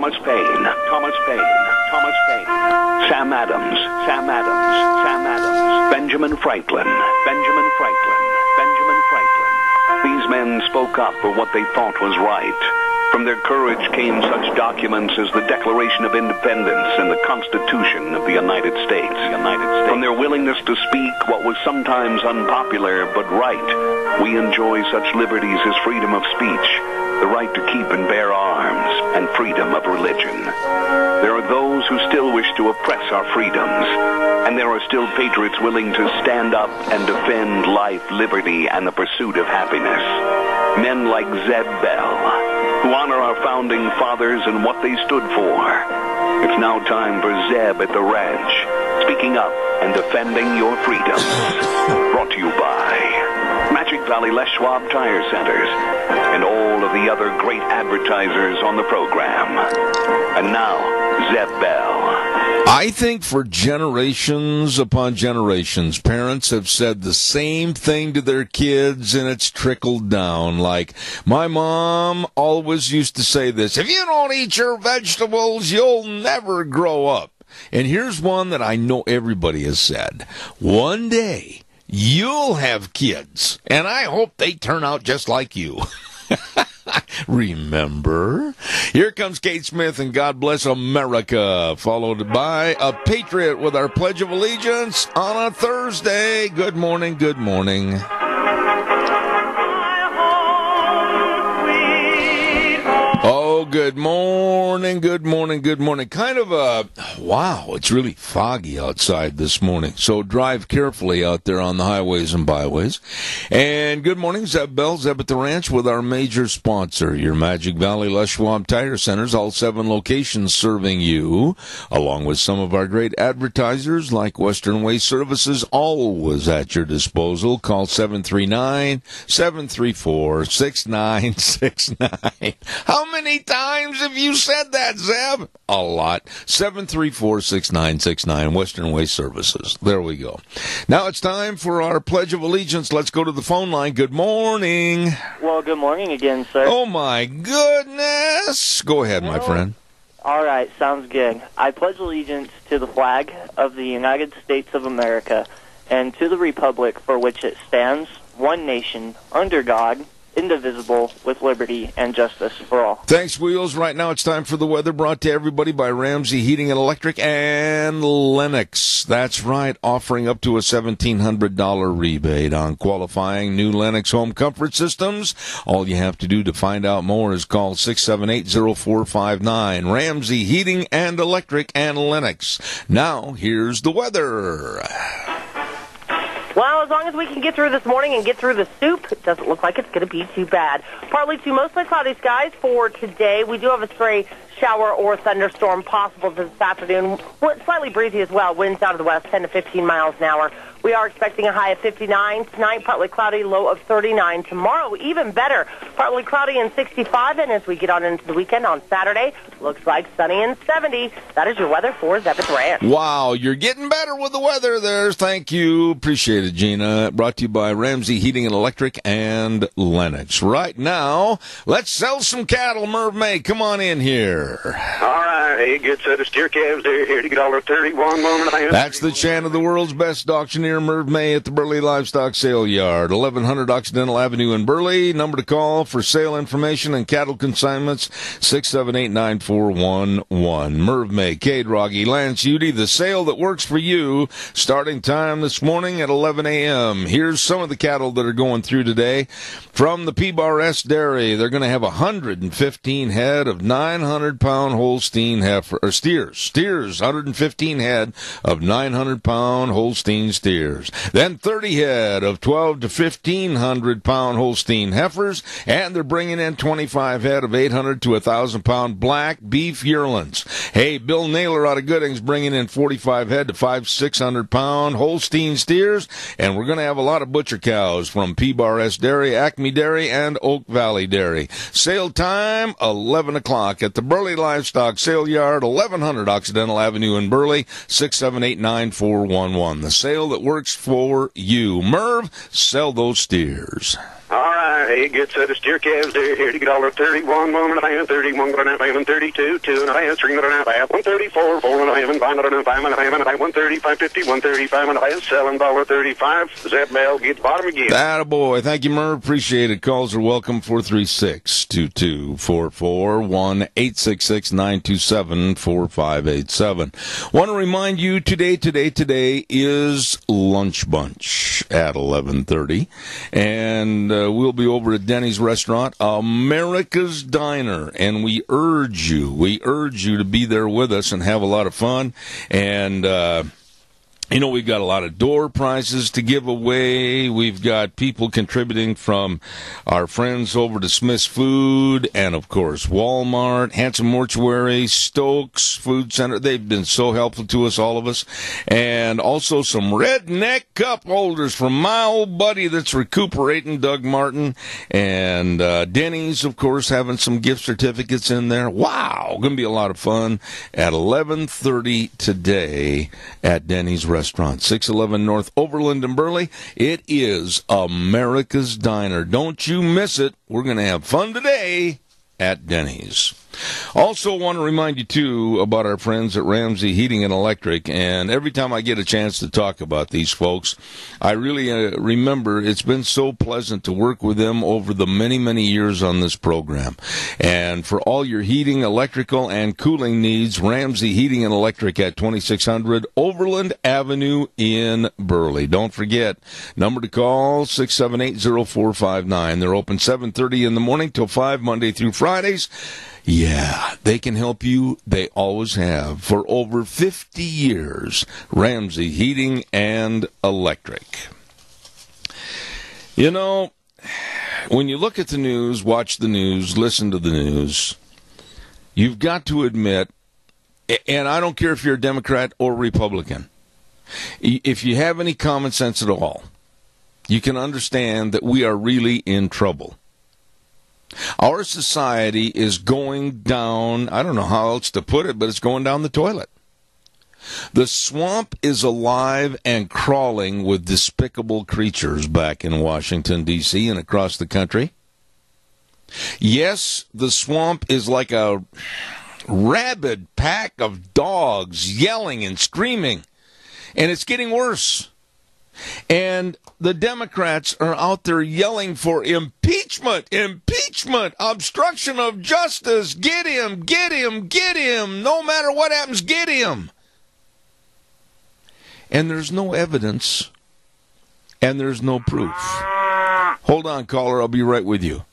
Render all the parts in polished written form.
Thomas Paine, Thomas Paine, Thomas Paine, Sam Adams, Sam Adams, Sam Adams, Benjamin Franklin, Benjamin Franklin, Benjamin Franklin. These men spoke up for what they thought was right. From their courage came such documents as the Declaration of Independence and the Constitution of the United States. From their willingness to speak what was sometimes unpopular but right, we enjoy such liberties as freedom of speech, the right to keep and bear arms, and freedom of religion. There are those who still wish to oppress our freedoms, and there are still patriots willing to stand up and defend life, liberty, and the pursuit of happiness. Men like Zeb Bell, who honor our founding fathers and what they stood for. It's now time for Zeb at the ranch, speaking up and defending your freedoms. Brought to you by Magic Valley Les Schwab Tire Centers and all of the other great advertisers on the program. And now, Zeb Bell. I think for generations upon generations, parents have said the same thing to their kids, and it's trickled down. Like, my mom always used to say this: if you don't eat your vegetables, you'll never grow up. And here's one that I know everybody has said. One day, you'll have kids, and I hope they turn out just like you. Remember? Here comes Kate Smith and God Bless America, followed by a Patriot with our Pledge of Allegiance on a Thursday. Good morning, good morning. Oh, good morning, good morning, good morning. Kind of wow, it's really foggy outside this morning, so drive carefully out there on the highways and byways. And good morning, Zeb Bell, Zeb at the Ranch, with our major sponsor, your Magic Valley Les Schwab Tire Centers, all 7 locations serving you, along with some of our great advertisers like Western Waste Services, always at your disposal. Call 739-734-6969. How many times have you said that, Zeb? A lot. 734-6969, Western Waste Services. There we go. Now it's time for our Pledge of Allegiance. Let's go to the phone line. Good morning. Well, good morning again, sir. Oh, my goodness. Go ahead, my friend. All right, sounds good. I pledge allegiance to the flag of the United States of America and to the republic for which it stands, one nation, under God, indivisible, with liberty and justice for all. Thanks, Wheels. Right now it's time for the weather, brought to everybody by Ramsey Heating and Electric and Lennox. That's right, offering up to a $1,700 rebate on qualifying new Lennox home comfort systems. All you have to do to find out more is call 678-0459. Ramsey Heating and Electric and Lennox. Now, here's the weather. Well, as long as we can get through this morning and get through the soup, it doesn't look like it's going to be too bad. Partly to mostly cloudy skies for today. We do have a stray shower or thunderstorm possible this afternoon. Slightly breezy as well. Winds out of the west, 10 to 15 miles an hour. We are expecting a high of 59 tonight, partly cloudy, low of 39. Tomorrow, even better, partly cloudy and 65. And as we get on into the weekend on Saturday, looks like sunny and 70. That is your weather for Zeb at the Ranch. Wow, you're getting better with the weather there. Thank you. Appreciate it, Gina. Brought to you by Ramsey Heating and Electric and Lennox. Right now, let's sell some cattle. Merv May, come on in here. All right. Hey, good set of steer calves there. Here to get all our 31 1.5. That's the chant of the world's best auctioneer, Merv May, at the Burley Livestock Sale Yard, 1100 Occidental Avenue in Burley. Number to call for sale information and cattle consignments, 678-9411. Merv May, Cade Rogge, Lance Udy, the sale that works for you. Starting time this morning at 11 a.m. Here's some of the cattle that are going through today. From the P-Bar S Dairy, they're going to have 115 head of 900-pound Holstein steers, 115 head of 900-pound Holstein steers. Then 30 head of 12 to 1,500-pound Holstein heifers, and they're bringing in 25 head of 800 to 1,000-pound black beef yearlings. Hey, Bill Naylor out of Gooding's bringing in 45 head to 600-pound Holstein steers, and we're going to have a lot of butcher cows from P-Bar S Dairy, Acme Dairy, and Oak Valley Dairy. Sale time, 11 o'clock at the Burley Livestock Sale Yard, 1100 Occidental Avenue in Burley, 678-9411. The sale that works for you. Merv, sell those steers. All right, hey, good set of steer calves there, here to get $1.31, 1.5, 31, 1.5, 32, 2.5, 3.5, 134, 4.5, 5.5, 130, 550, 135, 1.5, selling $1.35. Zeb Bell gets bottom again. Attaboy. Thank you, Merv. Appreciate it. Calls are welcome. 436-2244, 1-866-927-4587. Want to remind you today is Lunch Bunch at 11:30, and we'll be over at Denny's restaurant, America's Diner, and we urge you to be there with us and have a lot of fun. And we've got a lot of door prizes to give away. We've got people contributing from our friends over to Smith's Food and, of course, Walmart, Hanson Mortuary, Stokes Food Center. They've been so helpful to us, all of us. And also some redneck cup holders from my old buddy that's recuperating, Doug Martin. And Denny's, of course, having some gift certificates in there. Wow, going to be a lot of fun at 11:30 today at Denny's Restaurant. 611 North Overland in Burley. It is America's Diner. Don't you miss it. We're going to have fun today at Denny's. Also want to remind you, too, about our friends at Ramsey Heating and Electric. And every time I get a chance to talk about these folks, I really remember it's been so pleasant to work with them over the many, many years on this program. And for all your heating, electrical, and cooling needs, Ramsey Heating and Electric at 2600 Overland Avenue in Burley. Don't forget, number to call, 678-0459. They're open 7:30 in the morning till 5 Monday through Fridays. Yeah, they can help you. They always have for over 50 years. Ramsey Heating and Electric. You know, when you look at the news, watch the news, listen to the news, you've got to admit, and I don't care if you're a Democrat or Republican, if you have any common sense at all, you can understand that we are really in trouble. Our society is going down, I don't know how else to put it, but it's going down the toilet. The swamp is alive and crawling with despicable creatures back in Washington, D.C. and across the country. Yes, the swamp is like a rabid pack of dogs yelling and screaming, and it's getting worse. And the Democrats are out there yelling for impeachment, obstruction of justice, get him, no matter what happens, get him. And there's no evidence, and there's no proof. Hold on, caller, I'll be right with you.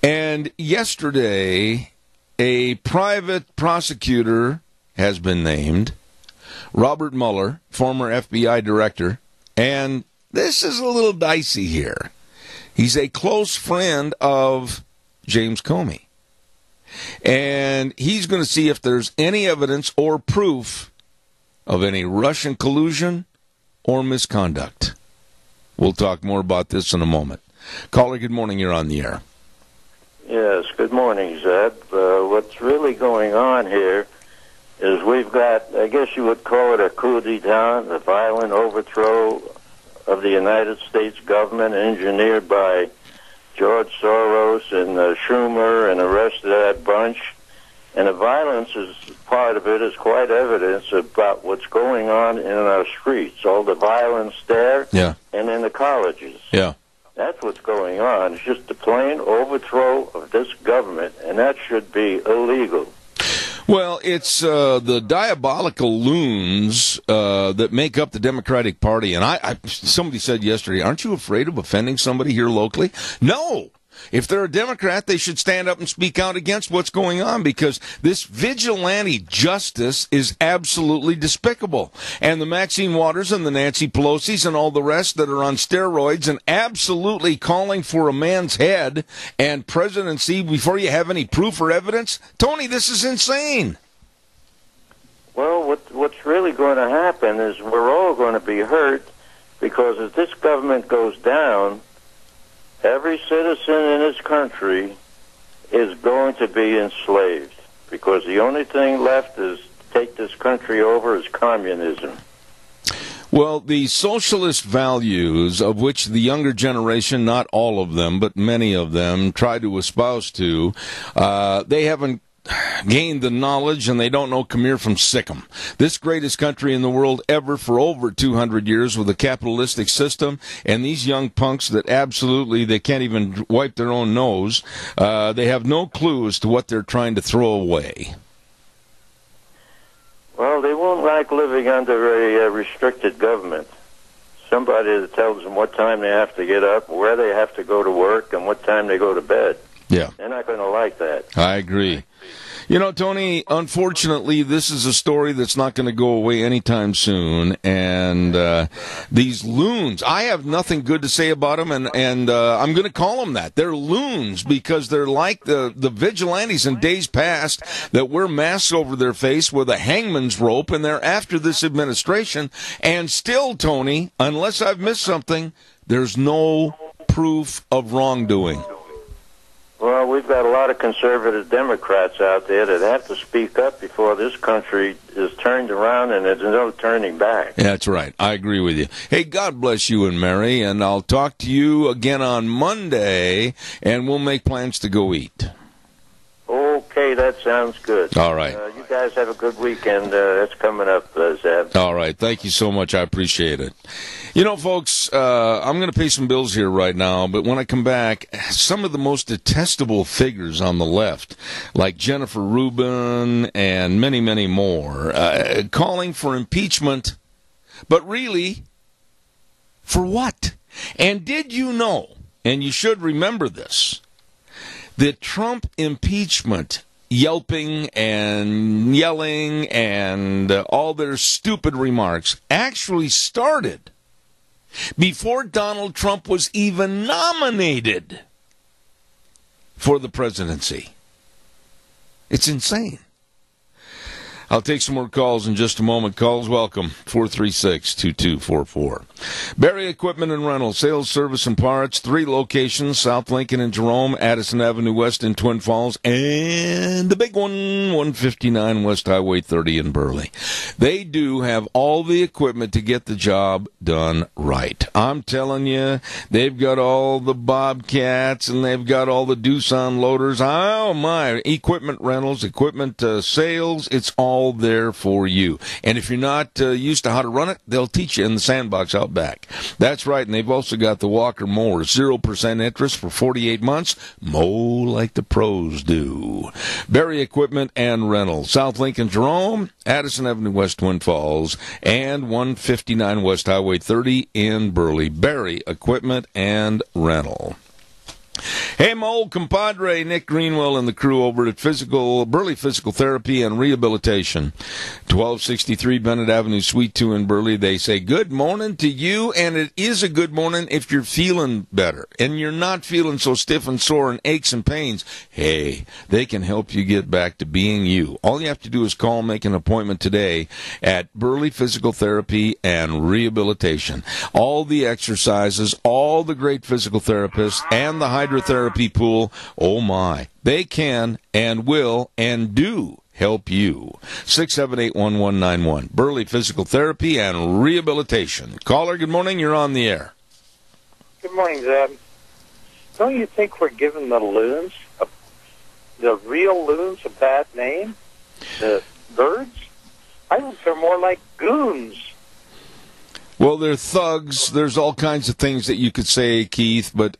And yesterday, a private prosecutor has been named, Robert Mueller, former FBI director. And this is a little dicey here. He's a close friend of James Comey. And he's going to see if there's any evidence or proof of any Russian collusion or misconduct. We'll talk more about this in a moment. Caller, good morning. You're on the air. Yes, good morning, Zeb. What's really going on here is we've got, I guess you would call it a coup d'etat, a violent overthrow of the United States government engineered by George Soros and Schumer and the rest of that bunch. And the violence is part of it is quite evidence about what's going on in our streets, all the violence there and in the colleges. Yeah. That's what's going on. It's just a plain overthrow of this government, and that should be illegal. Well, it's the diabolical loons that make up the Democratic Party. And somebody said yesterday, aren't you afraid of offending somebody here locally? No. If they're a Democrat, they should stand up and speak out against what's going on, because this vigilante justice is absolutely despicable. And the Maxine Waters and the Nancy Pelosi's and all the rest that are on steroids and absolutely calling for a man's head and presidency before you have any proof or evidence, Tony, this is insane. Well, what's really going to happen is we're all going to be hurt, because as this government goes down, every citizen in this country is going to be enslaved. because the only thing left is to take this country over is communism. Well, the socialist values of which the younger generation, not all of them, but many of them, try to espouse to, they haven't gained the knowledge, and they don't know Khmer from Sikkim. This greatest country in the world ever for over 200 years with a capitalistic system, and these young punks that absolutely, they can't even wipe their own nose, they have no clue as to what they're trying to throw away. Well, they won't like living under a restricted government. Somebody that tells them what time they have to get up, where they have to go to work, and what time they go to bed. Yeah. They're not going to like that. I agree. You know, Tony, unfortunately, this is a story that's not going to go away anytime soon. And these loons, I have nothing good to say about them, and I'm going to call them that. They're loons because they're like the vigilantes in days past that wear masks over their face with a hangman's rope, and they're after this administration. And still, Tony, unless I've missed something, there's no proof of wrongdoing. Well, we've got a lot of conservative Democrats out there that have to speak up before this country is turned around and there's no turning back. Yeah, that's right. I agree with you. Hey, God bless you and Mary, and I'll talk to you again on Monday, and we'll make plans to go eat. Okay, that sounds good. All right. You guys have a good weekend. That's coming up, Zeb. All right. Thank you so much. I appreciate it. You know, folks, I'm going to pay some bills here right now, but when I come back, some of the most detestable figures on the left, like Jennifer Rubin and many, many more, calling for impeachment, but really, for what? And did you know, and you should remember this, the Trump impeachment yelping and yelling and all their stupid remarks actually started before Donald Trump was even nominated for the presidency. It's insane. I'll take some more calls in just a moment. Calls welcome, 436-2244. Barry Equipment and Rental, sales, service, and parts, 3 locations, South Lincoln and Jerome, Addison Avenue West in Twin Falls, and the big one, 159 West Highway 30 in Burley. They do have all the equipment to get the job done right. I'm telling you, they've got all the Bobcats, and they've got all the Doosan loaders. Oh, my, equipment rentals, equipment sales, it's all there for you. And if you're not used to how to run it, they'll teach you in the sandbox out back. That's right, and they've also got the Walker mower, 0% interest for 48 months. Mow like the pros do. Barry Equipment and Rental, South Lincoln, Jerome, Addison Avenue West, Twin Falls, and 159 West Highway 30 in Burley. Barry Equipment and Rental. Hey, my old compadre, Nick Greenwell, and the crew over at Burley Physical Therapy and Rehabilitation, 1263 Bennett Avenue, Suite 2 in Burley. They say good morning to you, and it is a good morning if you're feeling better and you're not feeling so stiff and sore and aches and pains. Hey, they can help you get back to being you. All you have to do is call and make an appointment today at Burley Physical Therapy and Rehabilitation. All the exercises, all the great physical therapists, and the hydrotherapy pool, oh my, they can and will and do help you. 678-1191, Burley Physical Therapy and Rehabilitation. Caller, good morning, you're on the air. Good morning, Zeb. Don't you think we're giving the loons, the real loons, a bad name? The birds? I think they're more like goons. Well, they're thugs. There's all kinds of things that you could say, Keith, but,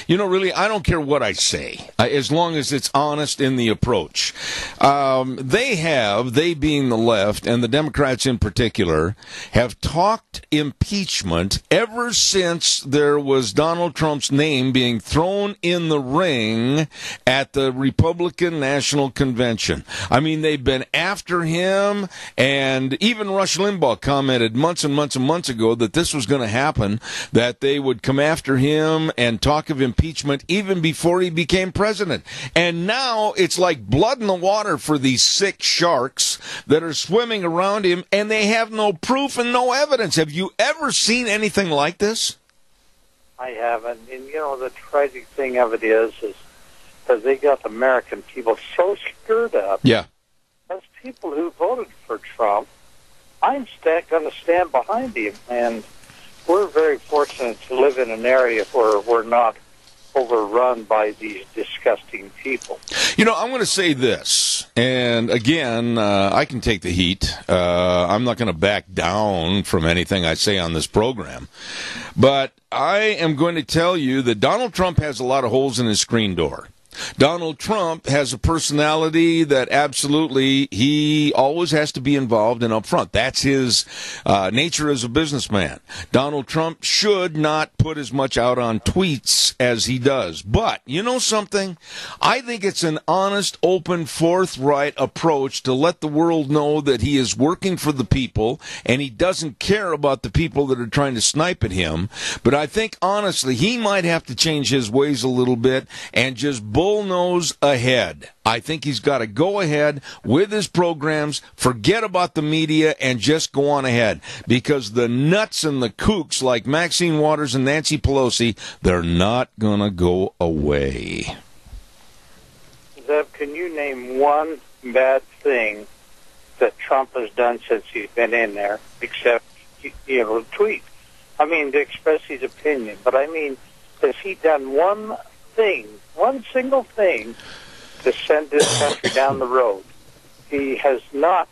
really, I don't care what I say, as long as it's honest in the approach. They being the left, and the Democrats in particular, have talked impeachment ever since there was Donald Trump's name being thrown in the ring at the Republican National Convention. I mean, they've been after him, and even Rush Limbaugh commented months and months and months ago that this was going to happen, that they would come after him and talk of impeachment even before he became president. And now it's like blood in the water for these sick sharks that are swimming around him, and they have no proof and no evidence. Have you ever seen anything like this? I haven't. And, the tragic thing of it is because they got the American people so stirred up. Yeah. people who voted for Trump, I'm going to stand behind him. And we're very fortunate to live in an area where we're not overrun by these disgusting people. You know, I'm going to say this, and again, I can take the heat. I'm not going to back down from anything I say on this program. But I am going to tell you that Donald Trump has a lot of holes in his screen door. Donald Trump has a personality that absolutely he always has to be involved and up front. That's his nature as a businessman. Donald Trump should not put as much out on tweets as he does. But, you know something? I think it's an honest, open, forthright approach to let the world know that he is working for the people and he doesn't care about the people that are trying to snipe at him. But I think, honestly, he might have to change his ways a little bit and just bullnose ahead. I think he's got to go ahead with his programs, forget about the media, and just go on ahead. Because the nuts and the kooks like Maxine Waters and Nancy Pelosi, they're not going to go away. Zeb, can you name one bad thing that Trump has done since he's been in there, except, tweet? I mean, to express his opinion. But I mean, has he done one single thing to send this country down the road? He has not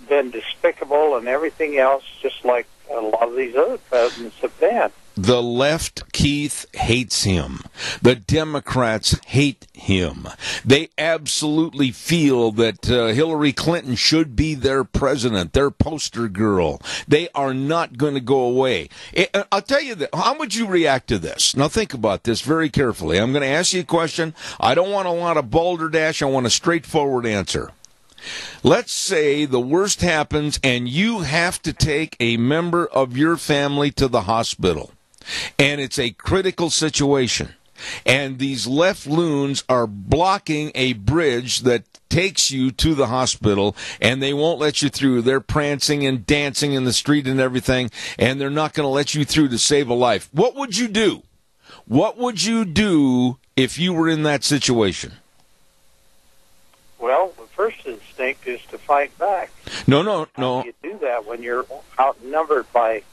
been despicable and everything else, just like a lot of these other presidents have been. The left, Keith, hates him. The Democrats hate him. They absolutely feel that Hillary Clinton should be their president, their poster girl. They are not going to go away. I'll tell you that. How would you react to this? Now think about this very carefully. I'm going to ask you a question. I don't want a lot of balderdash. I want a straightforward answer. Let's say the worst happens and you have to take a member of your family to the hospital. And it's a critical situation. And these left loons are blocking a bridge that takes you to the hospital, and they won't let you through. They're prancing and dancing in the street and everything, and they're not going to let you through to save a life. What would you do? What would you do if you were in that situation? Well, the first instinct is to fight back. No. How do you do that when you're outnumbered by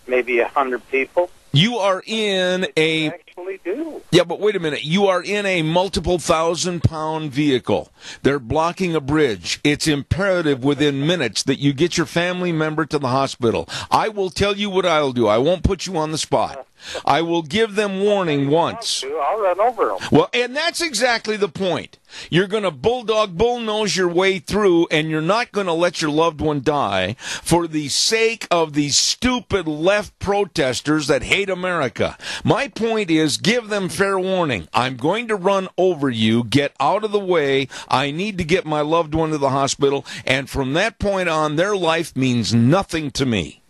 maybe 100 people? You are in a... actually do. Yeah, but wait a minute. You are in a multiple 1,000-pound vehicle. They're blocking a bridge. It's imperative within minutes that you get your family member to the hospital. I will tell you what I'll do. I won't put you on the spot. I will give them warning once. I'll run over them. Well, and that's exactly the point. You're going to bullnose your way through, and you're not going to let your loved one die for the sake of these stupid left protesters that hate America. My point is, give them fair warning. I'm going to run over you. Get out of the way. I need to get my loved one to the hospital. And from that point on, their life means nothing to me.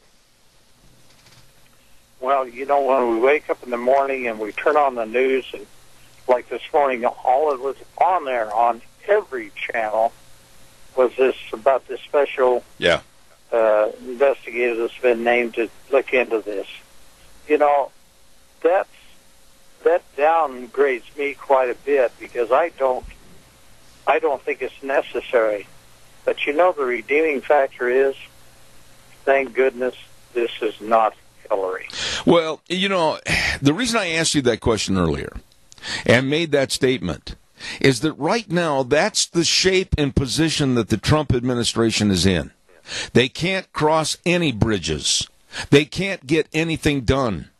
Well, when we wake up in the morning and we turn on the news, and like this morning, all it was on there on every channel was this about this special investigator that's been named to look into this. That downgrades me quite a bit because I don't think it's necessary. But the redeeming factor is, thank goodness this is not Hillary. Well, the reason I asked you that question earlier and made that statement is that right now that's the shape and position that the Trump administration is in. They can't cross any bridges. They can't get anything done.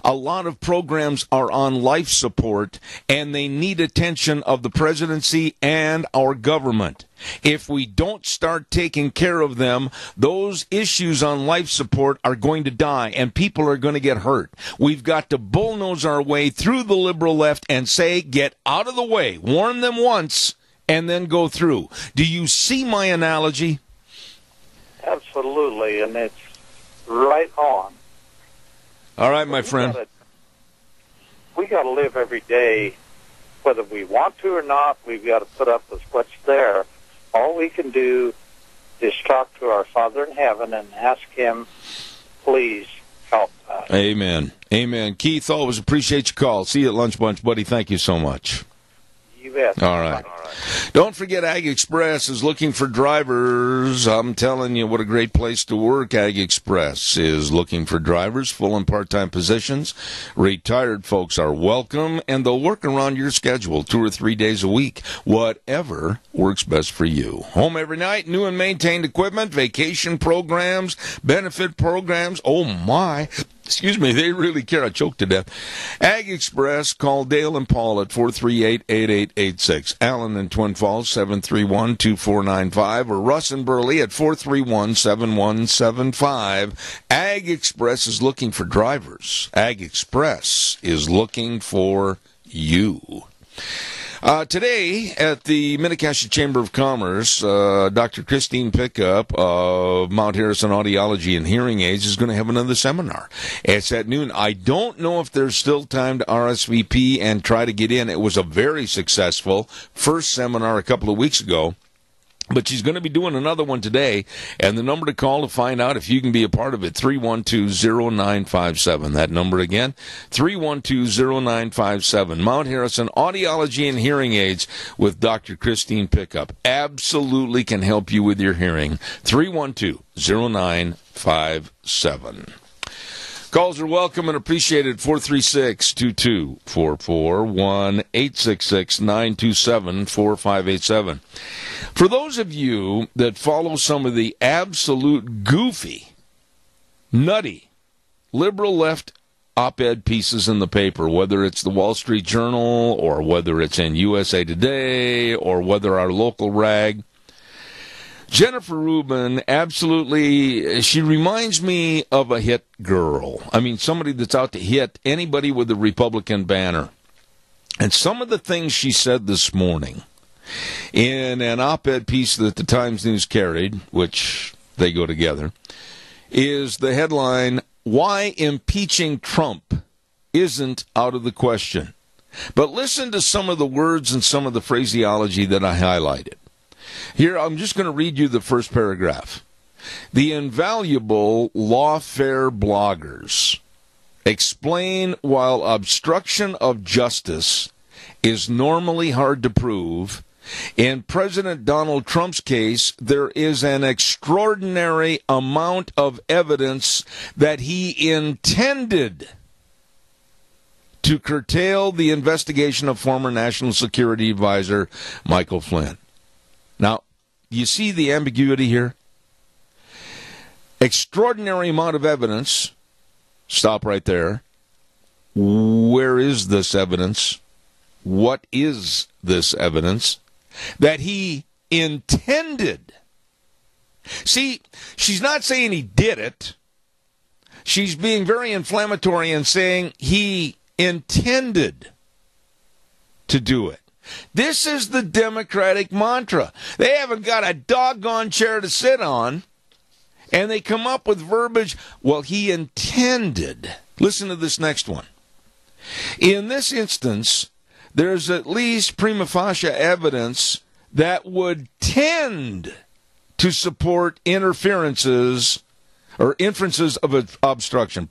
A lot of programs are on life support, and they need attention of the presidency and our government. If we don't start taking care of them, those issues on life support are going to die, and people are going to get hurt. We've got to bullnose our way through the liberal left and say, get out of the way, warn them once, and then go through. Do you see my analogy? Absolutely, and it's right on. All right, my friend. We got to live every day, whether we want to or not. We've got to put up with what's there. All we can do is talk to our Father in heaven and ask him, please help us. Amen. Amen. Keith, always appreciate your call. See you at Lunch Bunch, buddy. Thank you so much. You You bet. All right. Don't forget, Ag Express is looking for drivers. I'm telling you, what a great place to work. Ag Express is looking for drivers, full and part-time positions. Retired folks are welcome, and they'll work around your schedule 2 or 3 days a week, whatever works best for you. Home every night, new and maintained equipment, vacation programs, benefit programs. Oh, my. Excuse me, they really care. I choked to death. Ag Express, call Dale and Paul at 438-8886. Allen in Twin Falls, 731-2495. Or Russ and Burley at 431-7175. Ag Express is looking for drivers. Ag Express is looking for you. Today, at the Mini-Cassia Chamber of Commerce, Dr. Christine Pickup of Mount Harrison Audiology and Hearing Aids is going to have another seminar. It's at noon. I don't know if there's still time to RSVP and try to get in. It was a very successful first seminar a couple of weeks ago. But she's going to be doing another one today, and the number to call to find out if you can be a part of it, 312-0957. That number again, 312-0957. Mount Harrison Audiology and Hearing Aids with Dr. Christine Pickup. Absolutely can help you with your hearing. 312-0957. Calls are welcome and appreciated. 436-2244, 1-866-927-4587. For those of you that follow some of the absolute goofy, nutty, liberal left op-ed pieces in the paper, whether it's the Wall Street Journal or whether it's in USA Today or whether our local rag, Jennifer Rubin, absolutely, she reminds me of a hit girl. I mean, somebody that's out to hit anybody with a Republican banner. And some of the things she said this morning in an op-ed piece that the Times News carried, which they go together, is the headline, "Why Impeaching Trump Isn't Out of the Question." But listen to some of the words and some of the phraseology that I highlighted. Here, I'm just going to read you the first paragraph. The invaluable lawfare bloggers explain while obstruction of justice is normally hard to prove, in President Donald Trump's case, there is an extraordinary amount of evidence that he intended to curtail the investigation of former National Security Advisor Michael Flynn. Now, you see the ambiguity here? Extraordinary amount of evidence. Stop right there. Where is this evidence? What is this evidence? That he intended. See, she's not saying he did it. She's being very inflammatory and saying he intended to do it. This is the Democratic mantra. They haven't got a doggone chair to sit on, and they come up with verbiage, well, he intended. Listen to this next one. In this instance, there's at least prima facie evidence that would tend to support inferences of obstruction.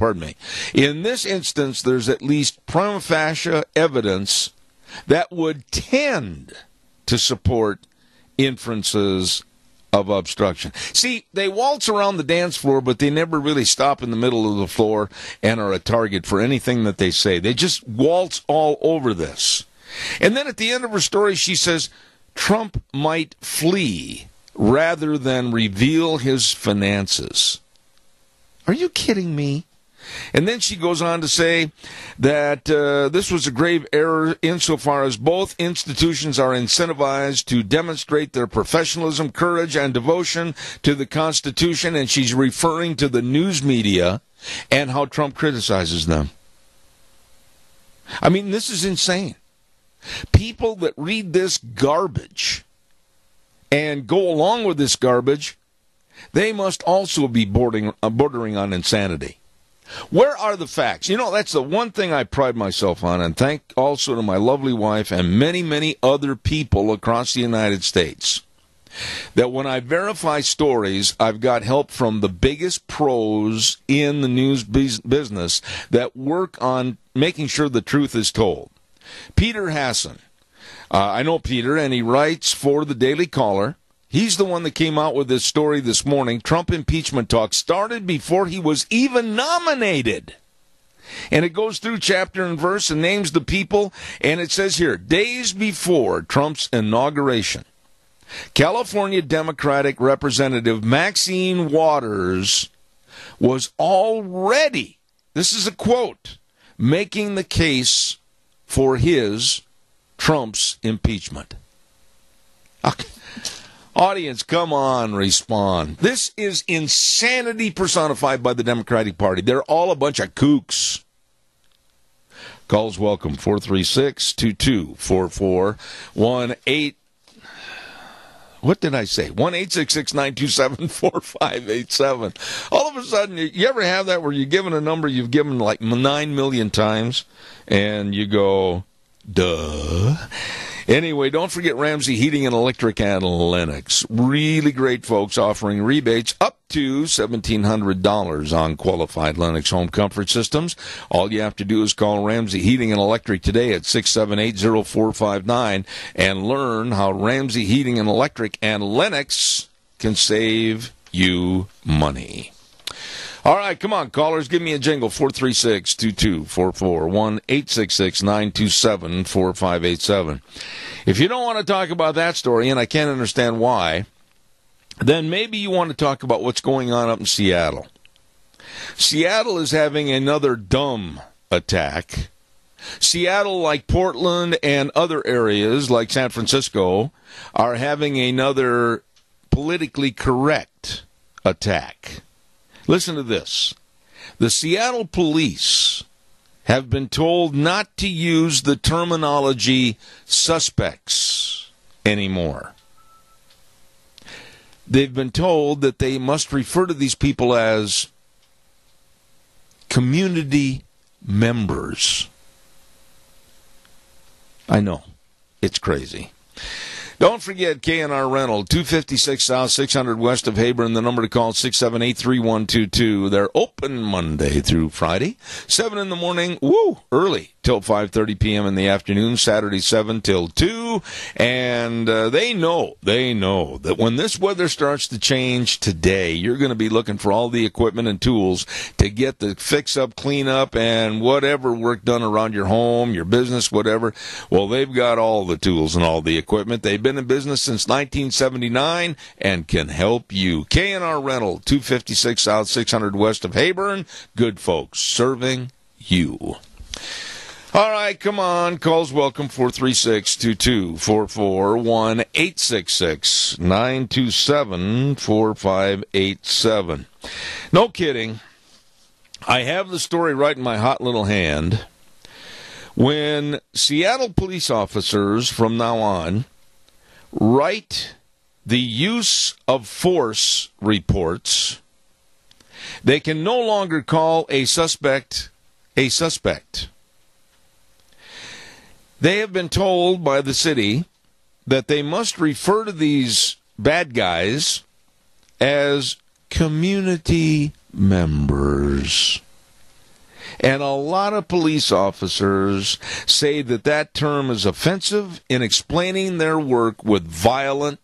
In this instance, there's at least prima facie evidence that would tend to support inferences of obstruction. See, they waltz around the dance floor, but they never really stop in the middle of the floor and are a target for anything that they say. They just waltz all over this. And then at the end of her story, she says, Trump might flee rather than reveal his finances. Are you kidding me? And then she goes on to say that this was a grave error insofar as both institutions are incentivized to demonstrate their professionalism, courage, and devotion to the Constitution, and she's referring to the news media and how Trump criticizes them. I mean, this is insane. People that read this garbage and go along with this garbage, they must also be bordering on insanity. Where are the facts? You know, that's the one thing I pride myself on, and thank also to my lovely wife and many, many other people across the United States, that when I verify stories, I've got help from the biggest pros in the news business that work on making sure the truth is told. Peter Hasson, I know Peter, and he writes for the Daily Caller. He's the one that came out with this story this morning. Trump impeachment talk started before he was even nominated. And it goes through chapter and verse and names the people. And it says here, days before Trump's inauguration, California Democratic Representative Maxine Waters was already, this is a quote, making the case for Trump's impeachment. Okay. Audience, come on, respond. This is insanity personified by the Democratic Party. They're all a bunch of kooks. Calls welcome, 436-2244, what did I say? 1-866-927-4587. All of a sudden, you ever have that where you're given a number you've given like 9 million times, and you go, duh. Anyway, don't forget Ramsey Heating and Electric and Lennox. Really great folks offering rebates up to $1,700 on qualified Lennox home comfort systems. All you have to do is call Ramsey Heating and Electric today at 678-0459 and learn how Ramsey Heating and Electric and Lennox can save you money. All right, come on, callers, give me a jingle, 436-2244, 1-866-927-4587. If you don't want to talk about that story, and I can't understand why, then maybe you want to talk about what's going on up in Seattle. Seattle is having another dumb attack. Seattle, like Portland and other areas like San Francisco, are having another politically correct attack. Listen to this. The Seattle police have been told not to use the terminology suspects anymore. They've been told that they must refer to these people as community members. I know. It's crazy. Don't forget K&R Rental, 256 South, 600 West of Heyburn. The number to call, 678-3122. They're open Monday through Friday, 7 in the morning, early, till 5:30 p.m. in the afternoon, Saturday 7 till 2. And they know that when this weather starts to change today, you're going to be looking for all the equipment and tools to get the fix-up, clean-up, and whatever work done around your home, your business, whatever. Well, they've got all the tools and all the equipment. They've been in business since 1979 and can help you. K&R Rental, 256 South, 600 West of Heyburn. Good folks serving you. All right, come on. Calls welcome, 436-2244, 1-866-927-4587. No kidding. I have the story right in my hot little hand. When Seattle police officers from now on write the use of force reports, they can no longer call a suspect a suspect. They have been told by the city that they must refer to these bad guys as community members. And a lot of police officers say that that term is offensive in explaining their work with violent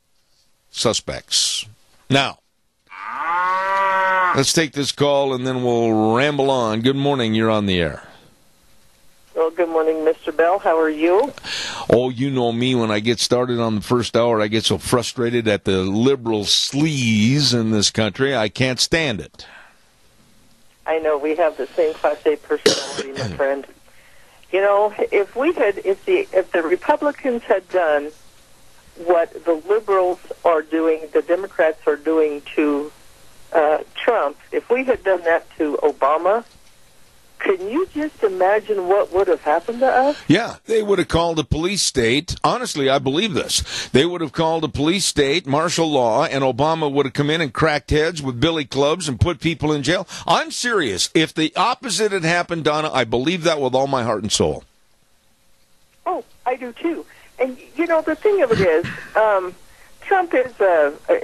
suspects. Now, let's take this call and then we'll ramble on. Good morning, you're on the air. Well, good morning, Mr. Bell. How are you? Oh, you know me. When I get started on the first hour, I get so frustrated at the liberal sleaze in this country, I can't stand it. I know, we have the same Class A personality, my friend. You know, if the Republicans had done what the liberals are doing, the Democrats are doing to Trump, if we had done that to Obama, can you just imagine what would have happened to us? Yeah, they would have called a police state. Honestly, I believe this. They would have called a police state, martial law, and Obama would have come in and cracked heads with billy clubs and put people in jail. I'm serious. If the opposite had happened, Donna, I believe that with all my heart and soul. Oh, I do too. And, you know, the thing of it is, Trump is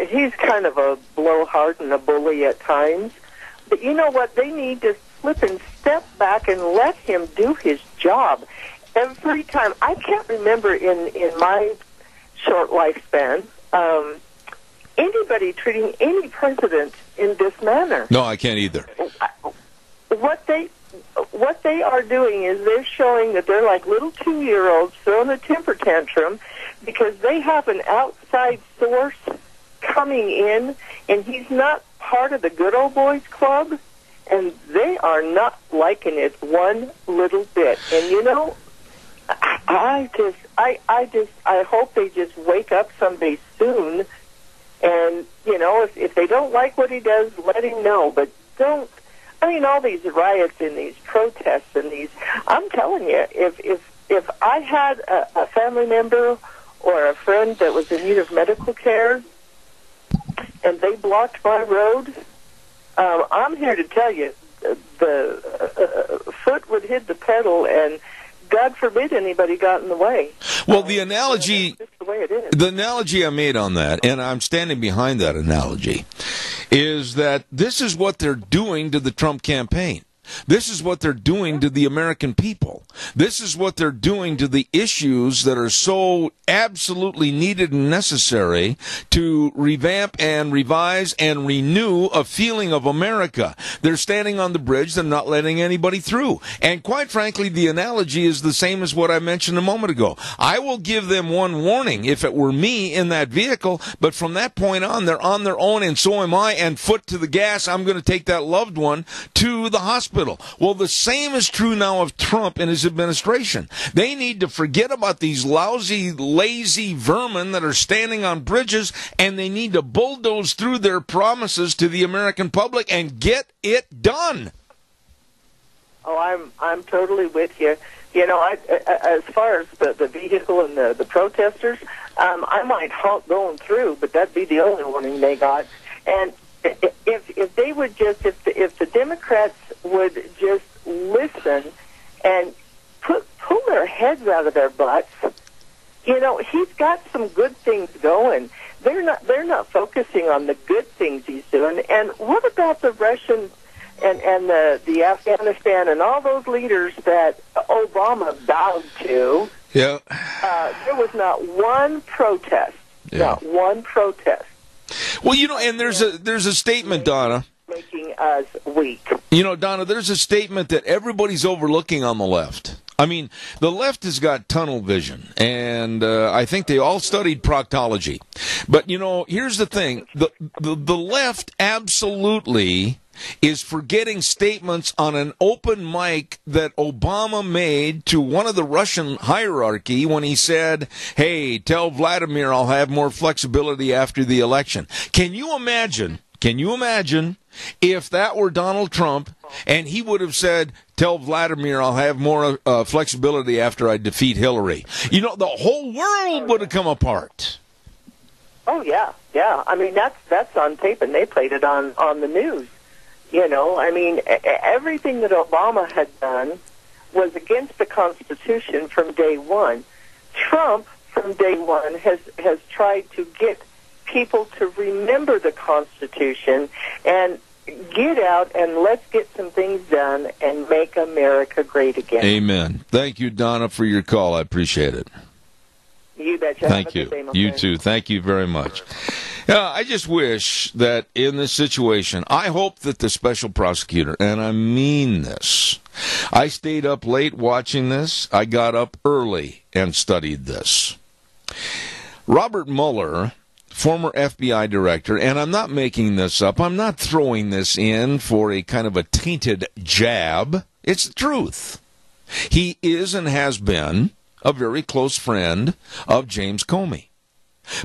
he's kind of a blowhard and a bully at times. But you know what? They need to flip and step back and let him do his job. every time. I can't remember in my short lifespan anybody treating any president in this manner. No, I can't either. What they are doing is they're showing that they're like little 2-year-olds throwing a temper tantrum because they have an outside source coming in, and he's not part of the good old boys club, and they are not liking it one little bit. And you know, I hope they just wake up someday soon. And you know, if they don't like what he does, let him know. But don't. I mean, all these riots and these protests and these. I'm telling you, if I had a family member or a friend that was in need of medical care, and they blocked my road, I'm here to tell you, the foot would hit the pedal, and God forbid anybody got in the way. Well, the analogy, that's just the way it is. the analogy I made on that, and I'm standing behind that analogy, is that this is what they're doing to the Trump campaign. This is what they're doing to the American people. This is what they're doing to the issues that are so absolutely needed and necessary to revamp and revise and renew a feeling of America. They're standing on the bridge. They're not letting anybody through. And quite frankly, the analogy is the same as what I mentioned a moment ago. I will give them one warning if it were me in that vehicle, but from that point on, they're on their own, and so am I, and foot to the gas, I'm going to take that loved one to the hospital. Well, the same is true now of Trump and his administration. They need to forget about these lousy, lazy vermin that are standing on bridges, and they need to bulldoze through their promises to the American public and get it done. Oh, I'm totally with you. You know, as far as the vehicle and the protesters, I might honk going through, but that'd be the only warning they got. And if they would just, if the Democrats would just listen and pull their heads out of their butts, you know, he's got some good things going. They're not focusing on the good things he's doing. And what about the Russians and the Afghanistan and all those leaders that Obama bowed to? Yeah. There was not one protest. Yeah. Not one protest. Well, you know, and there's a statement, Donna. Making us weak. You know, Donna, there's a statement that everybody's overlooking on the left. I mean, the left has got tunnel vision, and I think they all studied proctology. But, you know, here's the thing. The left absolutely is forgetting statements on an open mic that Obama made to one of the Russian hierarchy when he said, hey, tell Vladimir I'll have more flexibility after the election. Can you imagine if that were Donald Trump and he would have said, tell Vladimir I'll have more flexibility after I defeat Hillary? You know, the whole world would have come apart. Oh, yeah. I mean, that's on tape, and they played it on the news. You know, I mean, everything that Obama had done was against the Constitution from day one. Trump, from day one, has tried to get people to remember the Constitution and get out and let's get some things done and make America great again. Amen. Thank you, Donna, for your call. I appreciate it. You betcha. Thank you. You too. Thank you very much. I just wish that in this situation, I hope that the special prosecutor, and I mean this, I stayed up late watching this. I got up early and studied this. Robert Mueller, former FBI director, and I'm not making this up. I'm not throwing this in for a kind of a tainted jab. It's the truth. He is and has been a very close friend of James Comey.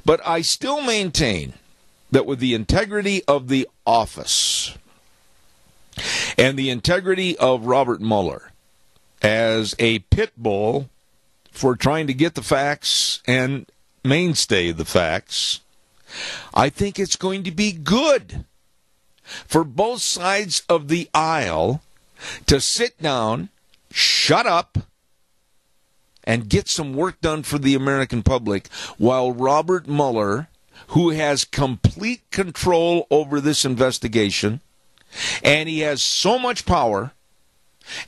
But I still maintain that with the integrity of the office and the integrity of Robert Mueller as a pit bull for trying to get the facts and mainstay the facts, I think it's going to be good for both sides of the aisle to sit down, shut up, and get some work done for the American public while Robert Mueller, who has complete control over this investigation, and he has so much power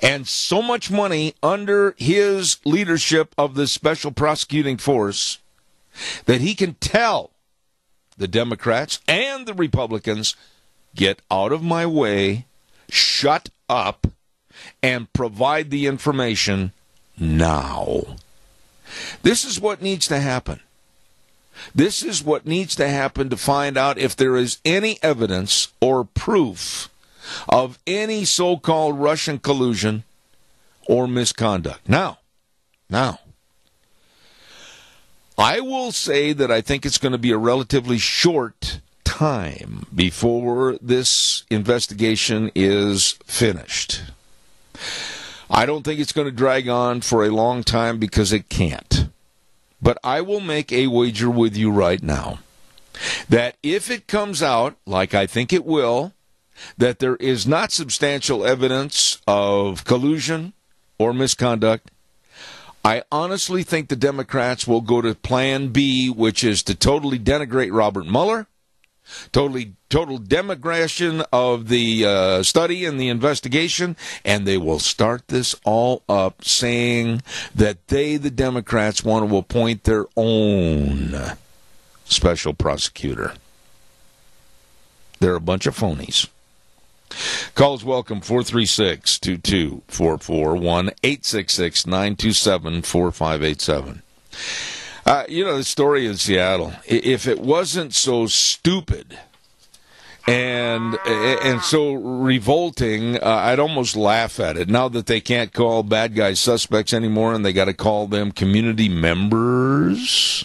and so much money under his leadership of this special prosecuting force that he can tell the Democrats and the Republicans, get out of my way, shut up, and provide the information now. This is what needs to happen. This is what needs to happen to find out if there is any evidence or proof of any so-called Russian collusion or misconduct. Now, I will say that I think it's going to be a relatively short time before this investigation is finished. I don't think it's going to drag on for a long time because it can't. But I will make a wager with you right now that if it comes out, like I think it will, that there is not substantial evidence of collusion or misconduct, I honestly think the Democrats will go to Plan B, which is to totally denigrate Robert Mueller, total denigration of the study and the investigation, and they will start this all up saying that they, the Democrats, want to appoint their own special prosecutor. They're a bunch of phonies. Calls welcome, 436-2244, 1-866-927-4587. The story in Seattle, if it wasn't so stupid and so revolting, I'd almost laugh at it. Now that they can't call bad guys suspects anymore and they got to call them community members.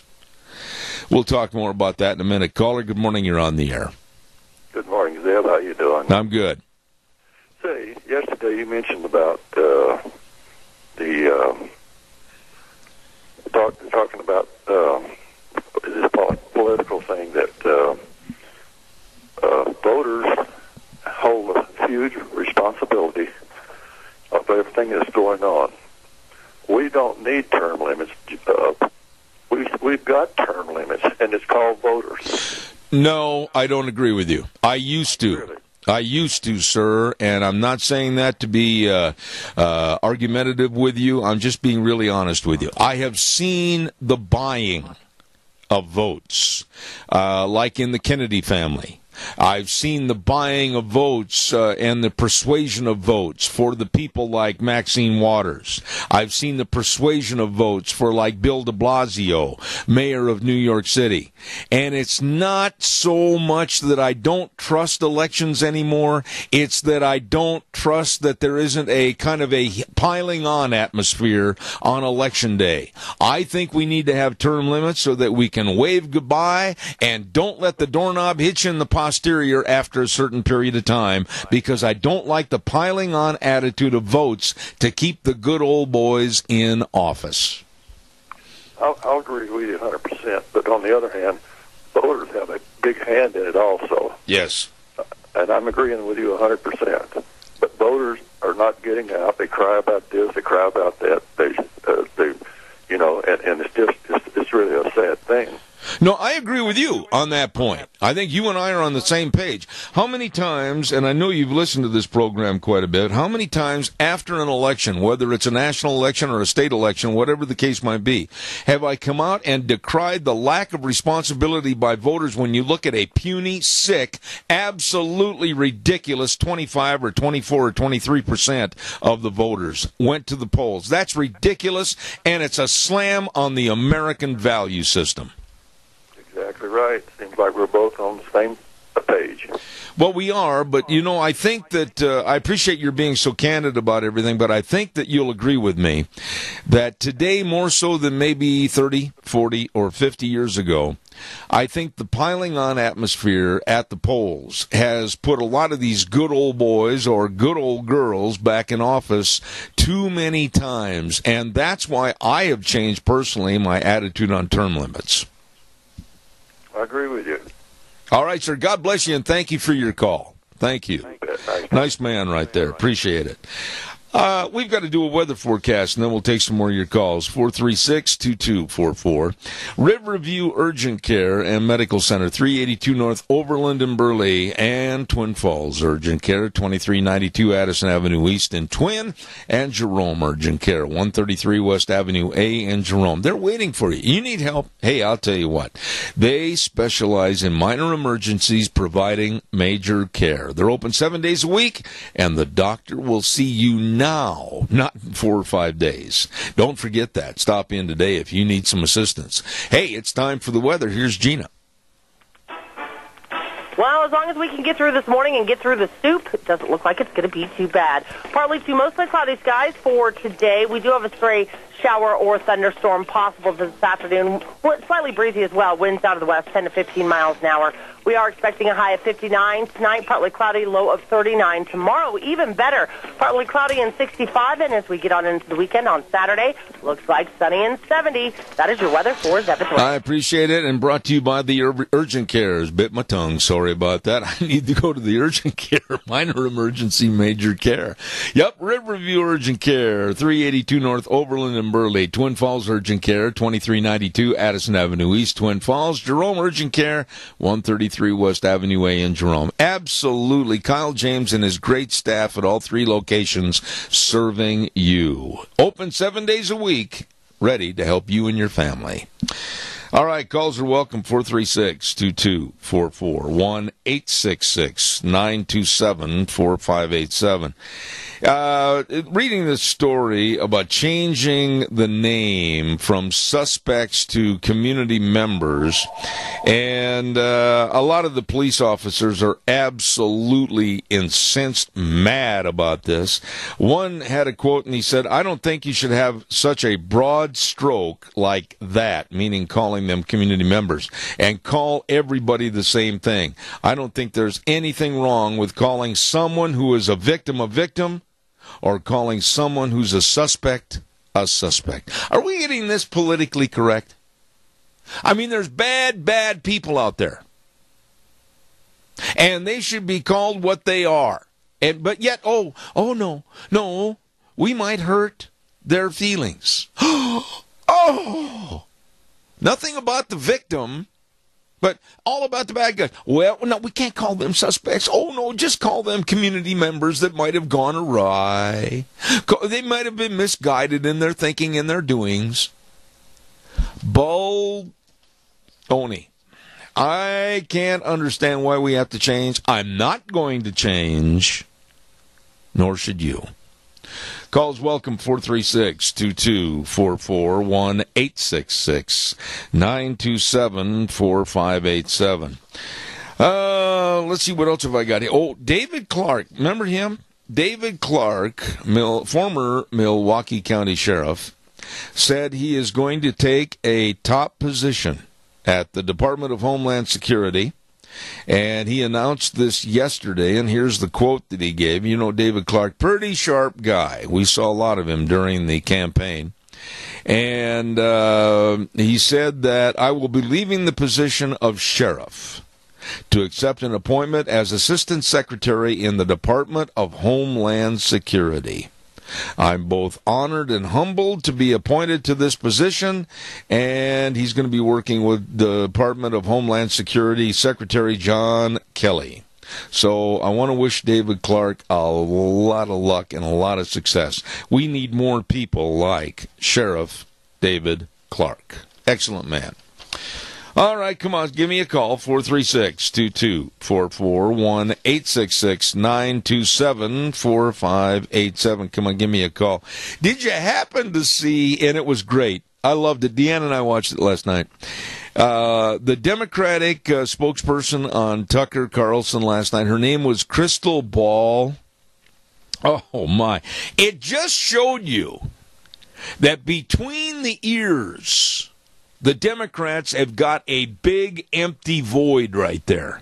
We'll talk more about that in a minute. Caller, good morning. You're on the air. Good morning, Zeb. How you doing? I'm good. Say, yesterday you mentioned about talking about this political thing that voters hold a huge responsibility of everything that's going on. We don't need term limits. We've got term limits, and it's called voters. No, I don't agree with you. I used to. Really? I used to, sir, and I'm not saying that to be argumentative with you. I'm just being really honest with you. I have seen the buying of votes, like in the Kennedy family. I've seen the buying of votes and the persuasion of votes for the people like Maxine Waters. I've seen the persuasion of votes for like Bill de Blasio, mayor of New York City. And it's not so much that I don't trust elections anymore. It's that I don't trust that there isn't a kind of a piling on atmosphere on election day. I think we need to have term limits so that we can wave goodbye and don't let the doorknob hit you in the posterior after a certain period of time, because I don't like the piling on attitude of votes to keep the good old boys in office. I'll agree with you 100%, but on the other hand, voters have a big hand in it also. Yes. And I'm agreeing with you 100%. But voters are not getting out. They cry about this, they cry about that. And it's really a sad thing. No, I agree with you on that point. I think you and I are on the same page. How many times, and I know you've listened to this program quite a bit, how many times after an election, whether it's a national election or a state election, whatever the case might be, have I come out and decried the lack of responsibility by voters when you look at a puny, sick, absolutely ridiculous 25 or 24 or 23% of the voters went to the polls. That's ridiculous, and it's a slam on the American value system. Exactly right. Seems like we're both on the same page. Well, we are, but, I think that I appreciate your being so candid about everything, but I think that you'll agree with me that today, more so than maybe 30, 40, or 50 years ago, I think the piling on atmosphere at the polls has put a lot of these good old boys or good old girls back in office too many times, and that's why I have changed personally my attitude on term limits. I agree with you. All right, sir. God bless you, and thank you for your call. Thank you. Nice man right there. Appreciate it. We've got to do a weather forecast, and then we'll take some more of your calls. 436-2244. Riverview Urgent Care and Medical Center, 382 North Overland and Burley, and Twin Falls Urgent Care, 2392 Addison Avenue East in Twin, and Jerome Urgent Care, 133 West Avenue A in Jerome. They're waiting for you. You need help? Hey, I'll tell you what. They specialize in minor emergencies, providing major care. They're open 7 days a week, and the doctor will see you now, not in 4 or 5 days. Don't forget that. Stop in today if you need some assistance. Hey, it's time for the weather. Here's Gina. Well, as long as we can get through this morning and get through the soup, it doesn't look like it's going to be too bad. Partly to mostly cloudy skies for today. We do have a stray shower or thunderstorm possible this afternoon. Slightly breezy as well. Winds out of the west, 10 to 15 miles an hour. We are expecting a high of 59 tonight, partly cloudy, low of 39 tomorrow. Even better, partly cloudy and 65. And as we get on into the weekend on Saturday, looks like sunny and 70. That is your weather for Zebeth. I appreciate it, and brought to you by the Urgent Cares. Bit my tongue. Sorry about that. I need to go to the Urgent Care. Minor emergency, major care. Yep, Riverview Urgent Care, 382 North Overland and Burley. Twin Falls Urgent Care, 2392 Addison Avenue East, Twin Falls. Jerome Urgent Care, 133 West Avenue A in Jerome. Absolutely. Kyle James and his great staff at all 3 locations serving you. Open 7 days a week, ready to help you and your family. All right, calls are welcome, 436-2244, 1-866-927-4587. Reading this story about changing the name from suspects to community members, and a lot of the police officers are absolutely incensed, mad about this. One had a quote, and he said, "I don't think you should have such a broad stroke like that," meaning calling them community members, "and call everybody the same thing. I don't think there's anything wrong with calling someone who is a victim, or calling someone who's a suspect. Are we getting this politically correct? I mean, there's bad people out there, and they should be called what they are. But yet, oh no, we might hurt their feelings. Oh, nothing about the victim, but all about the bad guys. Well, no, we can't call them suspects. Oh, no, just call them community members that might have gone awry. They might have been misguided in their thinking and their doings. Baloney. I can't understand why we have to change. I'm not going to change, nor should you. Calls welcome, 436-2244, 1-866-927-4587. Let's see, what else have I got here? Oh, David Clark. Remember him? David Clark, former Milwaukee County Sheriff, said he is going to take a top position at the Department of Homeland Security. And he announced this yesterday, and here's the quote that he gave. You know, David Clark, pretty sharp guy. We saw a lot of him during the campaign. And he said that, "I will be leaving the position of sheriff to accept an appointment as Assistant Secretary in the Department of Homeland Security. I'm both honored and humbled to be appointed to this position," and he's going to be working with the Department of Homeland Security Secretary John Kelly. So I want to wish David Clark a lot of luck and a lot of success. We need more people like Sheriff David Clark. Excellent man. All right, come on, give me a call, 436-2244, 1-866-927-4587. Come on, give me a call. Did you happen to see, and it was great, I loved it, Deanna and I watched it last night, the Democratic spokesperson on Tucker Carlson last night, her name was Crystal Ball. Oh, my. It just showed you that between the ears, the Democrats have got a big empty void right there.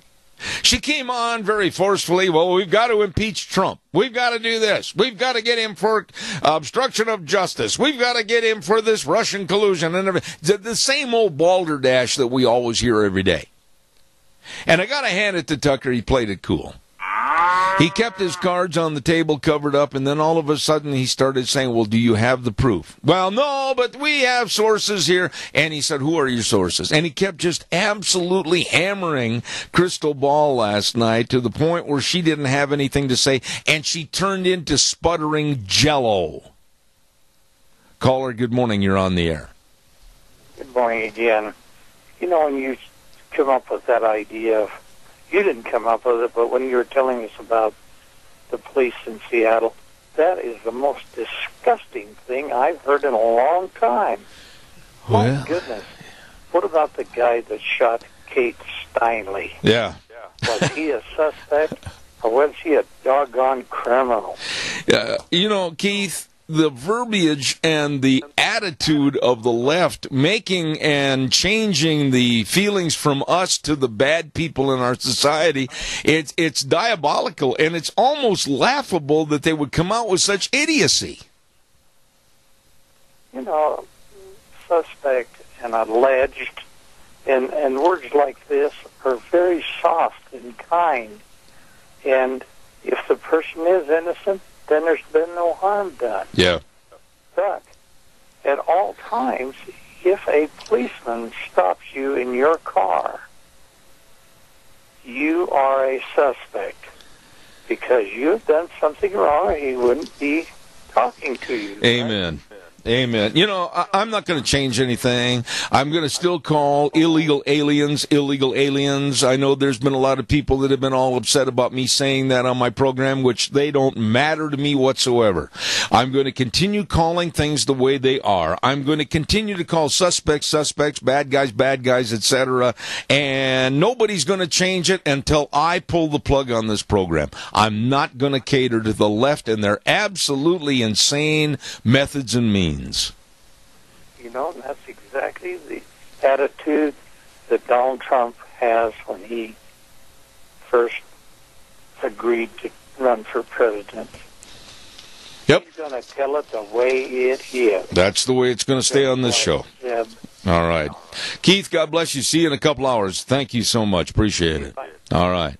She came on very forcefully. Well, we've got to impeach Trump. We've got to do this. We've got to get him for obstruction of justice. We've got to get him for this Russian collusion and everything. The same old balderdash that we always hear every day. And I got to hand it to Tucker. He played it cool. He kept his cards on the table covered up, and then all of a sudden he started saying, well, do you have the proof? Well, no, but we have sources here. And he said, who are your sources? And he kept just absolutely hammering Crystal Ball last night to the point where she didn't have anything to say, and she turned into sputtering jello. Caller, good morning. You're on the air. Good morning again. You know, when you come up with that idea of, you didn't come up with it, but when you were telling us about the police in Seattle, that is the most disgusting thing I've heard in a long time. Well, my goodness. What about the guy that shot Kate Steinle? Yeah. Was he a suspect, or was he a doggone criminal? You know, Keith, the verbiage and the attitude of the left making and changing the feelings from us to the bad people in our society, it's diabolical, and it's almost laughable that they would come out with such idiocy. You know, suspect and alleged and words like this are very soft and kind. And if the person is innocent, then there's been no harm done. Yeah. But at all times, if a policeman stops you in your car, you are a suspect because you've done something wrong or he wouldn't be talking to you. Amen. Right? Amen. You know, I'm not going to change anything. I'm going to still call illegal aliens illegal aliens. I know there's been a lot of people that have been all upset about me saying that on my program, which they don't matter to me whatsoever. I'm going to continue calling things the way they are. I'm going to continue to call suspects, suspects, bad guys, etc. And nobody's going to change it until I pull the plug on this program. I'm not going to cater to the left and their absolutely insane methods and means. You know, and that's exactly the attitude that Donald Trump has when he first agreed to run for president. Yep. He's going to tell it the way it is. That's the way it's going to stay on this show. Yeah. All right. Keith, God bless you. See you in a couple hours. Thank you so much. Appreciate it. All right.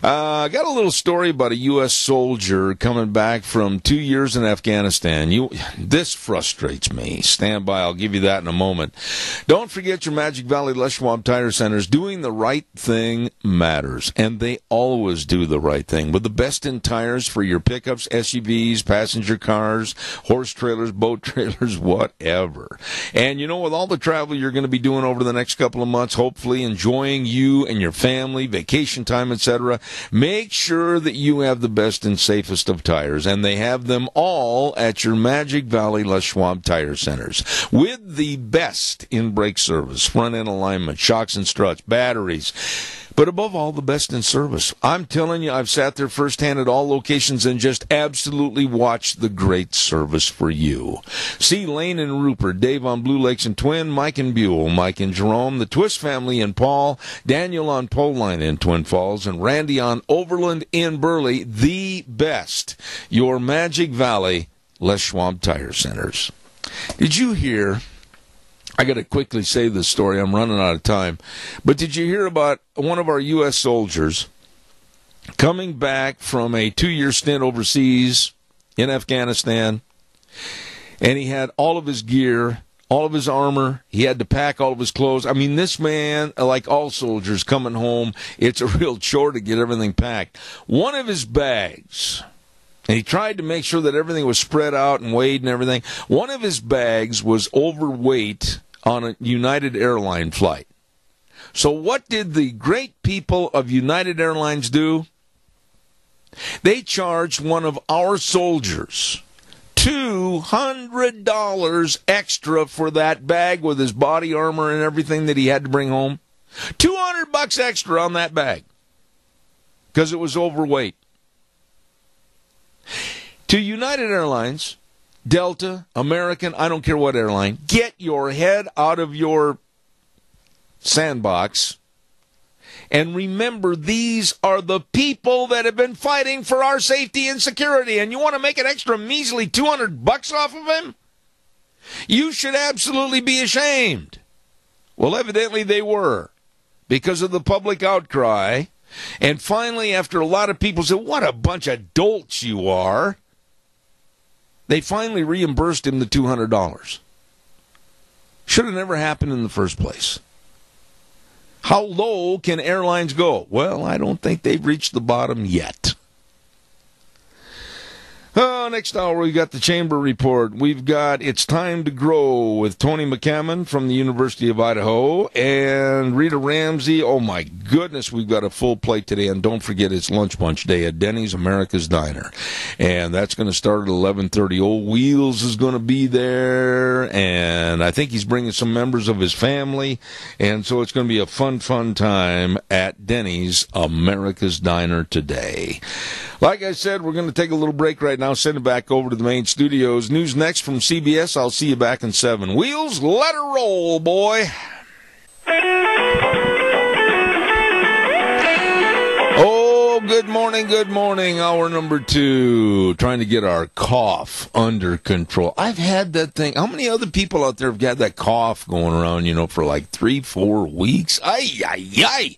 I got a little story about a U.S. soldier coming back from 2 years in Afghanistan. This frustrates me. Stand by. I'll give you that in a moment. Don't forget your Magic Valley Les Schwab Tire Centers. Doing the right thing matters, and they always do the right thing. With the best in tires for your pickups, SUVs, passenger cars, horse trailers, boat trailers, whatever. And you know, with all the travel you're going to be doing over the next couple of months, hopefully enjoying you and your family, vacation time, etc., make sure that you have the best and safest of tires, and they have them all at your Magic Valley Les Schwab Tire Centers, with the best in brake service, front end alignment, shocks and struts, batteries, but above all, the best in service. I'm telling you, I've sat there firsthand at all locations and just absolutely watched the great service for you. See Lane and Rupert, Dave on Blue Lakes and Twin, Mike and Buell, Mike and Jerome, the Twist family in Paul, Daniel on Pole Line in Twin Falls, and Randy on Overland in Burley. The best. Your Magic Valley Les Schwab Tire Centers. Did you hear... I got to quickly say this story. I'm running out of time. But did you hear about one of our U.S. soldiers coming back from a 2-year stint overseas in Afghanistan, and he had all of his gear, all of his armor. He had to pack all of his clothes. I mean, this man, like all soldiers coming home, it's a real chore to get everything packed. One of his bags... and he tried to make sure that everything was spread out and weighed and everything. One of his bags was overweight on a United Airlines flight. So what did the great people of United Airlines do? They charged one of our soldiers $200 extra for that bag with his body armor and everything that he had to bring home. $200 extra on that bag because it was overweight. To United Airlines, Delta, American, I don't care what airline, get your head out of your sandbox and remember these are the people that have been fighting for our safety and security, and you want to make an extra measly $200 off of him? You should absolutely be ashamed. Well, evidently they were, because of the public outcry And finally, after a lot of people said, what a bunch of dolts you are, they finally reimbursed him the $200. Should have never happened in the first place. How low can airlines go? Well, I don't think they've reached the bottom yet. Next hour, we got the Chamber Report. We've got It's Time to Grow with Tony McCammon from the University of Idaho and Rita Ramsey. Oh, my goodness, we've got a full plate today. And don't forget, it's Lunch Bunch Day at Denny's America's Diner. And that's going to start at 11:30. Old Wheels is going to be there. And I think he's bringing some members of his family. And so it's going to be a fun, fun time at Denny's America's Diner today. Like I said, we're going to take a little break right now, send it back over to the main studios. News next from CBS. I'll see you back in 7. Wheels, let her roll, boy. Oh, good morning, good morning. Hour number 2, trying to get our cough under control. I've had that thing. How many other people out there have got that cough going around, for like 3-4 weeks? Ay.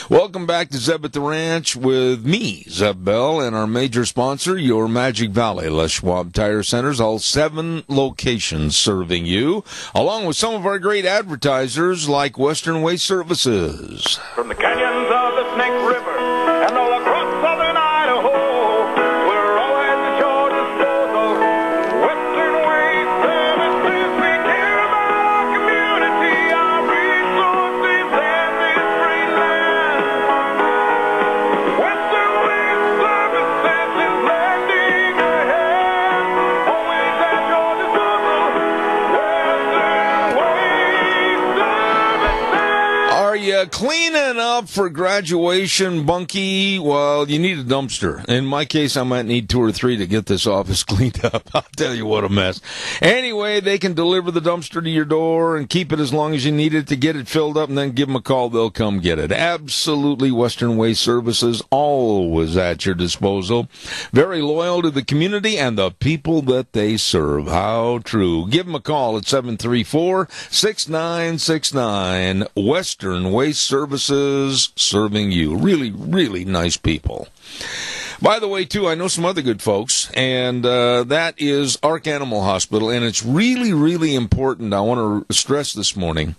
Welcome back to Zeb at the Ranch with me, Zeb Bell, and our major sponsor, your Magic Valley Les Schwab Tire Centers, all 7 locations serving you, along with some of our great advertisers like Western Waste Services. From the canyons of the Snake River and all across southern Idaho, we're always at your disposal. Western Waste Services, we care about our community, our resources, and this great land. Western Waste Services is lending a hand, always at your disposal. Western Waste Services. Are you cleaning up for graduation, Bunky? Well, you need a dumpster. In my case, I might need 2 or 3 to get this office cleaned up. I'll tell you what a mess. Anyway, they can deliver the dumpster to your door and keep it as long as you need it to get it filled up, and then give them a call. They'll come get it. Absolutely, Western Waste Services, always at your disposal. Very loyal to the community and the people that they serve. How true. Give them a call at 734-6969. Western Waste Services, serving you. Really, really nice people. By the way, too, I know some other good folks, and that is Ark Animal Hospital, and it's really, really important. I want to stress this morning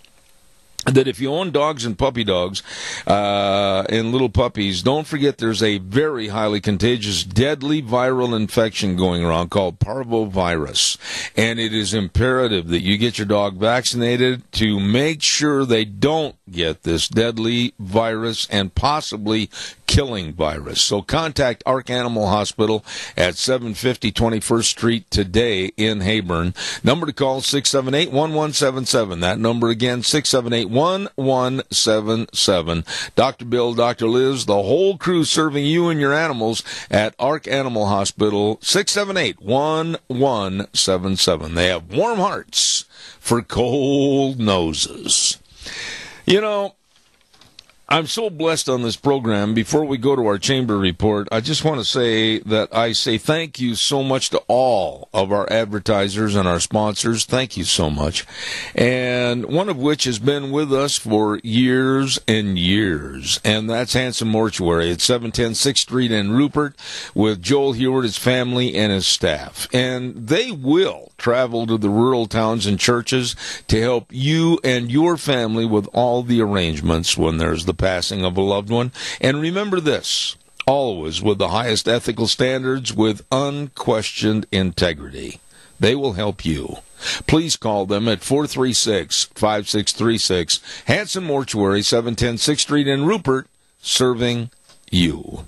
that if you own dogs and puppy dogs and little puppies, don't forget there's a very highly contagious, deadly viral infection going around called parvovirus. And it is imperative that you get your dog vaccinated to make sure they don't get this deadly virus and possibly killing virus. So contact Ark Animal Hospital at 750 21st Street today in Heyburn. Number to call 678-1177. That number again, 678-1177. Dr. Bill, Dr. Liz, the whole crew serving you and your animals at Ark Animal Hospital, 678-1177. They have warm hearts for cold noses. I'm so blessed on this program. Before we go to our chamber report, I just want to say that I say thank you so much to all of our advertisers and our sponsors. Thank you so much. And one of which has been with us for years and years, and that's Hanson Mortuary at 710 6th Street in Rupert with Joel Heward, his family, and his staff. And they will travel to the rural towns and churches to help you and your family with all the arrangements when there's the passing of a loved one. And remember this, always with the highest ethical standards, with unquestioned integrity. They will help you. Please call them at 436-5636. Hanson Mortuary, 710 6th Street in Rupert, serving you.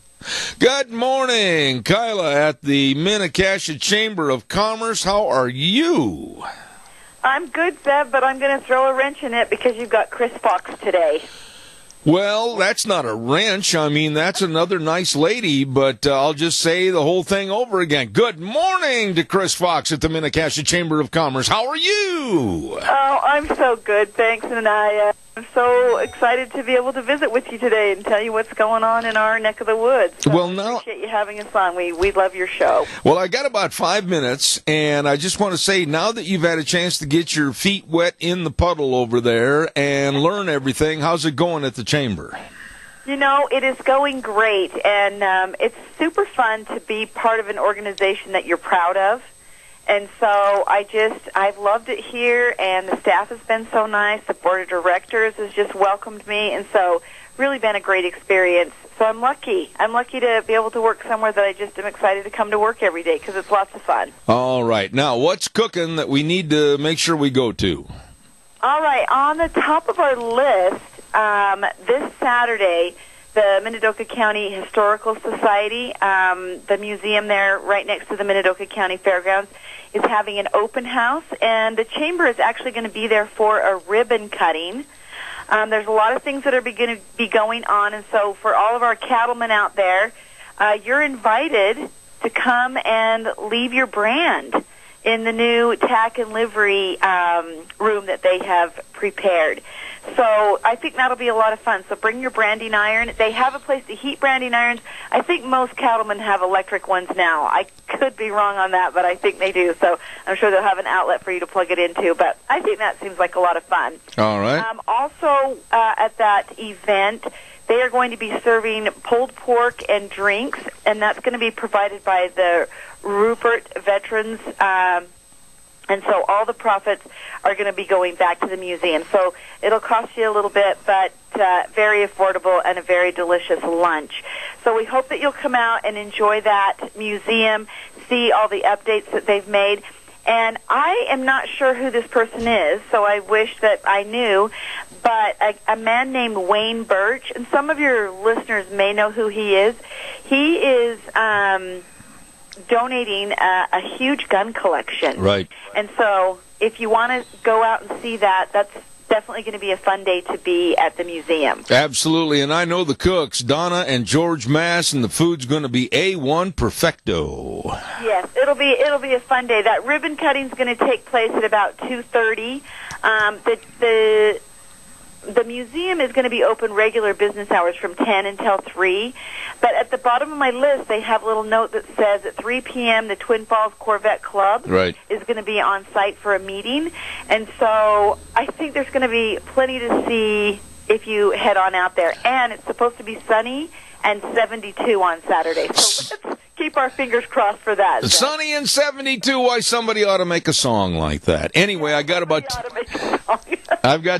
Good morning, Kyla at the Minnetonka Chamber of Commerce. How are you? I'm good, Zeb, but I'm going to throw a wrench in it because you've got Chris Fox today. Well, that's not a wrench. I mean, that's another nice lady, but I'll just say the whole thing over again. Good morning to Chris Fox at the Minnetonka Chamber of Commerce. How are you? Oh, I'm so good, thanks, and I'm so excited to be able to visit with you today and tell you what's going on in our neck of the woods. So well, now, appreciate you having us on. We love your show. Well, I got about 5 minutes, and I just want to say, now that you've had a chance to get your feet wet in the puddle over there and learn everything, how's it going at the chamber? You know, it is going great, and it's super fun to be part of an organization that you're proud of. And so I've loved it here, and the staff has been so nice. The board of directors has just welcomed me, and so really been a great experience. So I'm lucky. I'm lucky to be able to work somewhere that I just am excited to come to work every day because it's lots of fun. All right. Now, what's cooking that we need to make sure we go to? All right. On the top of our list, this Saturday, the Minidoka County Historical Society, the museum there right next to the Minidoka County Fairgrounds, is having an open house, and the chamber is actually going to be there for a ribbon cutting. There's a lot of things that are going to be going on, and so for all of our cattlemen out there, you're invited to come and leave your brand in the new tack and livery room that they have prepared. So I think that'll be a lot of fun. So bring your branding iron. They have a place to heat branding irons. I think most cattlemen have electric ones now. I could be wrong on that, but I think they do. So I'm sure they'll have an outlet for you to plug it into. But I think that seems like a lot of fun. All right. Also, at that event, they are going to be serving pulled pork and drinks, and that's going to be provided by the Rupert Veterans. And so all the profits are going to be going back to the museum. So it'll cost you a little bit, but very affordable and a very delicious lunch. So we hope that you'll come out and enjoy that museum, see all the updates that they've made. And I am not sure who this person is, so I wish that I knew, but a man named Wayne Birch, and some of your listeners may know who he is. He is donating a huge gun collection. Right. And so if you want to go out and see that, that's definitely going to be a fun day to be at the museum. Absolutely, and I know the cooks, Donna and George Mass, and the food's going to be A1 perfecto. Yes, it'll be a fun day. That ribbon cutting's going to take place at about 2:30. The museum is going to be open regular business hours from 10 until 3. But at the bottom of my list, they have a little note that says at 3 p.m. the Twin Falls Corvette Club is going to be on site for a meeting. And so I think there's going to be plenty to see if you head on out there. And it's supposed to be sunny and 72 on Saturday. So let's keep our fingers crossed for that. Sunny and 72, why somebody ought to make a song like that. Anyway, I've got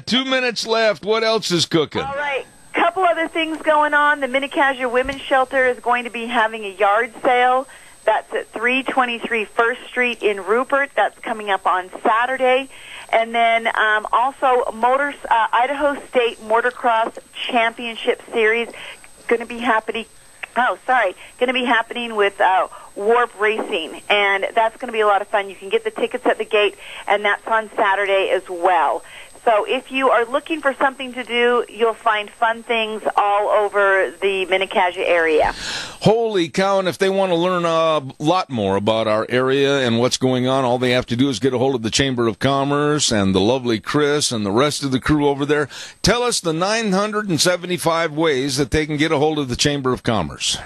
2 minutes left. What else is cooking? All right. Couple other things going on. The Minicasia Women's Shelter is going to be having a yard sale. That's at 323 First Street in Rupert. That's coming up on Saturday. And then also Idaho State Motocross Championship Series going to be happening. Going to be happening with Warp Racing, and that's going to be a lot of fun. You can get the tickets at the gate, and that's on Saturday as well. So if you are looking for something to do, you'll find fun things all over the Minicasia area. Holy cow, and if they want to learn a lot more about our area and what's going on, all they have to do is get a hold of the Chamber of Commerce and the lovely Chris and the rest of the crew over there. Tell us the 975 ways that they can get a hold of the Chamber of Commerce.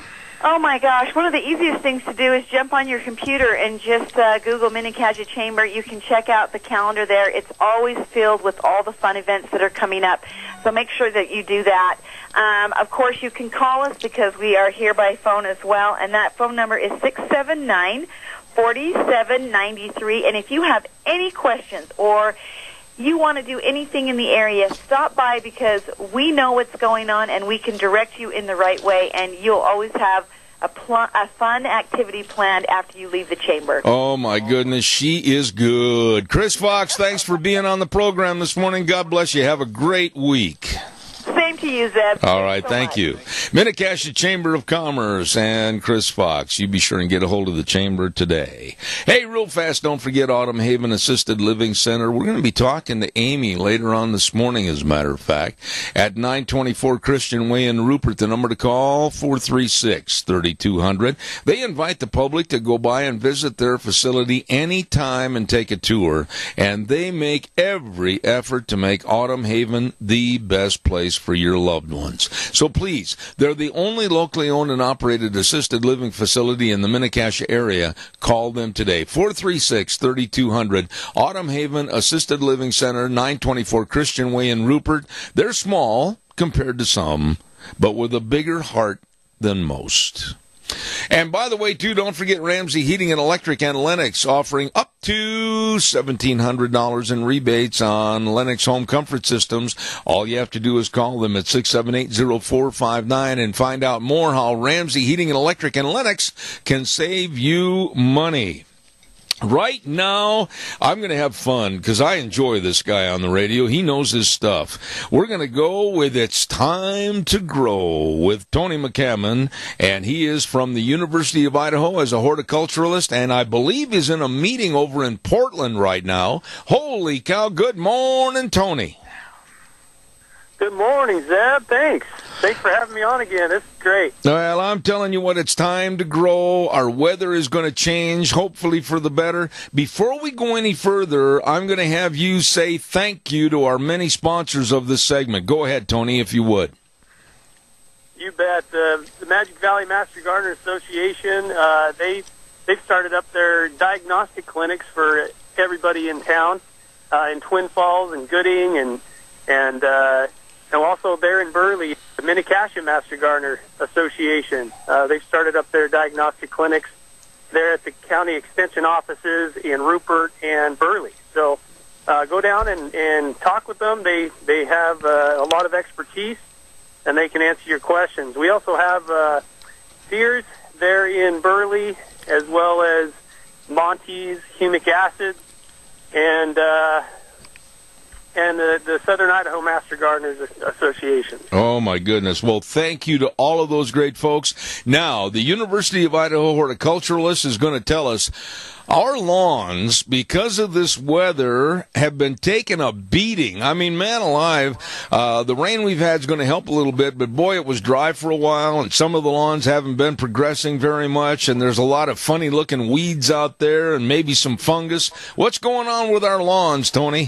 Oh, my gosh. One of the easiest things to do is jump on your computer and just Google Minicasia Chamber. You can check out the calendar there. It's always filled with all the fun events that are coming up. So make sure that you do that. Of course, you can call us because we are here by phone as well, and that phone number is 679-4793. And if you have any questions or you want to do anything in the area, stop by because we know what's going on and we can direct you in the right way, and you'll always have a fun activity planned after you leave the chamber. Oh, my goodness, she is good. Chris Fox, thanks for being on the program this morning. God bless you. Have a great week. Same to you, Zeb. All right, thank you. Minicasia Chamber of Commerce and Chris Fox. You be sure and get a hold of the chamber today. Hey, real fast, don't forget Autumn Haven Assisted Living Center. We're going to be talking to Amy later on this morning, as a matter of fact, at 924 Christian Way in Rupert. The number to call, 436-3200. They invite the public to go by and visit their facility anytime and take a tour, and they make every effort to make Autumn Haven the best place for your loved ones. So please, they're the only locally owned and operated assisted living facility in the Minicasia area. Call them today, 436-3200. Autumn Haven Assisted Living Center, 924 Christian Way in Rupert. They're small compared to some, but with a bigger heart than most. And by the way, too, don't forget Ramsey Heating and Electric and Lennox offering up to $1,700 in rebates on Lennox home comfort systems. All you have to do is call them at 678-0459 and find out more how Ramsey Heating and Electric and Lennox can save you money. Right now, I'm going to have fun because I enjoy this guy on the radio. He knows his stuff. We're going to go with It's Time to Grow with Tony McCammon, and he is from the University of Idaho as a horticulturalist, and I believe is in a meeting over in Portland right now. Holy cow, good morning, Tony. Good morning, Zeb. Thanks for having me on again. This is great. Well, I'm telling you what, it's time to grow. Our weather is going to change, hopefully for the better. Before we go any further, I'm going to have you say thank you to our many sponsors of this segment. Go ahead, Tony, if you would. You bet. The Magic Valley Master Gardener Association, they've started up their diagnostic clinics for everybody in town, in Twin Falls and Gooding and also there in Burley, the Minnecasia Master Gardener Association. They've started up their diagnostic clinics there at the county extension offices in Rupert and Burley. So go down and talk with them. They have a lot of expertise, and they can answer your questions. We also have Sears there in Burley, as well as Monty's Humic Acid, and the Southern Idaho Master Gardeners Association. Oh, my goodness. Well, thank you to all of those great folks. Now, the University of Idaho horticulturalist is going to tell us our lawns, because of this weather, have been taking a beating. I mean, man alive, the rain we've had is going to help a little bit, but boy, it was dry for a while, and some of the lawns haven't been progressing very much, and there's a lot of funny-looking weeds out there and maybe some fungus. What's going on with our lawns, Tony?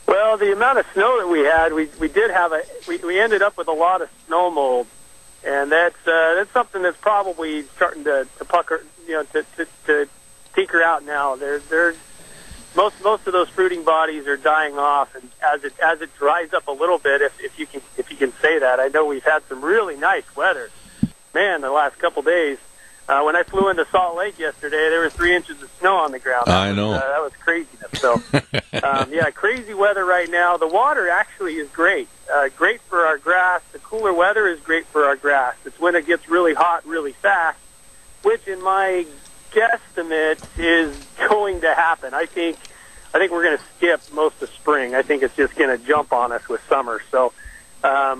Well, the amount of snow that we had, we ended up with a lot of snow mold, and that's something that's probably starting to pucker, to tinker out now. Most of those fruiting bodies are dying off, and as it dries up a little bit, if you can say that. I know we've had some really nice weather, man, the last couple days. When I flew into Salt Lake yesterday, there was 3 inches of snow on the ground. I know. That was craziness. So, crazy weather right now. The water actually is great. Great for our grass. The cooler weather is great for our grass. It's when it gets really hot really fast, which in my guesstimate is going to happen. I think we're going to skip most of spring. I think it's just going to jump on us with summer. So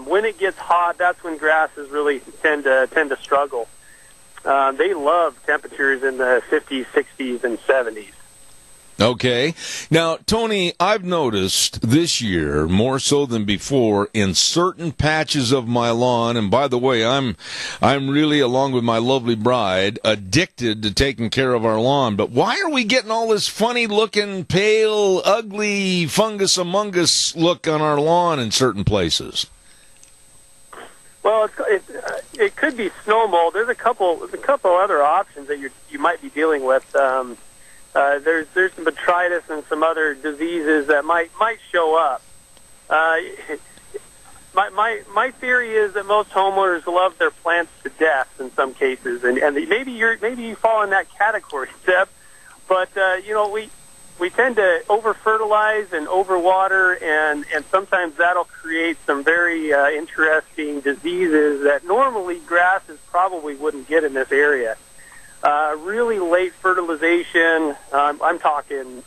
when it gets hot, that's when grasses really tend to struggle. They love temperatures in the 50s, 60s, and 70s. Okay. Now, Tony, I've noticed this year, more so than before, in certain patches of my lawn, and by the way, I'm really, along with my lovely bride, addicted to taking care of our lawn, but why are we getting all this funny-looking, pale, ugly, fungus among us look on our lawn in certain places? Well, it could be snow mold. There's a couple other options that you might be dealing with. There's some botrytis and some other diseases that might show up. My theory is that most homeowners love their plants to death in some cases, and maybe you fall in that category, Seb. But we tend to over-fertilize and over-water, and sometimes that'll create some very interesting diseases that normally grasses probably wouldn't get in this area. Really late fertilization, I'm talking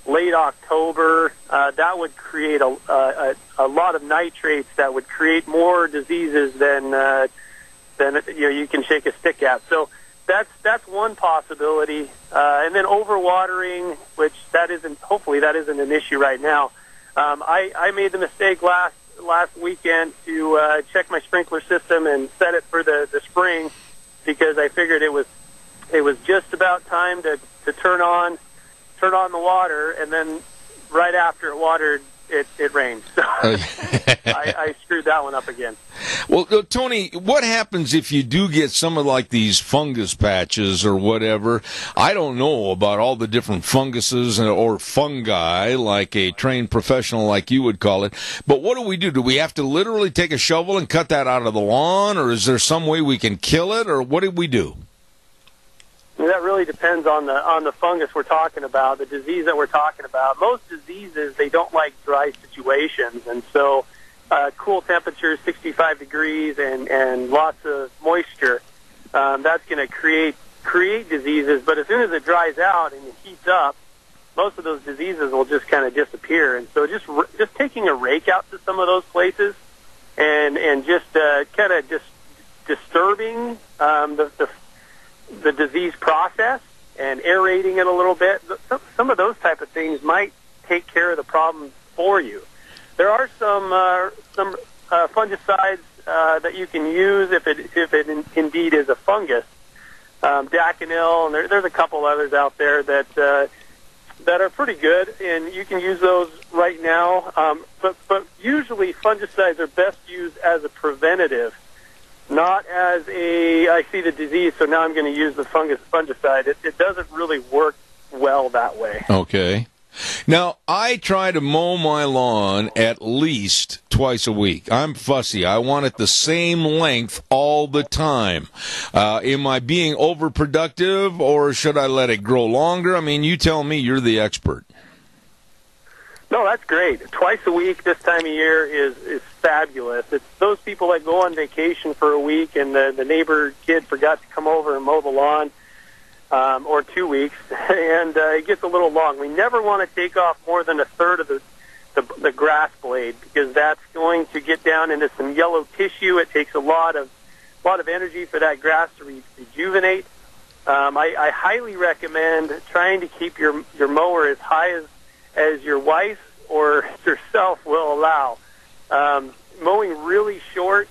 late October, that would create a lot of nitrates that would create more diseases than you can shake a stick at. So that's one possibility. And then overwatering, which hopefully that isn't an issue right now. I made the mistake last weekend to check my sprinkler system and set it for the spring, because I figured it was just about time to turn on the water, and then right after it it rained. So I screwed that one up again. Well, Tony, what happens if you do get some of like these fungus patches or whatever? I don't know about all the different funguses or fungi, like a trained professional like you would call it. But what do we do? Do we have to literally take a shovel and cut that out of the lawn, or is there some way we can kill it, or what do we do? That really depends on the fungus we're talking about, the disease that we're talking about. Most diseases, they don't like dry situations, and so cool temperatures, 65 degrees, and lots of moisture, that's going to create diseases. But as soon as it dries out and it heats up, most of those diseases will just kind of disappear. And so just taking a rake out to some of those places and just kind of just disturbing the disease process and aerating it a little bit, some of those type of things might take care of the problem for you. There are some fungicides that you can use if it indeed is a fungus. Daconil, and there's a couple others out there that are pretty good, and you can use those right now. But usually fungicides are best used as a preventative, not as I see the disease, so now I'm going to use the fungicide. It doesn't really work well that way. Okay. Now, I try to mow my lawn at least twice a week. I'm fussy. I want it the same length all the time. Am I being overproductive, or should I let it grow longer? I mean, you tell me. You're the expert. No, that's great. Twice a week this time of year is fabulous. It's those people that go on vacation for a week and the neighbor kid forgot to come over and mow the lawn, or 2 weeks, and it gets a little long. We never want to take off more than a third of the grass blade, because that's going to get down into some yellow tissue. It takes a lot of energy for that grass to rejuvenate. I highly recommend trying to keep your mower as high as your wife or yourself will allow. Mowing really short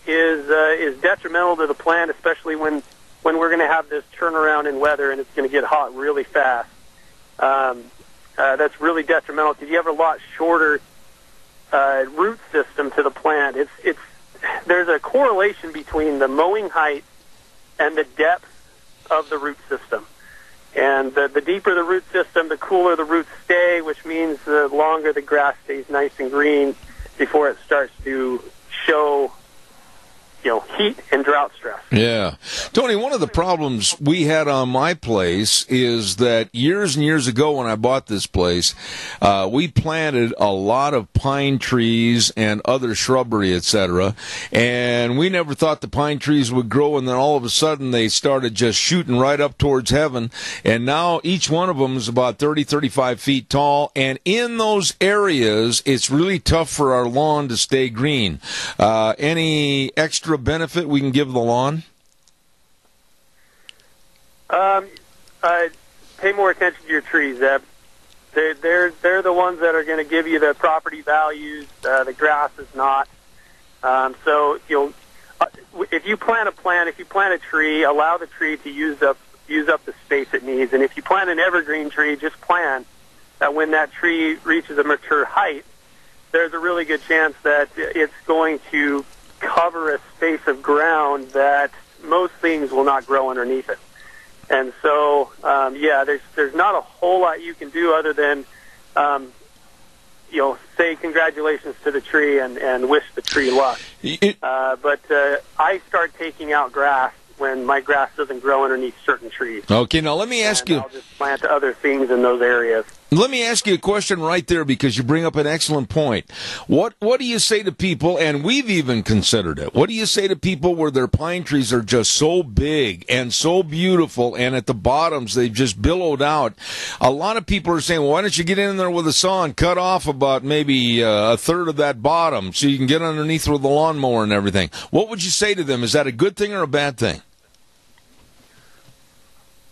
is detrimental to the plant, especially when we're going to have this turnaround in weather and it's going to get hot really fast. That's really detrimental because you have a lot shorter root system to the plant. There's a correlation between the mowing height and the depth of the root system. And the deeper the root system, the cooler the roots stay, which means the longer the grass stays nice and green before it starts to show, heat and drought stress. Yeah. Tony, one of the problems we had on my place is that years and years ago when I bought this place, we planted a lot of pine trees and other shrubbery, etc., and we never thought the pine trees would grow, and then all of a sudden they started just shooting right up towards heaven, and now each one of them is about 30, 35 feet tall, and in those areas, it's really tough for our lawn to stay green. Any extra benefit we can give the lawn? Pay more attention to your trees, Zeb. They're the ones that are going to give you the property values. The grass is not. So if you plant a tree, allow the tree to use up the space it needs. And if you plant an evergreen tree, just plan that when that tree reaches a mature height, there's a really good chance that it's going to cover a space of ground that most things will not grow underneath it. And so, there's not a whole lot you can do other than, say congratulations to the tree and wish the tree luck. But I start taking out grass when my grass doesn't grow underneath certain trees. Okay, now let me ask you. I'll just plant other things in those areas. Let me ask you a question right there, because you bring up an excellent point. What do you say to people, and we've even considered it, what do you say to people where their pine trees are just so big and so beautiful, and at the bottoms they've just billowed out? A lot of people are saying, well, why don't you get in there with a saw and cut off about maybe a third of that bottom so you can get underneath with the lawnmower and everything. What would you say to them? Is that a good thing or a bad thing?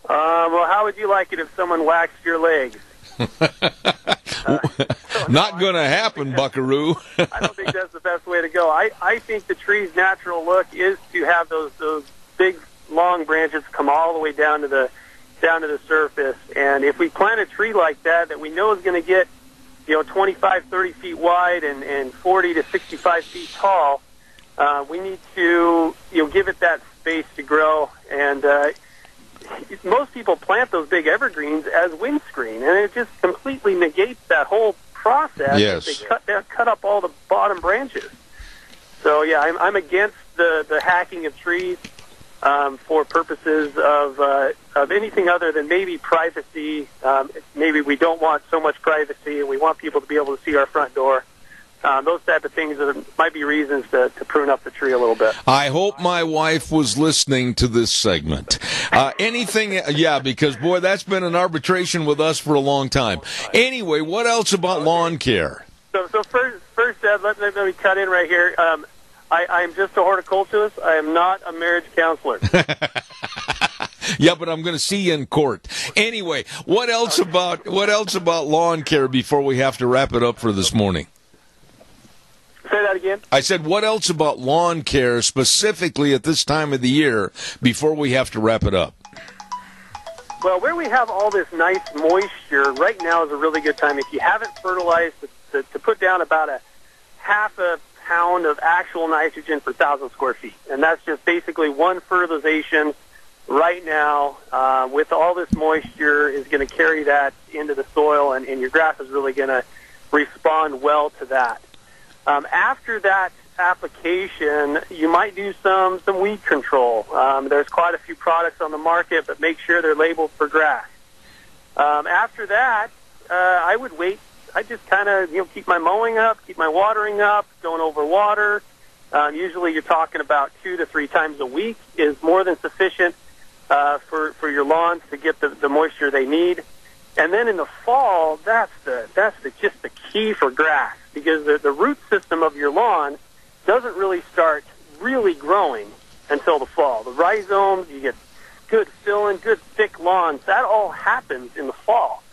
Well, how would you like it if someone waxed your legs? Not going to happen, buckaroo. I don't think that's the best way to go. I think the tree's natural look is to have those big, long branches come all the way down to the surface. And if we plant a tree like that we know is going to get 25, 30 feet wide and 40 to 65 feet tall. We need to, give it that space to grow. And most people plant those big evergreens as windscreen, and it just completely negates that whole process. Yes. They cut up all the bottom branches. So yeah, I'm against the hacking of trees for purposes of anything other than maybe privacy. Maybe we don't want so much privacy, and we want people to be able to see our front door. Those type of things might be reasons to prune up the tree a little bit. I hope my wife was listening to this segment. Because, boy, that's been an arbitration with us for a long time. Anyway, what else about lawn care? So first, let me cut in right here. I'm just a horticulturist. I am not a marriage counselor. Yeah, but I'm going to see you in court. Anyway, what else about lawn care before we have to wrap it up for this morning? Say that again? I said, what else about lawn care specifically at this time of the year before we have to wrap it up? Well, where we have all this nice moisture, right now is a really good time. If you haven't fertilized, to put down about a half a pound of actual nitrogen per 1,000 square feet. And that's just basically one fertilization right now with all this moisture is going to carry that into the soil, and your grass is really going to respond well to that. After that application, you might do some weed control. There's quite a few products on the market, but make sure they're labeled for grass. After that, I would wait. I just kind of keep my mowing up, keep my watering up, don't overwater. Usually you're talking about 2 to 3 times a week is more than sufficient for your lawns to get the moisture they need. And then in the fall, that's just the key for grass, because the root system of your lawn doesn't really start really growing until the fall. The rhizomes, you get good filling, good thick lawns. That all happens in the fall.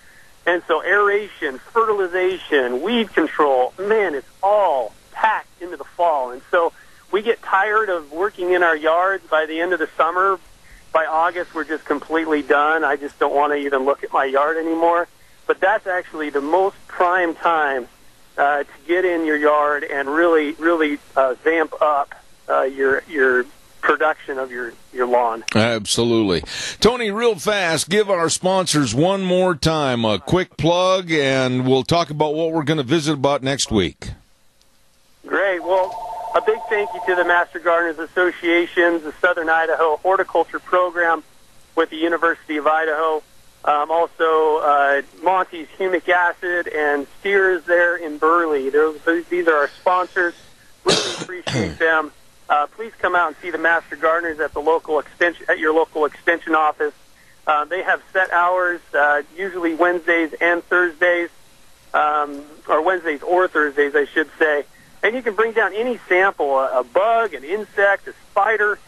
And so aeration, fertilization, weed control, man, it's all packed into the fall. And so we get tired of working in our yards by the end of the summer. By August, we're just completely done. I just don't want to even look at my yard anymore. But that's actually the most prime time to get in your yard and really vamp up your production of your lawn. Absolutely. Tony, real fast, give our sponsors one more time a quick plug, and we'll talk about what we're going to visit about next week. Great. Well, a big thank you to the Master Gardeners Association, the Southern Idaho Horticulture Program with the University of Idaho. Also, Monty's Humic Acid and Steers there in Burley. These are our sponsors. Really appreciate them. Please come out and see the Master Gardeners at your local extension office. They have set hours, usually Wednesdays and Thursdays, or Wednesdays or Thursdays, I should say. And you can bring down any sample, a bug, an insect, a spider,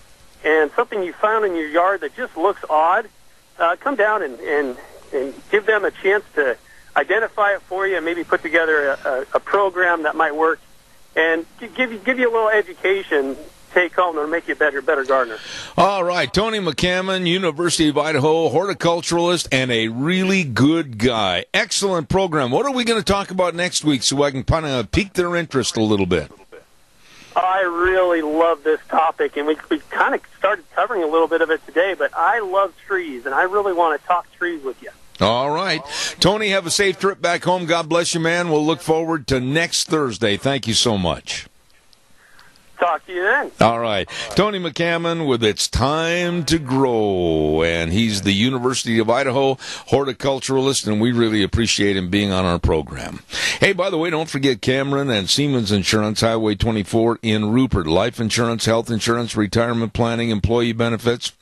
and something you found in your yard that just looks odd. Come down and give them a chance to identify it for you and maybe put together a program that might work and give you a little education take home and make you a better gardener. All right, Tony McCammon, University of Idaho, horticulturalist, and a really good guy. Excellent program. What are we going to talk about next week so I can kind of pique their interest a little bit? I really love this topic, and we kind of started covering a little bit of it today, but I love trees, and I really want to talk trees with you. All right. Tony, have a safe trip back home. God bless you, man. We'll look forward to next Thursday. Thank you so much. Talk to you then. All right. Tony McCammon with It's Time to Grow, and he's the University of Idaho horticulturalist, and we really appreciate him being on our program. Hey, by the way, don't forget Cameron and Siemens Insurance, Highway 24 in Rupert. Life insurance, health insurance, retirement planning, employee benefits.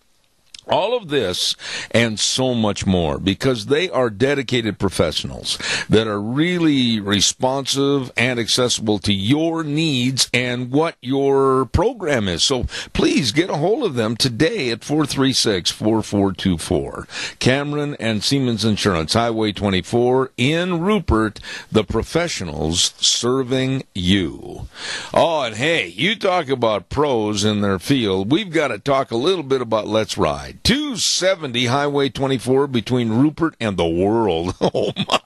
All of this and so much more, because they are dedicated professionals that are really responsive and accessible to your needs and what your program is. So please get a hold of them today at 436-4424. Cameron and Siemens Insurance, Highway 24 in Rupert, the professionals serving you. Oh, and hey, you talk about pros in their field. We've got to talk a little bit about Let's Ride. Ride. 270 Highway 24 between Rupert and the World. Oh, my.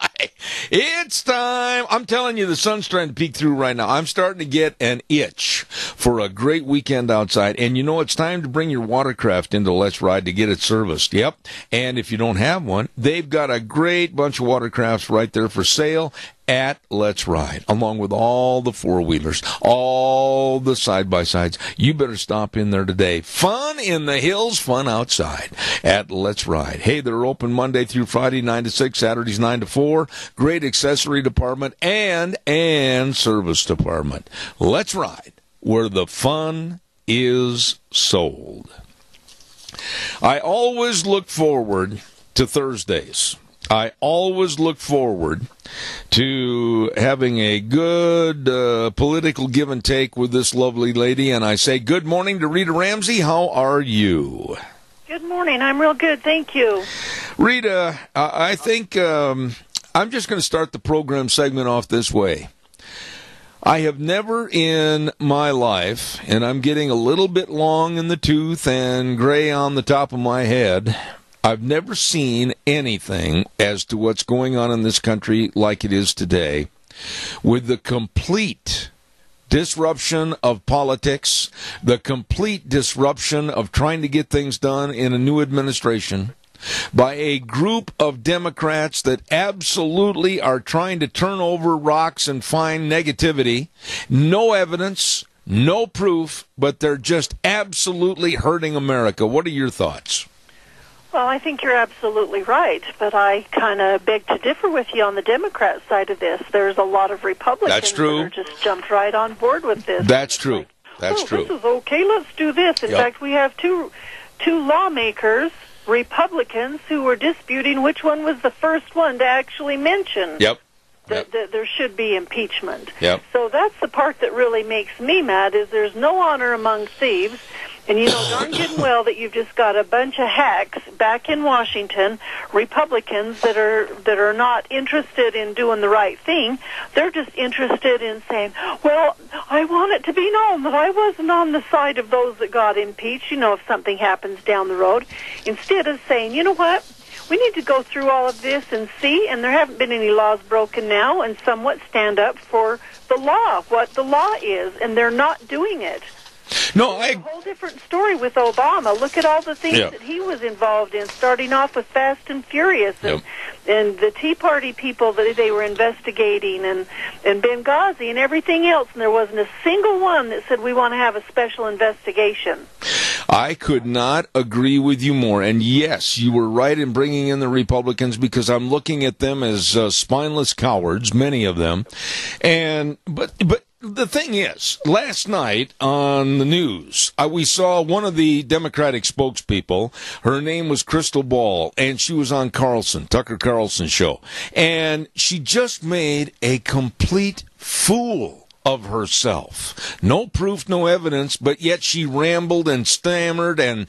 It's time. I'm telling you, the sun's trying to peek through right now. I'm starting to get an itch for a great weekend outside. And you know, it's time to bring your watercraft into Let's Ride to get it serviced. Yep. And if you don't have one, they've got a great bunch of watercrafts right there for sale at Let's Ride, along with all the four-wheelers, all the side-by-sides. You better stop in there today. Fun in the hills, fun outside at Let's Ride. Hey, they're open Monday through Friday, 9 to 6, Saturdays 9 to 4. Great accessory department and service department. Let's Ride, where the fun is sold. I always look forward to Thursdays. I always look forward to having a good political give and take with this lovely lady, and I say good morning to Rita Ramsey. How are you? Good morning. I'm real good, thank you. Rita, I think I'm just going to start the program segment off this way. I have never in my life, and I'm getting a little bit long in the tooth and gray on the top of my head, I've never seen anything as to what's going on in this country like it is today, with the complete disruption of politics, the complete disruption of trying to get things done in a new administration by a group of Democrats that absolutely are trying to turn over rocks and find negativity, no evidence, no proof, but they're just absolutely hurting America. What are your thoughts? Well, I think you're absolutely right, but I kind of beg to differ with you on the Democrat side of this. There's a lot of Republicans that are just jumped right on board with this. That's true. That's true. This is okay, let's do this. In fact, we have two lawmakers, Republicans, who were disputing which one was the first one to actually mention that there should be impeachment. So that's the part that really makes me mad, is there's no honor among thieves. And you know darn good and well that you've just got a bunch of hacks back in Washington, Republicans that are not interested in doing the right thing. They're just interested in saying, well, I want it to be known that I wasn't on the side of those that got impeached, you know, if something happens down the road. Instead of saying, you know what, we need to go through all of this and see, and there haven't been any laws broken now, and somewhat stand up for the law, what the law is, and they're not doing it. No, it's a whole different story with Obama. Look at all the things that he was involved in, starting off with Fast and Furious and the Tea Party people that they were investigating and Benghazi and everything else, and there wasn't a single one that said we want to have a special investigation. I could not agree with you more. And yes, you were right in bringing in the Republicans, because I'm looking at them as spineless cowards, many of them. But the thing is, last night on the news, we saw one of the Democratic spokespeople. Her name was Crystal Ball, and she was on Tucker Carlson's show. And she just made a complete fool of herself. No proof, no evidence, but yet she rambled and stammered and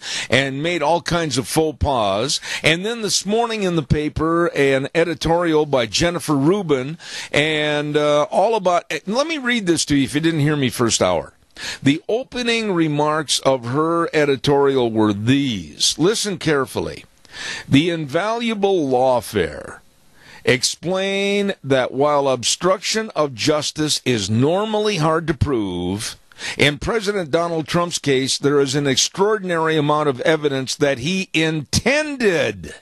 made all kinds of faux pas. And then this morning in the paper, an editorial by Jennifer Rubin, and all about, let me read this to you if you didn't hear me first hour. The opening remarks of her editorial were these. Listen carefully. The invaluable lawfare explain that while obstruction of justice is normally hard to prove, in President Donald Trump's case, there is an extraordinary amount of evidence that he intended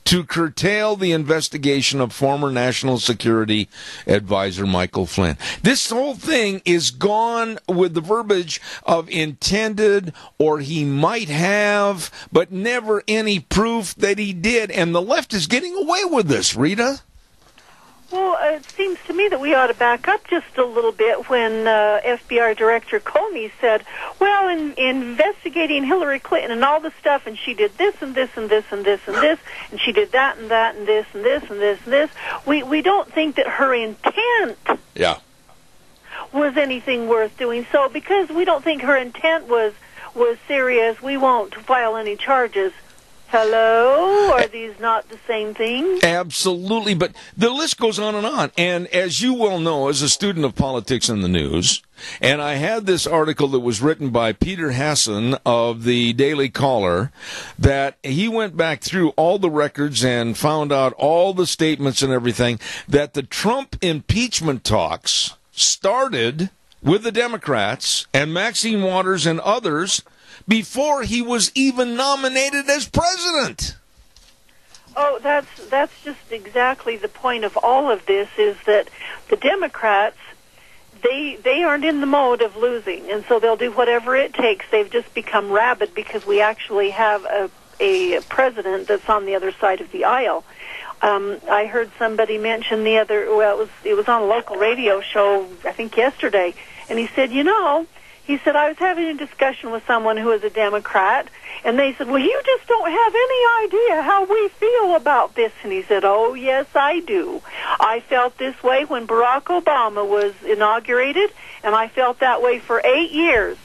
to curtail the investigation of former National Security Advisor Michael Flynn. This whole thing is gone with the verbiage of intended or he might have, but never any proof that he did. And the left is getting away with this, Rita. Well, it seems to me that we ought to back up just a little bit when FBI Director Comey said, well, in investigating Hillary Clinton and all the stuff, and she did this and this and this and this and this, and she did that and that and this and this and this and this, we don't think that her intent was anything worth doing. So because we don't think her intent was serious, we won't file any charges. Hello? Are these not the same thing? Absolutely, but the list goes on and on. And as you well know, as a student of politics and the news, and I had this article that was written by Peter Hassan of the Daily Caller, that he went back through all the records and found out all the statements and everything, that the Trump impeachment talks started with the Democrats and Maxine Waters and others before he was even nominated as president. Oh, that's just exactly the point of all of this, is that the Democrats, they aren't in the mode of losing, and so they'll do whatever it takes. They've just become rabid because we actually have a president that's on the other side of the aisle. I heard somebody mention it was on a local radio show, I think yesterday, and he said, I was having a discussion with someone who is a Democrat, and they said, well, you just don't have any idea how we feel about this. And he said, oh, yes, I do. I felt this way when Barack Obama was inaugurated, and I felt that way for 8 years.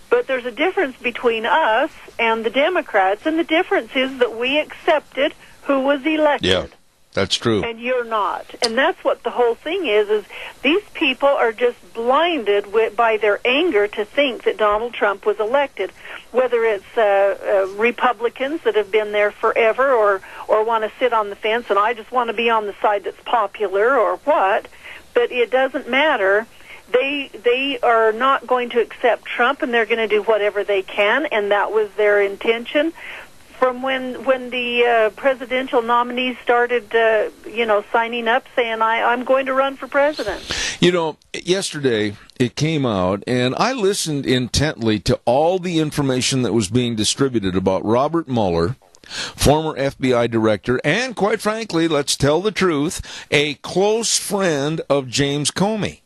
But there's a difference between us and the Democrats, and the difference is that we accepted who was elected. Yeah. That's true. And you're not. And that's what the whole thing is these people are just blinded by their anger to think that Donald Trump was elected, whether it's Republicans that have been there forever or want to sit on the fence and I just want to be on the side that's popular or what, but it doesn't matter. They are not going to accept Trump, and they're going to do whatever they can, and that was their intention. From when the presidential nominees started, signing up, saying, I'm going to run for president. Yesterday it came out, and I listened intently to all the information that was being distributed about Robert Mueller, former FBI director, and quite frankly, let's tell the truth, a close friend of James Comey.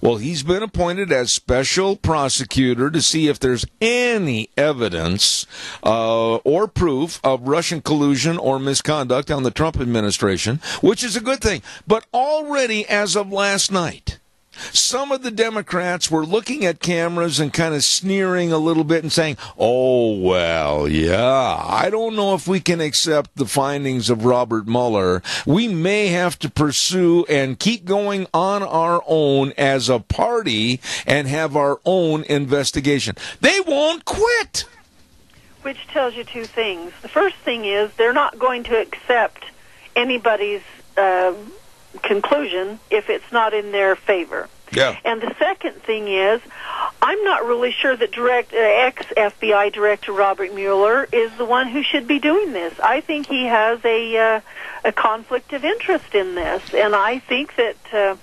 Well, he's been appointed as special prosecutor to see if there's any evidence or proof of Russian collusion or misconduct on the Trump administration, which is a good thing. But already as of last night, some of the Democrats were looking at cameras and kind of sneering a little bit and saying, oh, well, yeah, I don't know if we can accept the findings of Robert Mueller. We may have to pursue and keep going on our own as a party and have our own investigation. They won't quit. Which tells you two things. The first thing is they're not going to accept anybody's conclusion if it's not in their favor. Yeah. And the second thing is, I'm not really sure that ex-FBI Director Robert Mueller is the one who should be doing this. I think he has a conflict of interest in this, and I think that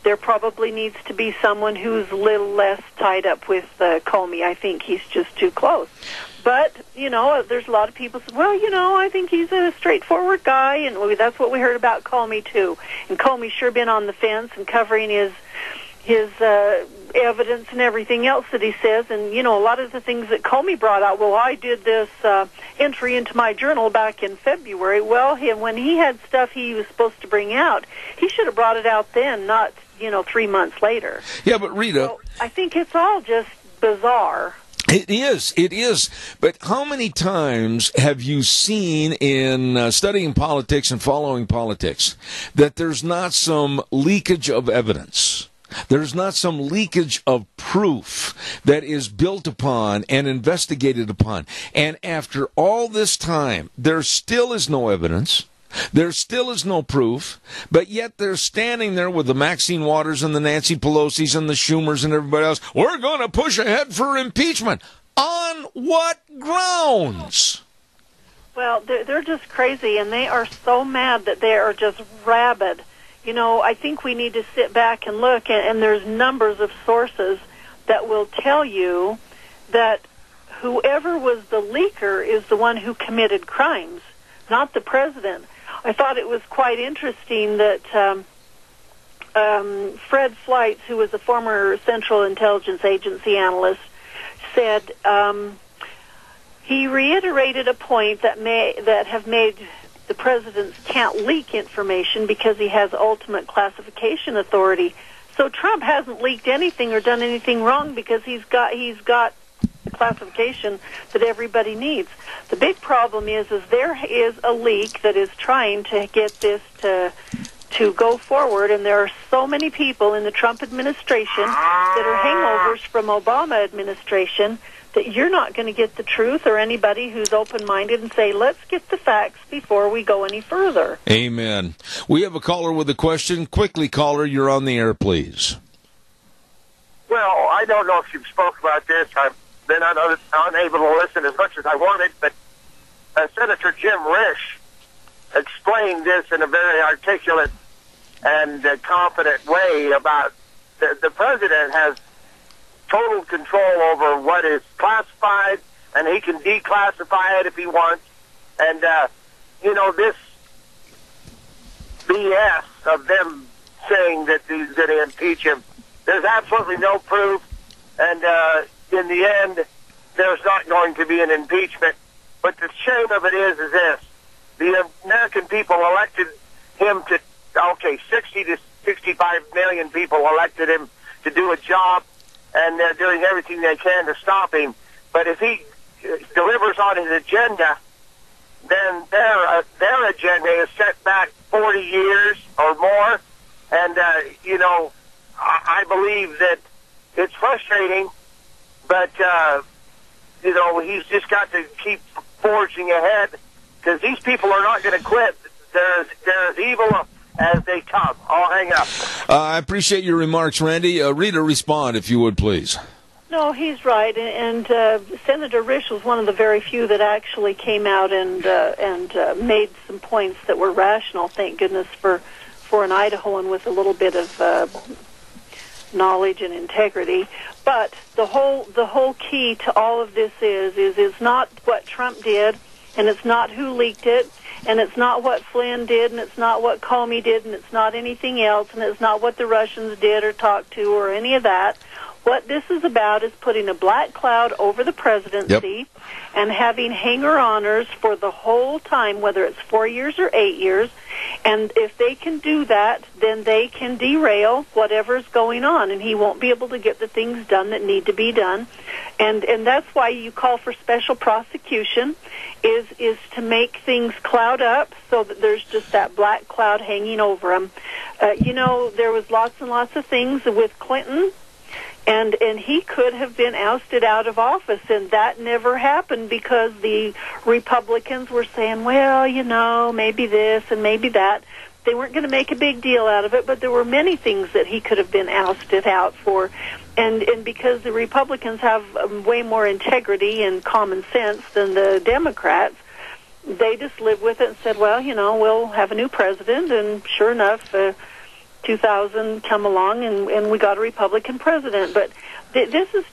there probably needs to be someone who's a little less tied up with Comey. I think he's just too close. But, there's a lot of people say, well, I think he's a straightforward guy, and that's what we heard about Comey, too. And Comey's sure been on the fence and covering his evidence and everything else that he says. And, a lot of the things that Comey brought out, well, I did this entry into my journal back in February. Well, when he had stuff he was supposed to bring out, he should have brought it out then, not, 3 months later. Yeah, but Rita, so I think it's all just bizarre. It is. But how many times have you seen in studying politics and following politics that there's not some leakage of evidence? There's not some leakage of proof that is built upon and investigated upon. And after all this time, there still is no evidence. There still is no proof, but yet they're standing there with the Maxine Waters and the Nancy Pelosi's and the Schumers and everybody else. We're going to push ahead for impeachment. On what grounds? Well, they're just crazy, and they are so mad that they are just rabid. I think we need to sit back and look, and there's numbers of sources that will tell you that whoever was the leaker is the one who committed crimes, not the president. I thought it was quite interesting that Fred Fleitz, who was a former Central Intelligence Agency analyst, said he reiterated a point that have made the president can't leak information because he has ultimate classification authority. So Trump hasn't leaked anything or done anything wrong because he's got the classification that everybody needs. The big problem is there is a leak that is trying to get this to go forward, and there are so many people in the Trump administration that are hangovers from Obama administration that you're not going to get the truth, or anybody who's open-minded and say, let's get the facts before we go any further. Amen. We have a caller with a question. Quickly, caller, you're on the air, please. Well, I don't know if you've spoke about this. I've been unable to listen as much as I wanted, but Senator Jim Risch explained this in a very articulate and confident way about the president has total control over what is classified, and he can declassify it if he wants. And, this BS of them saying that he's going to impeach him, there's absolutely no proof. And in the end, there's not going to be an impeachment. But the shame of it is this. The American people elected him to, 60 to 65 million people elected him to do a job, and they're doing everything they can to stop him. But if he delivers on his agenda, then their agenda is set back 40 years or more. And, I believe that it's frustrating, but, he's just got to keep forging ahead, because these people are not going to quit. They're as evil as they come. I'll hang up. I appreciate your remarks, Randy. Rita, respond, if you would, please. No, he's right, and Senator Risch was one of the very few that actually came out and made some points that were rational. Thank goodness for an Idahoan with a little bit of knowledge and integrity. But the whole key to all of this is not what Trump did, and it's not who leaked it, and it's not what Flynn did, and it's not what Comey did, and it's not anything else, and it's not what the Russians did or talked to or any of that. What this is about is putting a black cloud over the presidency and having hanger-oners for the whole time, whether it's 4 years or 8 years. And if they can do that, then they can derail whatever's going on, and he won't be able to get the things done that need to be done. And that's why you call for special prosecution, is to make things cloud up so that there's just that black cloud hanging over them. There was lots and lots of things with Clinton, and he could have been ousted out of office, and that never happened because the Republicans were saying, well, maybe this and maybe that. They weren't going to make a big deal out of it, but there were many things that he could have been ousted out for. And because the Republicans have way more integrity and common sense than the Democrats, they just lived with it and said, well, we'll have a new president, and sure enough, 2000 come along, and we got a Republican president. But this is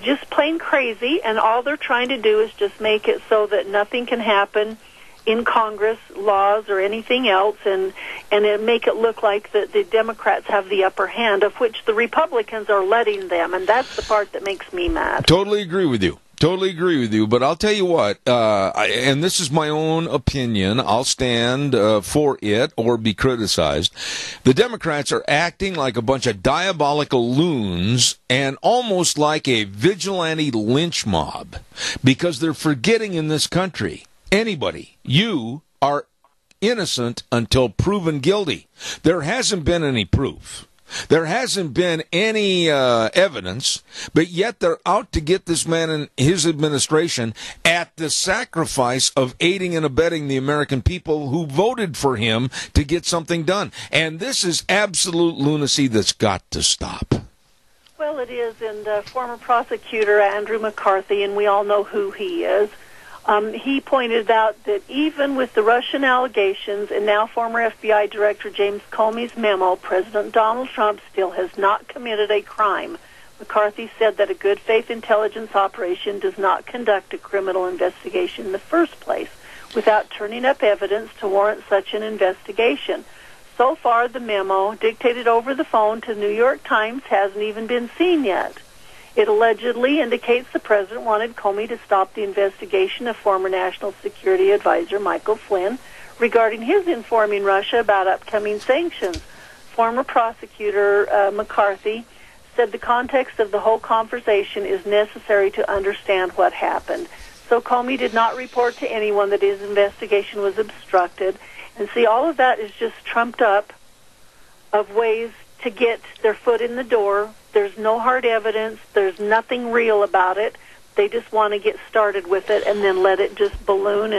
just plain crazy, and all they're trying to do is just make it so that nothing can happen in Congress, laws, or anything else, and it make it look like the Democrats have the upper hand, of which the Republicans are letting them, and that's the part that makes me mad. Totally agree with you. But I'll tell you what, and this is my own opinion, I'll stand for it or be criticized. The Democrats are acting like a bunch of diabolical loons and almost like a vigilante lynch mob, because they're forgetting in this country, you are innocent until proven guilty. There hasn't been any proof. There hasn't been any evidence, but yet they're out to get this man and his administration at the sacrifice of aiding and abetting the American people who voted for him to get something done. And this is absolute lunacy that's got to stop. Well, it is, and former prosecutor Andrew McCarthy, and we all know who he is, he pointed out that even with the Russian allegations and now former FBI Director James Comey's memo, President Donald Trump still has not committed a crime. McCarthy said that a good faith intelligence operation does not conduct a criminal investigation in the first place without turning up evidence to warrant such an investigation. So far, the memo, dictated over the phone to the New York Times, hasn't even been seen yet. It allegedly indicates the president wanted Comey to stop the investigation of former National Security Advisor Michael Flynn regarding his informing Russia about upcoming sanctions. Former prosecutor McCarthy said the context of the whole conversation is necessary to understand what happened. So Comey did not report to anyone that his investigation was obstructed. And see, all of that is just trumped up of ways to get their foot in the door. There's no hard evidence. There's nothing real about it. They just want to get started with it and then let it just balloon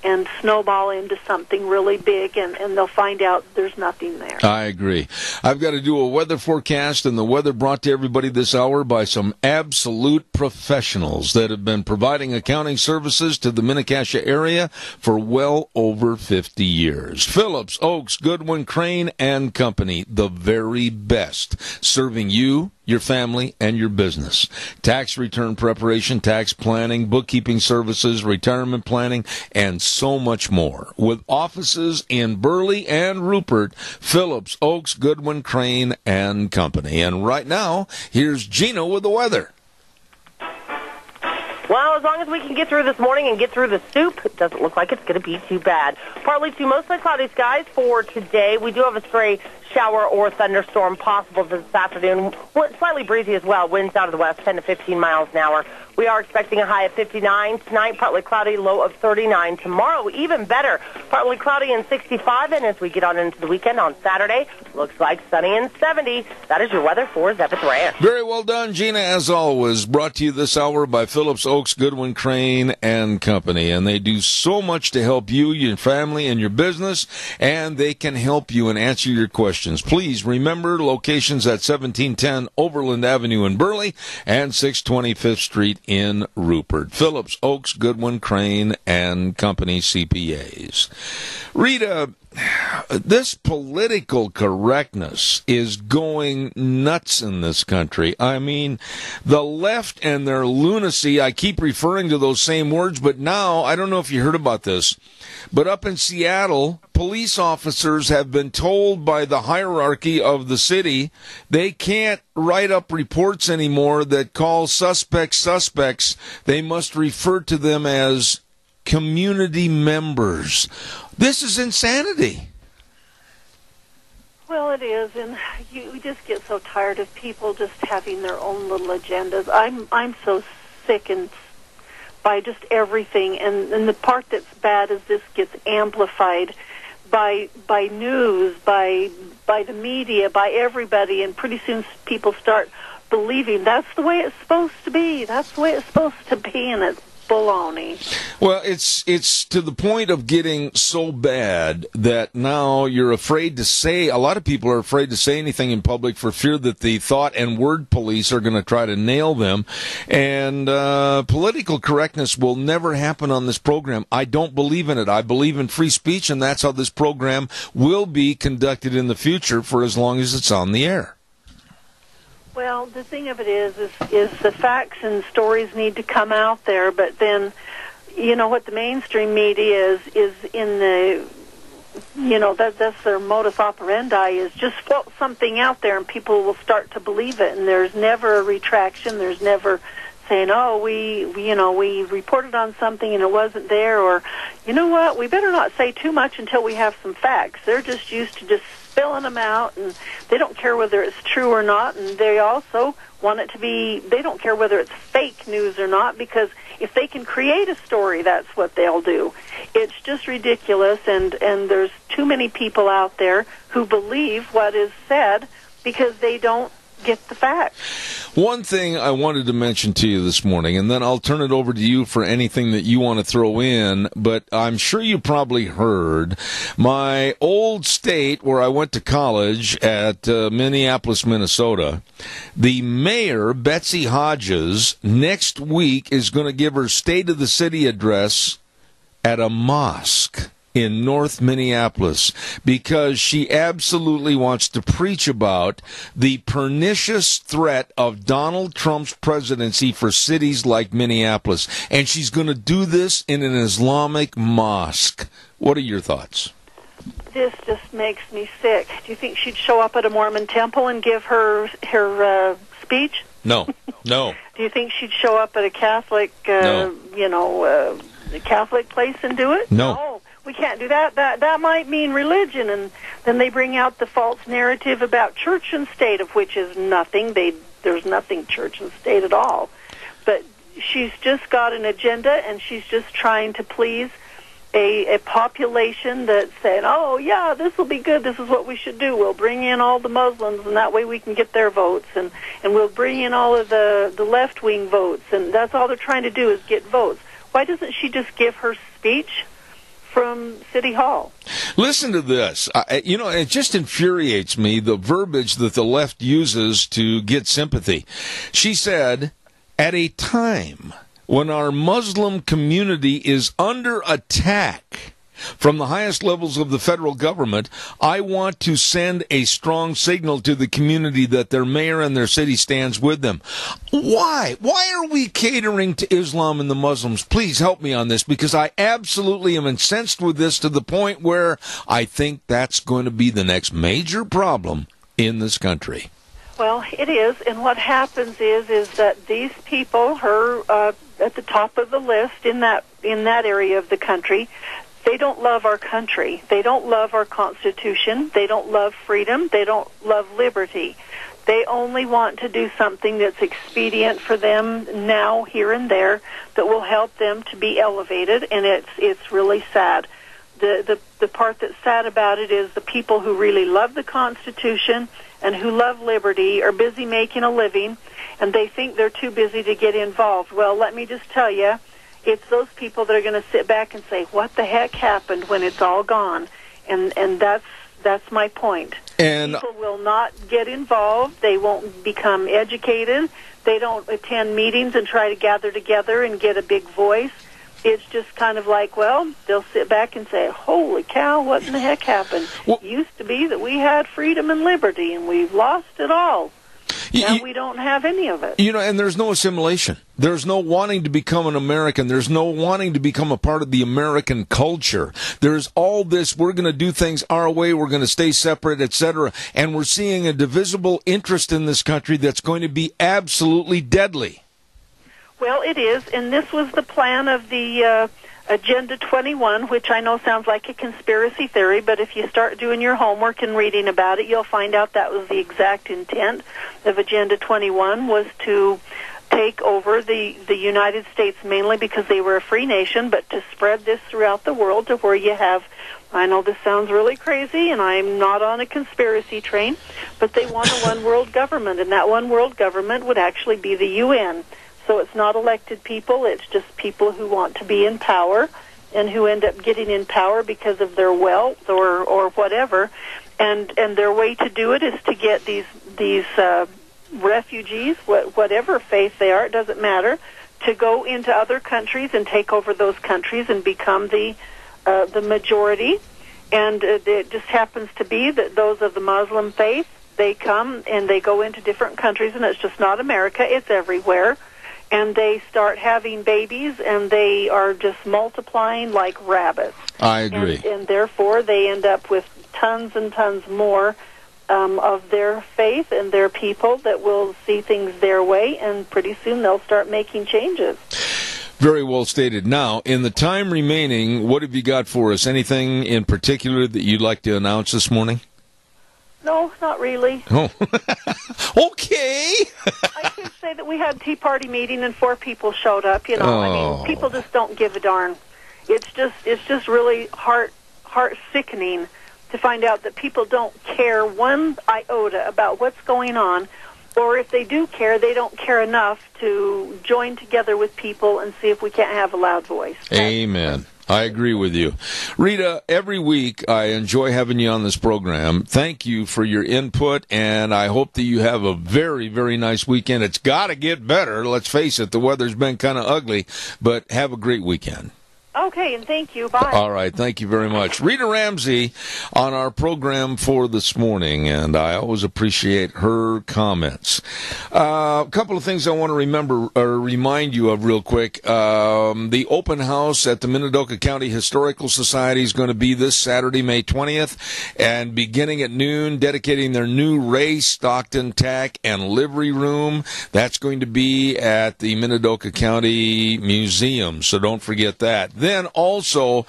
and snowball into something really big, and they'll find out there's nothing there. I agree. I've got to do a weather forecast, and the weather brought to everybody this hour by some absolute professionals that have been providing accounting services to the Mini-Cassia area for well over 50 years. Phillips, Oaks, Goodwin, Crane, and Company, the very best, serving you, your family, and your business. Tax return preparation, tax planning, bookkeeping services, retirement planning, and so much more. With offices in Burley and Rupert, Phillips, Oaks, Goodwin, Crane, and Company. And right now, here's Gina with the weather. Well, as long as we can get through this morning and get through the soup, it doesn't look like it's going to be too bad. Partly to mostly cloudy skies for today. We do have a stray shower or thunderstorm possible this afternoon. Slightly breezy as well. Winds out of the west, 10 to 15 miles an hour. We are expecting a high of 59 tonight, partly cloudy, low of 39. Tomorrow, even better, partly cloudy and 65. And as we get on into the weekend on Saturday, looks like sunny and 70. That is your weather for Zephyr Ranch. Very well done, Gina, as always. Brought to you this hour by Phillips, Oaks, Goodwin, Crane, and Company. And they do so much to help you, your family, and your business, and they can help you and answer your questions. Please remember locations at 1710 Overland Avenue in Burley and 625th Street in Rupert. Phillips, Oaks, Goodwin, Crane, and Company CPAs. Rita, this political correctness is going nuts in this country. I mean, the left and their lunacy, I keep referring to those same words, but now, I don't know if you heard about this, but up in Seattle, police officers have been told by the hierarchy of the city they can't write up reports anymore that call suspects. They must refer to them as community members. This is insanity. Well, it is, and you just get so tired of people just having their own little agendas. I'm so sick and by just everything, and the part that's bad is this gets amplified by news, by the media, by everybody, and pretty soon people start believing that's the way it's supposed to be. That's the way it's supposed to be, and it's baloney. Well, it's to the point of getting so bad that now you're afraid to say, a lot of people are afraid to say anything in public for fear that the thought and word police are going to try to nail them. And political correctness will never happen on this program. I don't believe in it. I believe in free speech, and that's how this program will be conducted in the future for as long as it's on the air. Well, the thing of it is the facts and stories need to come out there, but then, you know, what the mainstream media is in the, you know, that's their modus operandi, is just float something out there and people will start to believe it, and there's never a retraction, there's never saying, oh, we reported on something and it wasn't there, or, you know what, we better not say too much until we have some facts. They're just used to just spilling them out, and they don't care whether it's true or not, and they also want it to be, they don't care whether it's fake news or not, because if they can create a story, that's what they'll do. It's just ridiculous, and there's too many people out there who believe what is said because they don't get the facts. One thing I wanted to mention to you this morning, and then I'll turn it over to you for anything that you want to throw in, but I'm sure you probably heard my old state where I went to college at Minneapolis, Minnesota. The mayor, Betsy Hodges, next week is going to give her State of the City address at a mosque in North Minneapolis, because she absolutely wants to preach about the pernicious threat of Donald Trump's presidency for cities like Minneapolis. And she's going to do this in an Islamic mosque. What are your thoughts? This just makes me sick. Do you think she'd show up at a Mormon temple and give her speech? No. Do you think she'd show up at a Catholic, No. A Catholic place and do it? No. We can't do that. That might mean religion, and then they bring out the false narrative about church and state, of which is nothing. They there's nothing church and state at all. But she's just got an agenda, and she's just trying to please a population that's saying, oh, yeah, this will be good. This is what we should do. We'll bring in all the Muslims, and that way we can get their votes. And we'll bring in all of the left-wing votes. And that's all they're trying to do is get votes. Why doesn't she just give her speech from City Hall? Listen to this. It just infuriates me, the verbiage that the left uses to get sympathy. She said, at a time when our Muslim community is under attack from the highest levels of the federal government, I want to send a strong signal to the community that their mayor and their city stands with them. Why? Why are we catering to Islam and the Muslims? Please help me on this, because I absolutely am incensed with this to the point where I think that's going to be the next major problem in this country. Well, it is, and what happens is that these people, her at the top of the list in that area of the country, they don't love our country. They don't love our Constitution. They don't love freedom. They don't love liberty. They only want to do something that's expedient for them now, here and there, that will help them to be elevated, and it's really sad. The part that's sad about it is the people who really love the Constitution and who love liberty are busy making a living, and they think they're too busy to get involved. Well, let me just tell you, it's those people that are going to sit back and say, what the heck happened when it's all gone? And that's my point. And people will not get involved. They won't become educated. They don't attend meetings and try to gather together and get a big voice. It's just kind of like, well, they'll sit back and say, holy cow, what in the heck happened? It used to be that we had freedom and liberty, and we've lost it all. Now we don't have any of it. And there's no assimilation. There's no wanting to become an American. There's no wanting to become a part of the American culture. There's all this, we're going to do things our way, we're going to stay separate, etc. And we're seeing a divisible interest in this country that's going to be absolutely deadly. Well, it is, and this was the plan of the Agenda 21, which I know sounds like a conspiracy theory, but if you start doing your homework and reading about it, you'll find out that was the exact intent of Agenda 21, was to take over the United States, mainly because they were a free nation, but to spread this throughout the world to where you have, I know this sounds really crazy, and I'm not on a conspiracy train, but they want a one-world government, and that one-world government would actually be the UN. So it's not elected people, it's just people who want to be in power and who end up getting in power because of their wealth or whatever. And their way to do it is to get these refugees, whatever faith they are, it doesn't matter, to go into other countries and take over those countries and become the majority. And it just happens to be that those of the Muslim faith, they come and they go into different countries, and it's just not America, it's everywhere. And they start having babies, and they are just multiplying like rabbits. I agree. And therefore, they end up with tons and tons more of their faith and their people that will see things their way, and pretty soon they'll start making changes. Very well stated. Now, in the time remaining, what have you got for us? Anything in particular that you'd like to announce this morning? No, not really. Oh, okay. I could say that we had a Tea Party meeting and 4 people showed up. I mean, people just don't give a darn. It's just really heart sickening to find out that people don't care one iota about what's going on, or if they do care, they don't care enough to join together with people and see if we can't have a loud voice. Amen. I agree with you. Rita, every week I enjoy having you on this program. Thank you for your input, and I hope that you have a very, very nice weekend. It's got to get better. Let's face it, the weather's been kind of ugly, but have a great weekend. Okay, and thank you. Bye. All right, thank you very much. Rita Ramsey on our program for this morning, and I always appreciate her comments. A couple of things I want to remind you of real quick. The open house at the Minidoka County Historical Society is going to be this Saturday, May 20th, and beginning at noon, dedicating their new race, Stockton, tack, and livery room. That's going to be at the Minidoka County Museum, so don't forget that. Then then also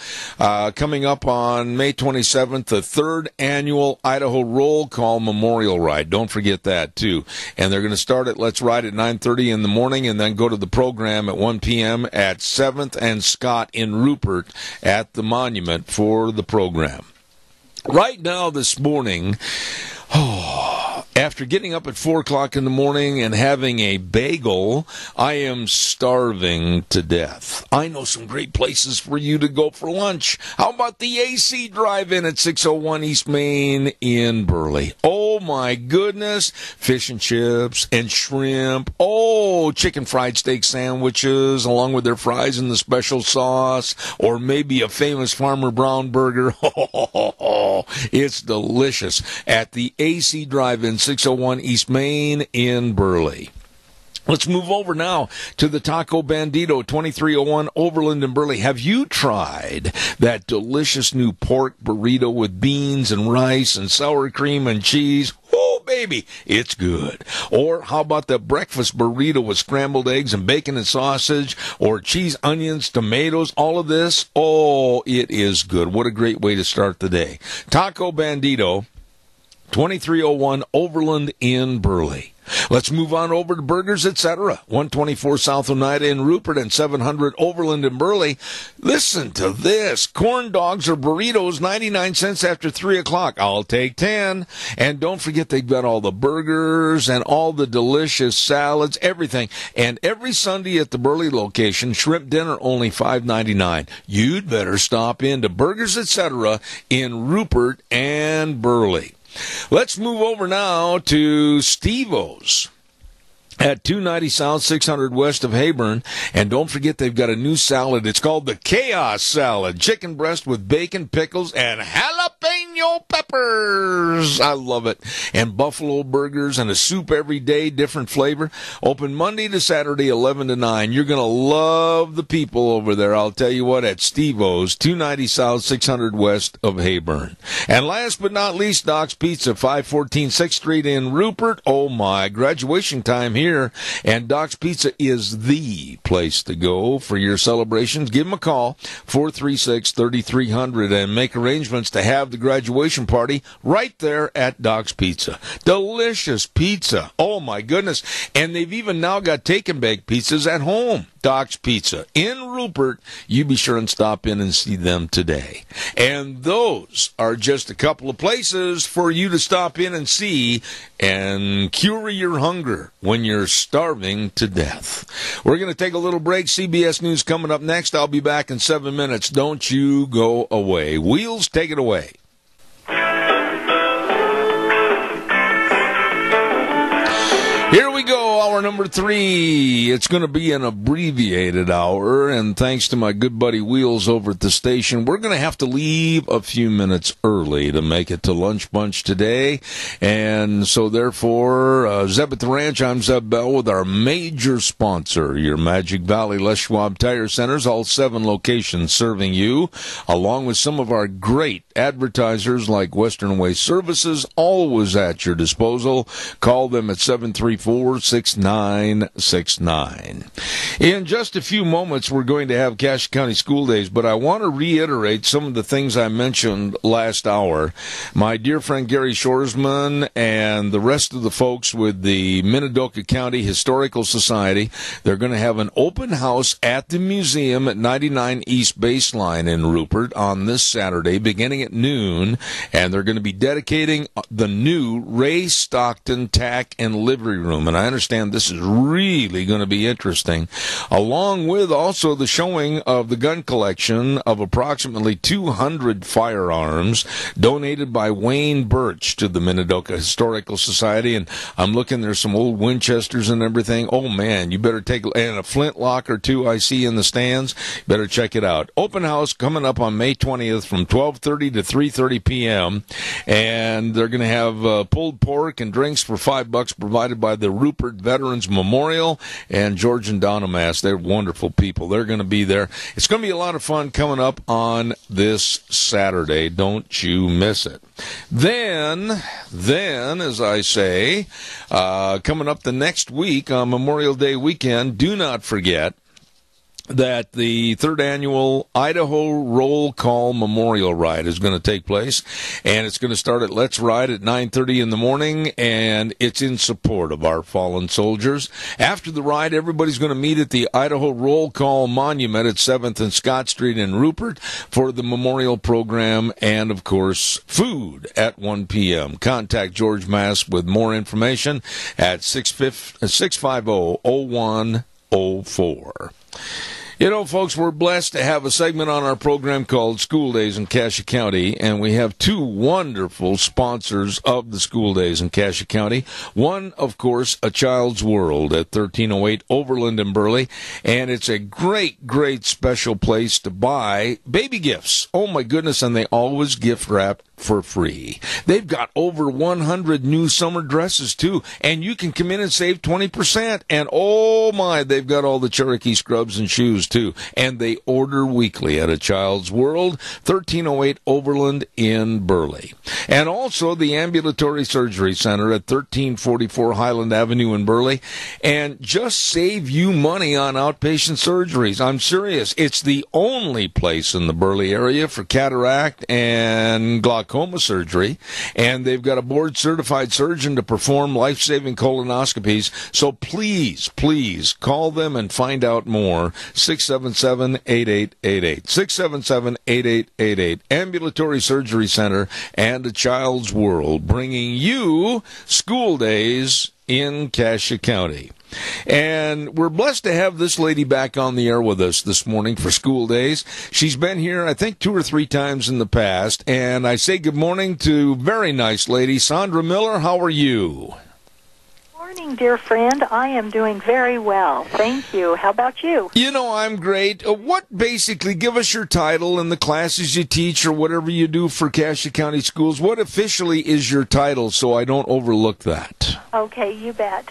coming up on May 27th, the 3rd annual Idaho Roll Call Memorial Ride. Don't forget that, too. And they're going to start at Let's Ride at 9:30 in the morning and then go to the program at 1 p.m. at 7th and Scott in Rupert at the monument for the program. Right now this morning, after getting up at 4 o'clock in the morning and having a bagel, I am starving to death. I know some great places for you to go for lunch. How about the AC Drive-In at 601 East Main in Burley? Oh, my goodness. Fish and chips and shrimp. Oh, chicken fried steak sandwiches along with their fries and the special sauce. Or maybe a famous Farmer Brown burger. It's delicious at the AC Drive-In, 601 East Main in Burley. Let's move over now to the Taco Bandito, 2301 Overland in Burley. Have you tried that delicious new pork burrito with beans and rice and sour cream and cheese? Oh, baby, it's good. Or how about the breakfast burrito with scrambled eggs and bacon and sausage, or cheese, onions, tomatoes, all of this? Oh, it is good. What a great way to start the day. Taco Bandito, 2301 Overland in Burley. Let's move on over to Burgers, etc. 124 South Oneida in Rupert and 700 Overland in Burley. Listen to this. Corn dogs or burritos, 99 cents after 3 o'clock. I'll take 10. And don't forget they've got all the burgers and all the delicious salads, everything. And every Sunday at the Burley location, shrimp dinner only $5.99. You'd better stop in to Burgers, etc. in Rupert and Burley. Let's move over now to Steve-O's at 290 South, 600 West of Hayburn. And don't forget they've got a new salad. It's called the Chaos Salad. Chicken breast with bacon, pickles, and jalapeno peppers. I love it. And buffalo burgers and a soup every day, different flavor. Open Monday to Saturday, 11 to 9. You're going to love the people over there. I'll tell you what, at Steve-O's, 290 South, 600 West of Hayburn. And last but not least, Doc's Pizza, 514 6th Street in Rupert. Oh, my, graduation time here. And Doc's Pizza is the place to go for your celebrations. Give them a call, 436-3300, and make arrangements to have the graduation party right there at Doc's Pizza. Delicious pizza. Oh, my goodness. And they've even now got take-and-bake pizzas at home. Doc's Pizza in Rupert. You be sure and stop in and see them today. And those are just a couple of places for you to stop in and see and cure your hunger when you're starving to death. We're going to take a little break. CBS News coming up next. I'll be back in 7 minutes. Don't you go away. Wheels, take it away. Here we go, hour number 3. It's going to be an abbreviated hour, and thanks to my good buddy Wheels over at the station, we're going to have to leave a few minutes early to make it to Lunch Bunch today. And so therefore, Zeb at the Ranch, I'm Zeb Bell with our major sponsor, your Magic Valley Les Schwab Tire Centers, all 7 locations serving you, along with some of our great advertisers like Western Waste Services, always at your disposal. Call them at 734-6969. In just a few moments, we're going to have Cache County School Days, but I want to reiterate some of the things I mentioned last hour. My dear friend Gary Shoresman and the rest of the folks with the Minidoka County Historical Society, they're going to have an open house at the museum at 99 East Baseline in Rupert on this Saturday, beginning at noon, and they're going to be dedicating the new Ray Stockton Tack and Livery Room, and I understand this is really going to be interesting, along with also the showing of the gun collection of approximately 200 firearms donated by Wayne Birch to the Minidoka Historical Society. And I'm looking, there's some old Winchesters and everything. Oh man, you better take, and a flintlock or two I see in the stands. Better check it out. Open house coming up on May 20th from 12:30 to 3:30 p.m. and they're going to have pulled pork and drinks for $5 provided by the Rupert Veterans Memorial and George and Donna Mass. They're wonderful people. They're going to be there. It's going to be a lot of fun coming up on this Saturday. Don't you miss it. Then, as I say, coming up the next week on Memorial Day weekend, do not forget that the third annual Idaho Roll Call Memorial Ride is going to take place, and it's going to start at Let's Ride at 9:30 in the morning, and it's in support of our fallen soldiers. After the ride, everybody's going to meet at the Idaho Roll Call Monument at 7th and Scott Street in Rupert for the memorial program and, of course, food at 1 p.m. Contact George Mass with more information at 650-0104. You know, folks, we're blessed to have a segment on our program called School Days in Cassia County, and we have two wonderful sponsors of the School Days in Cassia County. One, of course, A Child's World at 1308 Overland in Burley, and it's a great, great special place to buy baby gifts. Oh, my goodness, and they always gift wrap for free. They've got over 100 new summer dresses, too, and you can come in and save 20%. And, oh, my, they've got all the Cherokee scrubs and shoes, too. And they order weekly at A Child's World, 1308 Overland in Burley. And also the Ambulatory Surgery Center at 1344 Highland Avenue in Burley. And just save you money on outpatient surgeries. I'm serious. It's the only place in the Burley area for cataract and glaucoma surgery, and they've got a board-certified surgeon to perform life-saving colonoscopies. So please, please call them and find out more. 677-8888. 677-8888. Ambulatory Surgery Center and A Child's World, bringing you School Days in Cassia County. And we're blessed to have this lady back on the air with us this morning for School Days. She's been here, I think, 2 or 3 times in the past. And I say good morning to very nice lady, Sandra Mueller. How are you? Morning, dear friend. I am doing very well. Thank you. How about you? You know, I'm great. Give us your title and the classes you teach or whatever you do for Cassia County Schools. What officially is your title so I don't overlook that? Okay, you bet.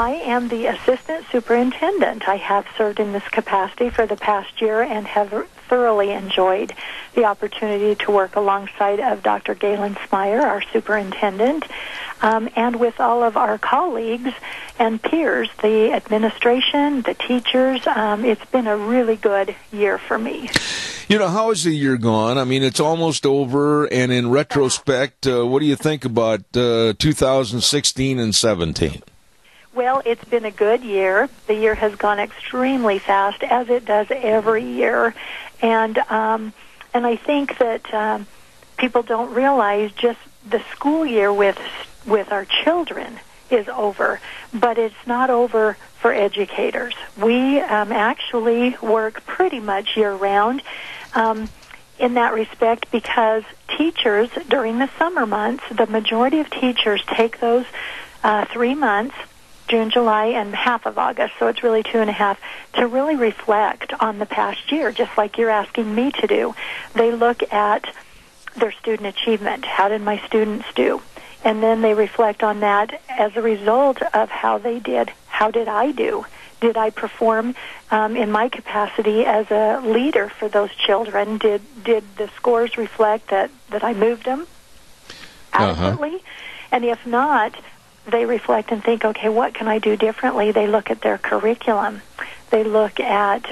I am the assistant superintendent. I have served in this capacity for the past year and have thoroughly enjoyed the opportunity to work alongside of Dr. Galen Smyer, our superintendent, and with all of our colleagues and peers, the administration, the teachers. It's been a really good year for me. You know, how has the year gone? I mean, it's almost over, and in retrospect, what do you think about 2016 and 17? Well, it's been a good year. The year has gone extremely fast, as it does every year, and I think that people don't realize just the school year with our children is over, but it's not over for educators. We actually work pretty much year-round in that respect because teachers, during the summer months, the majority of teachers take those 3 months, June, July, and half of August, so it's really 2.5, to really reflect on the past year, just like you're asking me to do. They look at their student achievement. How did my students do? And then they reflect on that as a result of how they did. How did I do? Did I perform in my capacity as a leader for those children? Did the scores reflect that I moved them adequately? And if not, they reflect and think, okay, what can I do differently? They look at their curriculum. They look at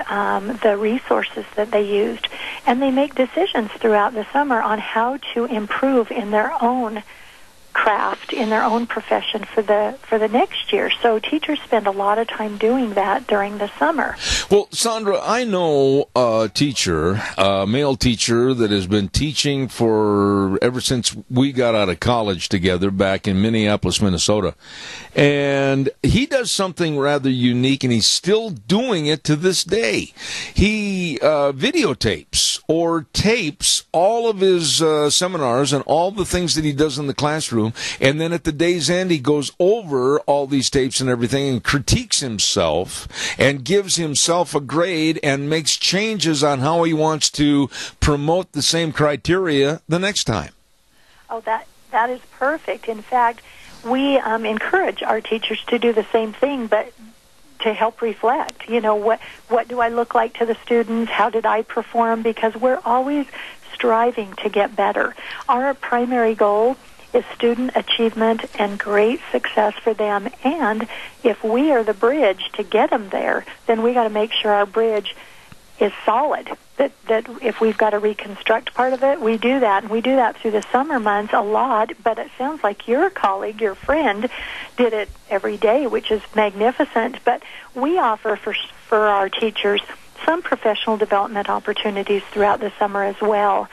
the resources that they used. And they make decisions throughout the summer on how to improve in their own craft, in their own profession for the next year. So teachers spend a lot of time doing that during the summer. Well, Sandra, I know a teacher, a male teacher that has been teaching for ever since we got out of college together back in Minneapolis, Minnesota. And he does something rather unique, and he's still doing it to this day. He videotapes or tapes all of his seminars and all the things that he does in the classroom, and then at the day's end, he goes over all these tapes and everything and critiques himself and gives himself a grade and makes changes on how he wants to promote the same criteria the next time. Oh, that is perfect. In fact, we encourage our teachers to do the same thing, but to help reflect. You know, what do I look like to the students? How did I perform? Because we're always striving to get better. Our primary goal is student achievement and great success for them. And if we are the bridge to get them there, then we got to make sure our bridge is solid. That if we've got to reconstruct part of it, we do that. And we do that through the summer months a lot, but it sounds like your colleague, your friend, did it every day, which is magnificent. But we offer for our teachers some professional development opportunities throughout the summer as well.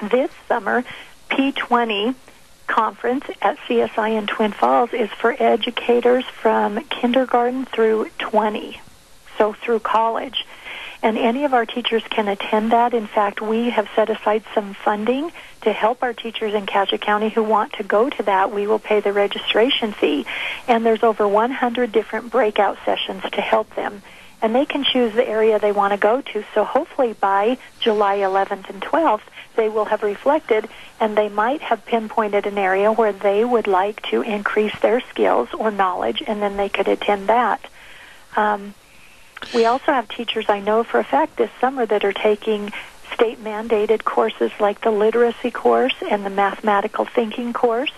This summer, P20 conference at CSI in Twin Falls is for educators from kindergarten through 20, so through college. And any of our teachers can attend that. In fact, we have set aside some funding to help our teachers in Cassia County who want to go to that. We will pay the registration fee. And there's over 100 different breakout sessions to help them. And they can choose the area they want to go to. So hopefully by July 11th and 12th, they will have reflected, and they might have pinpointed an area where they would like to increase their skills or knowledge, and then they could attend that. We also have teachers I know for a fact this summer that are taking state-mandated courses like the literacy course and the mathematical thinking course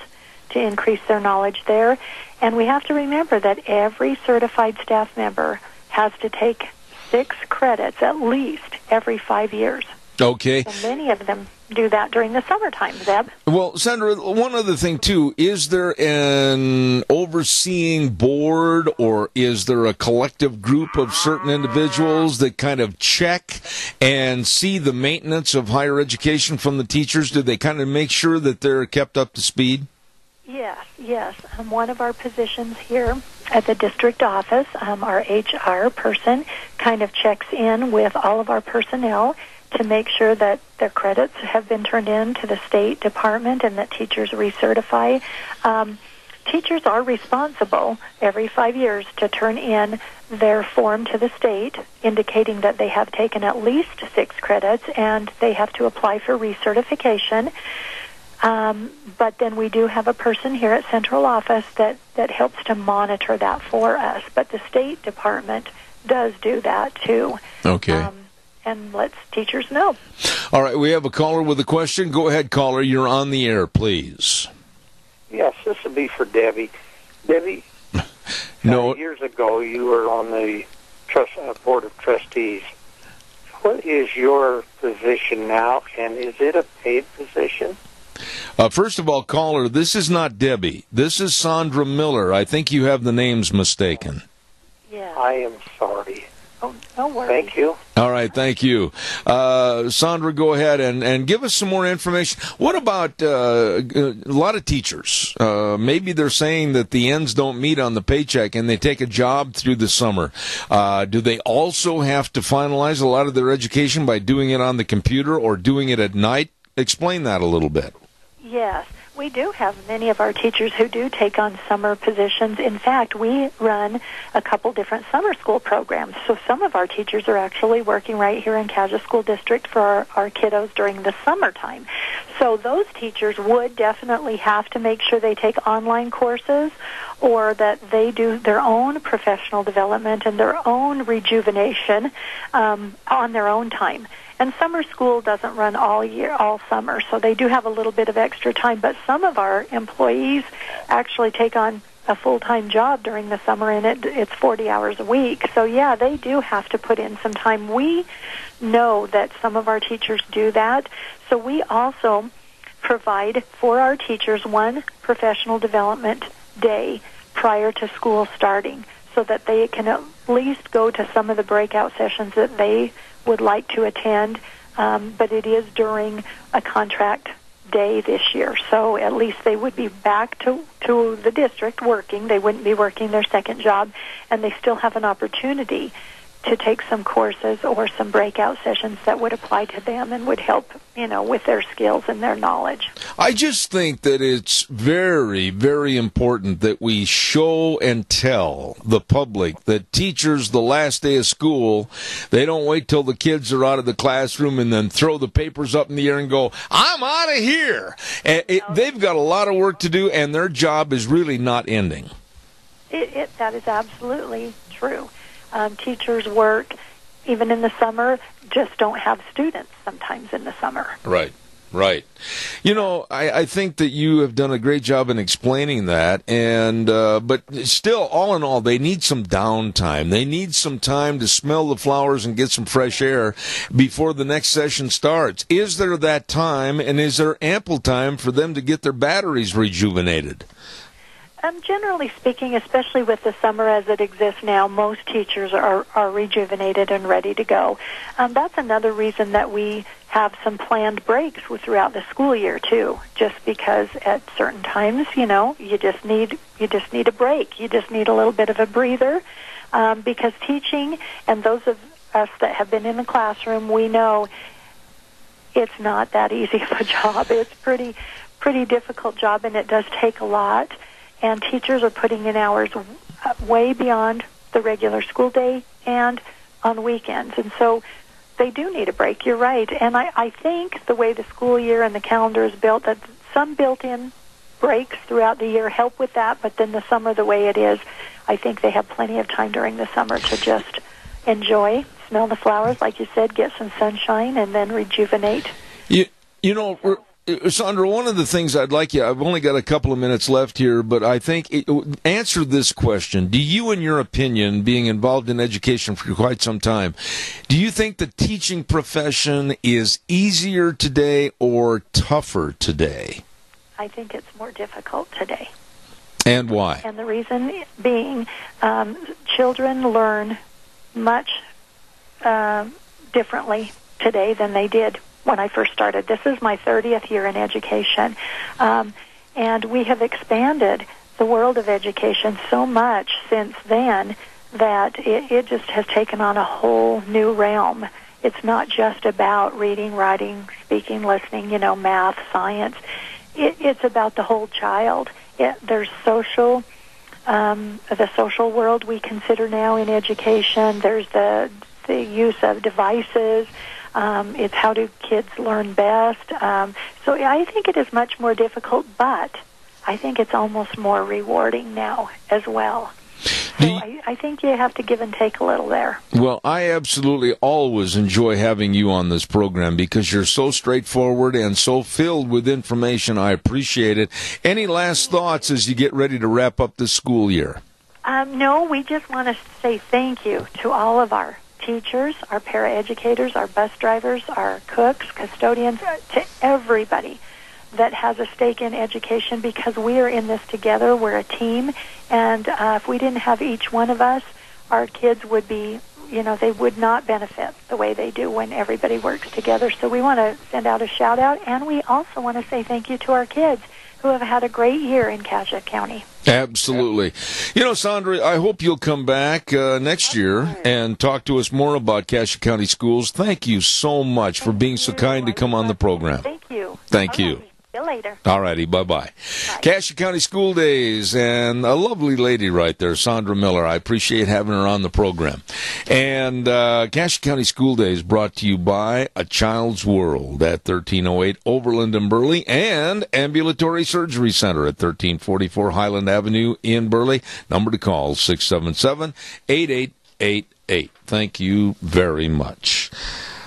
to increase their knowledge there. And we have to remember that every certified staff member has to take 6 credits at least every 5 years. Okay. And many of them do that during the summertime, Zeb. Well, Sandra, one other thing, too, is there an overseeing board or is there a collective group of certain individuals that kind of check and see the maintenance of higher education from the teachers? Do they kind of make sure that they're kept up to speed? Yes. One of our positions here at the district office, our HR person, kind of checks in with all of our personnel to make sure that their credits have been turned in to the State Department and that teachers recertify. Teachers are responsible every 5 years to turn in their form to the state indicating that they have taken at least 6 credits and they have to apply for recertification. But then we do have a person here at Central Office that helps to monitor that for us. But the State Department does do that too. Okay. And lets teachers know. All right, we have a caller with a question. Go ahead, caller. You're on the air, please. Yes, this would be for Debbie. Debbie, no. Years ago you were on the Board of Trustees. What is your position now, and is it a paid position? First of all, caller, this is not Debbie. This is Sandra Mueller. I think you have the names mistaken. Yeah. I am sorry. Oh, no worries. Thank you. All right, thank you. Sandra, go ahead and give us some more information. What about a lot of teachers? Maybe they're saying that the ends don't meet on the paycheck and they take a job through the summer. Do they also have to finalize a lot of their education by doing it on the computer or doing it at night? Explain that a little bit. Yes. We do have many of our teachers who do take on summer positions. In fact, we run a couple different summer school programs. So some of our teachers are actually working right here in Cassia School District for our kiddos during the summertime. So those teachers would definitely have to make sure they take online courses or that they do their own professional development and their own rejuvenation on their own time. And summer school doesn't run all summer, so they do have a little bit of extra time. But some of our employees actually take on a full-time job during the summer, and it's 40 hours a week. So, yeah, they do have to put in some time. We know that some of our teachers do that, so we also provide for our teachers one professional development day prior to school starting so that they can at least go to some of the breakout sessions that they would like to attend, but it is during a contract day this year. So at least they would be back to the district working. They wouldn't be working their second job, and they still have an opportunity to take some courses or some breakout sessions that would apply to them and would help, with their skills and their knowledge. I just think that it's very, very important that we show and tell the public that teachers, the last day of school, they don't wait till the kids are out of the classroom and then throw the papers up in the air and go, I'm out of here. And they've got a lot of work to do, and their job is really not ending. That is absolutely true. Teachers work even in the summer, just don't have students sometimes in the summer. Right. Right. You know, I think that you have done a great job in explaining that, and but still, all in all, they need some downtime. They need some time to smell the flowers and get some fresh air before the next session starts. Is there that time, and is there ample time for them to get their batteries rejuvenated? Generally speaking, especially with the summer as it exists now, most teachers are rejuvenated and ready to go. That's another reason that we have some planned breaks throughout the school year too. Just because at certain times, you just need a break. You just need a little bit of a breather, because teaching, and those of us that have been in the classroom, we know it's not that easy of a job. It's pretty difficult job, and it does take a lot. And teachers are putting in hours way beyond the regular school day and on weekends. And so they do need a break. You're right. And I think the way the school year and the calendar is built, that some built-in breaks throughout the year help with that. But then the summer, the way it is, I think they have plenty of time during the summer to just enjoy, smell the flowers, like you said, get some sunshine, and then rejuvenate. You know, Sandra, one of the things I've only got a couple of minutes left here, but I think, answer this question. Do you, in your opinion, being involved in education for quite some time, do you think the teaching profession is easier today or tougher today? I think it's more difficult today. And why? And the reason being, children learn much differently today than they did when I first started. This is my 30th year in education, and we have expanded the world of education so much since then that it just has taken on a whole new realm. It's not just about reading, writing, speaking, listening, math, science. It's about the whole child. There's the social world we consider now in education. There's the use of devices. It's how do kids learn best. So I think it is much more difficult, but I think it's almost more rewarding now as well. So I think you have to give and take a little there. Well, I absolutely always enjoy having you on this program because you're so straightforward and so filled with information. I appreciate it. Any last thoughts as you get ready to wrap up this school year? No, we just want to say thank you to all of our teachers, our paraeducators, our bus drivers, our cooks, custodians, to everybody that has a stake in education, because we are in this together. We're a team, and if we didn't have each one of us, our kids would be, they would not benefit the way they do when everybody works together. So we want to send out a shout-out, and we also want to say thank you to our kids who have had a great year in Cassia County. Absolutely. Sandra, I hope you'll come back next year and talk to us more about Cassia County Schools. Thank you so much for being so kind to come on the program. Thank you. Thank you. See you later. All righty. Bye-bye. Cassia County School Days, and a lovely lady right there, Sandra Mueller. I appreciate having her on the program. And Cassia County School Days brought to you by A Child's World at 1308 Overland and Burley, and Ambulatory Surgery Center at 1344 Highland Avenue in Burley. Number to call, 677-8888. Thank you very much.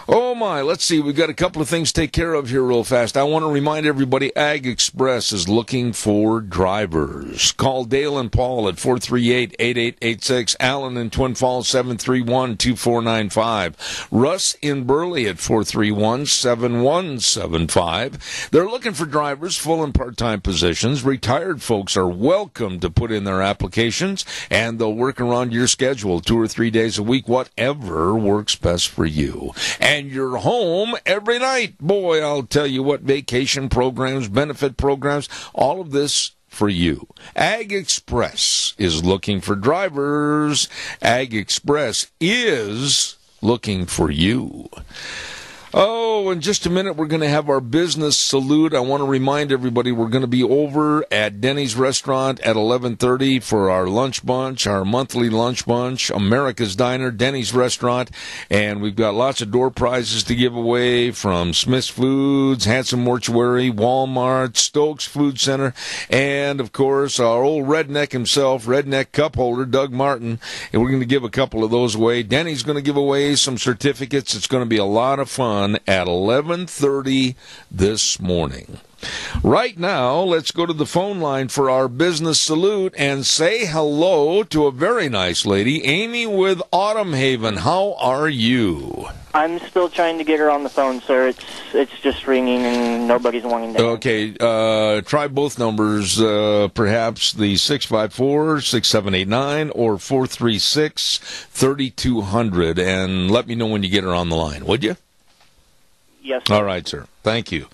Oh, my. Let's see. We've got a couple of things to take care of here real fast. I want to remind everybody, Ag Express is looking for drivers. Call Dale and Paul at 438-8886. Allen in Twin Falls, 731-2495. Russ in Burley at 431-7175. They're looking for drivers, full and part-time positions. Retired folks are welcome to put in their applications, and they'll work around your schedule 2 or 3 days a week, whatever works best for you. And you're home every night. Boy, I'll tell you what, vacation programs, benefit programs, all of this for you. Ag Express is looking for drivers. Ag Express is looking for you. Oh, in just a minute, we're going to have our business salute. I want to remind everybody we're going to be over at Denny's Restaurant at 11:30 for our lunch bunch, our monthly lunch bunch, America's Diner, Denny's Restaurant. And we've got lots of door prizes to give away from Smith's Foods, Hanson Mortuary, Walmart, Stokes Food Center, and, of course, our old redneck himself, redneck cup holder, Doug Martin. And we're going to give a couple of those away. Denny's going to give away some certificates. It's going to be a lot of fun. on at 11:30 this morning. Right now, let's go to the phone line for our business salute and say hello to a very nice lady, Amy with Autumn Haven. How are you? I'm still trying to get her on the phone, sir. It's just ringing and nobody's wanting to. Okay, try both numbers, perhaps the 654-6789 or 436-3200, and let me know when you get her on the line, would you? Yes, sir. All right, sir. Thank you.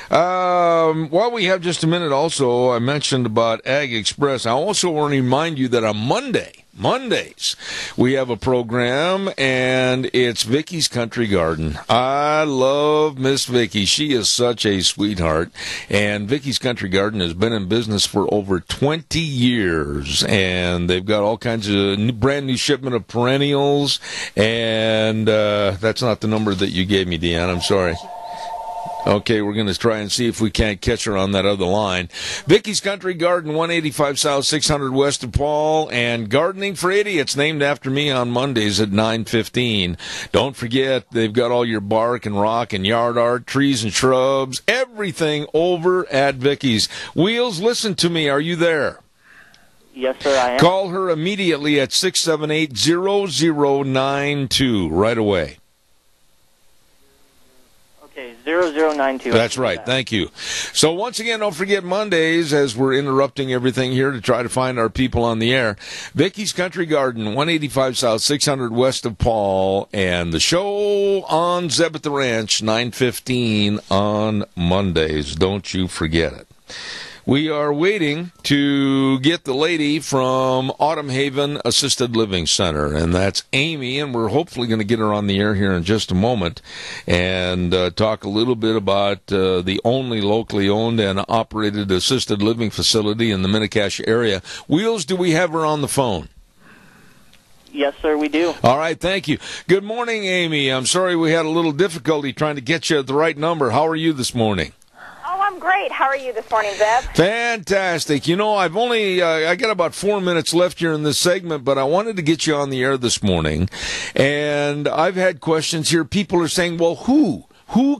While we have just a minute also, I mentioned about Ag Express. I also want to remind you that on Mondays, we have a program, and it's Vicky's Country Garden. I love Miss Vicky. She is such a sweetheart, and Vicky's Country Garden has been in business for over 20 years, and they've got all kinds of brand new shipment of perennials, and that's not the number that you gave me, Deanne. I'm sorry. Okay, we're going to try and see if we can't catch her on that other line. Vicky's Country Garden, 185 South, 600 West of Paul, and Gardening for Idiots, named after me on Mondays at 9:15. Don't forget, they've got all your bark and rock and yard art, trees and shrubs, everything over at Vicky's. Wheels, listen to me. Are you there? Yes, sir, I am. Call her immediately at 678-0092 right away. Okay, 0092. That's right. Thank you. So once again, don't forget Mondays, as we're interrupting everything here to try to find our people on the air. Vicky's Country Garden, 185 South, 600 West of Paul, and the show on Zeb at the Ranch, 9:15 on Mondays. Don't you forget it. We are waiting to get the lady from Autumn Haven Assisted Living Center, and that's Amy, and we're hopefully going to get her on the air here in just a moment and talk a little bit about the only locally owned and operated assisted living facility in the Mini-Cache area. Wheels, do we have her on the phone? Yes, sir, we do. All right, thank you. Good morning, Amy. I'm sorry we had a little difficulty trying to get you at the right number. How are you this morning? Oh, I'm great. How are you this morning, Zeb? Fantastic. You know, I've only, I got about 4 minutes left here in this segment, but I wanted to get you on the air this morning. And I've had questions here. People are saying, well, who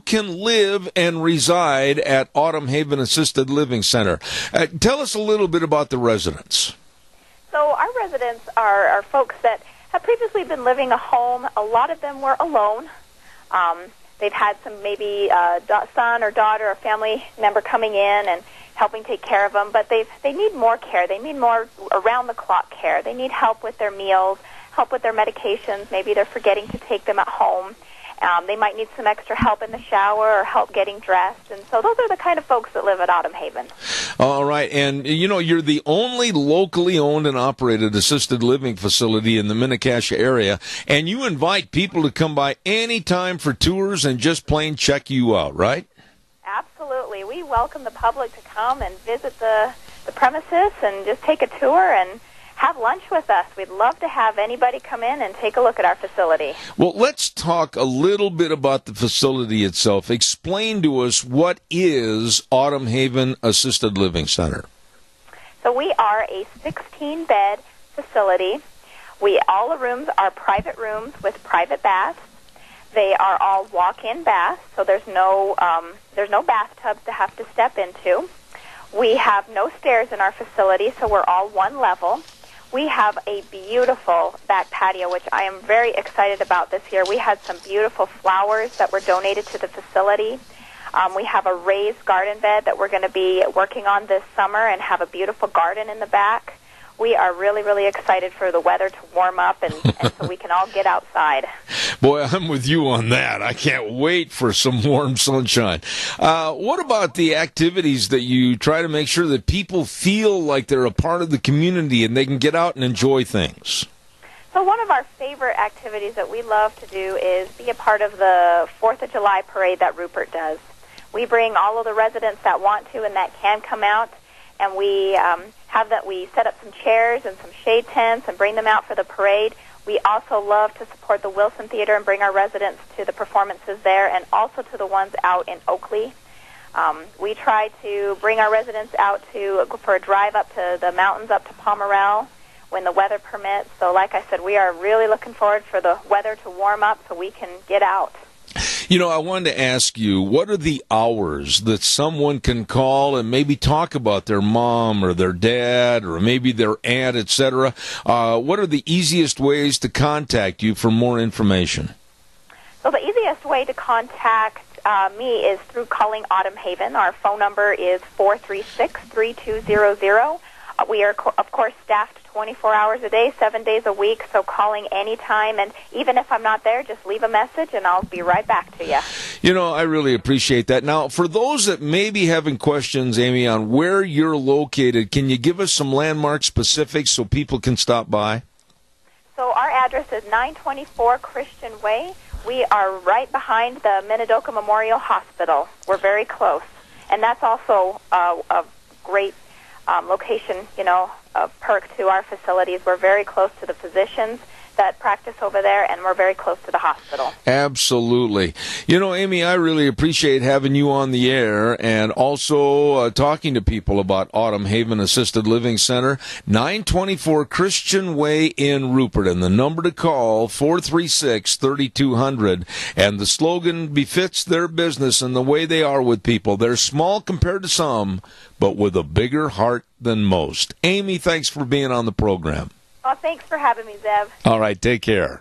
can live and reside at Autumn Haven Assisted Living Center? Tell us a little bit about the residents. So our residents are folks that have previously been living a home. A lot of them were alone. They've had some maybe son or daughter or family member coming in and helping take care of them, but they need more care. They need more around-the-clock care. They need help with their meals, help with their medications. Maybe they're forgetting to take them at home. They might need some extra help in the shower or help getting dressed. And so those are the kind of folks that live at Autumn Haven. All right. And, you know, you're the only locally owned and operated assisted living facility in the Mini-Cache area. And you invite people to come by any time for tours and just plain check you out, right? Absolutely. We welcome the public to come and visit the premises and just take a tour and have lunch with us. We'd love to have anybody come in and take a look at our facility. Well, let's talk a little bit about the facility itself. Explain to us, what is Autumn Haven Assisted Living Center? So we are a 16-bed facility. All the rooms are private rooms with private baths. They are all walk-in baths, so there's no bathtubs to have to step into. We have no stairs in our facility, so we're all one level. We have a beautiful back patio, which I am very excited about this year. We had some beautiful flowers that were donated to the facility. We have a raised garden bed that we're going to be working on this summer and have a beautiful garden in the back. We are really, really excited for the weather to warm up and so we can all get outside. Boy, I'm with you on that. I can't wait for some warm sunshine. What about the activities that you try to make sure that people feel like they're a part of the community and they can get out and enjoy things? So one of our favorite activities that we love to do is be a part of the 4th of July parade that Rupert does. We bring all of the residents that want to and that can come out, and we we set up some chairs and some shade tents and bring them out for the parade. We also love to support the Wilson Theater and bring our residents to the performances there and also to the ones out in Oakley. We try to bring our residents out for a drive up to the mountains up to Pomerelle when the weather permits. So like I said, we are really looking forward for the weather to warm up so we can get out. You know, I wanted to ask you, what are the hours that someone can call and maybe talk about their mom or their dad or maybe their aunt, etc.? What are the easiest ways to contact you for more information? So the easiest way to contact me is through calling Autumn Haven. Our phone number is 436-3200. We are, of course, staffed 24 hours a day, 7 days a week, so calling anytime. And even if I'm not there, just leave a message, and I'll be right back to you. You know, I really appreciate that. Now, for those that may be having questions, Amy, on where you're located, can you give us some landmark specifics so people can stop by? So our address is 924 Christian Way. We are right behind the Minidoka Memorial Hospital. We're very close. And that's also a great location, a perk to our facilities. We're very close to the physicians that practice over there, and we're very close to the hospital. Absolutely. You know, Amy, I really appreciate having you on the air and also talking to people about Autumn Haven Assisted Living Center, 924 Christian Way in Rupert. And the number to call, 436-3200. And the slogan befits their business and the way they are with people. They're small compared to some, but with a bigger heart than most. Amy, thanks for being on the program. Well, thanks for having me, Zev. All right, take care.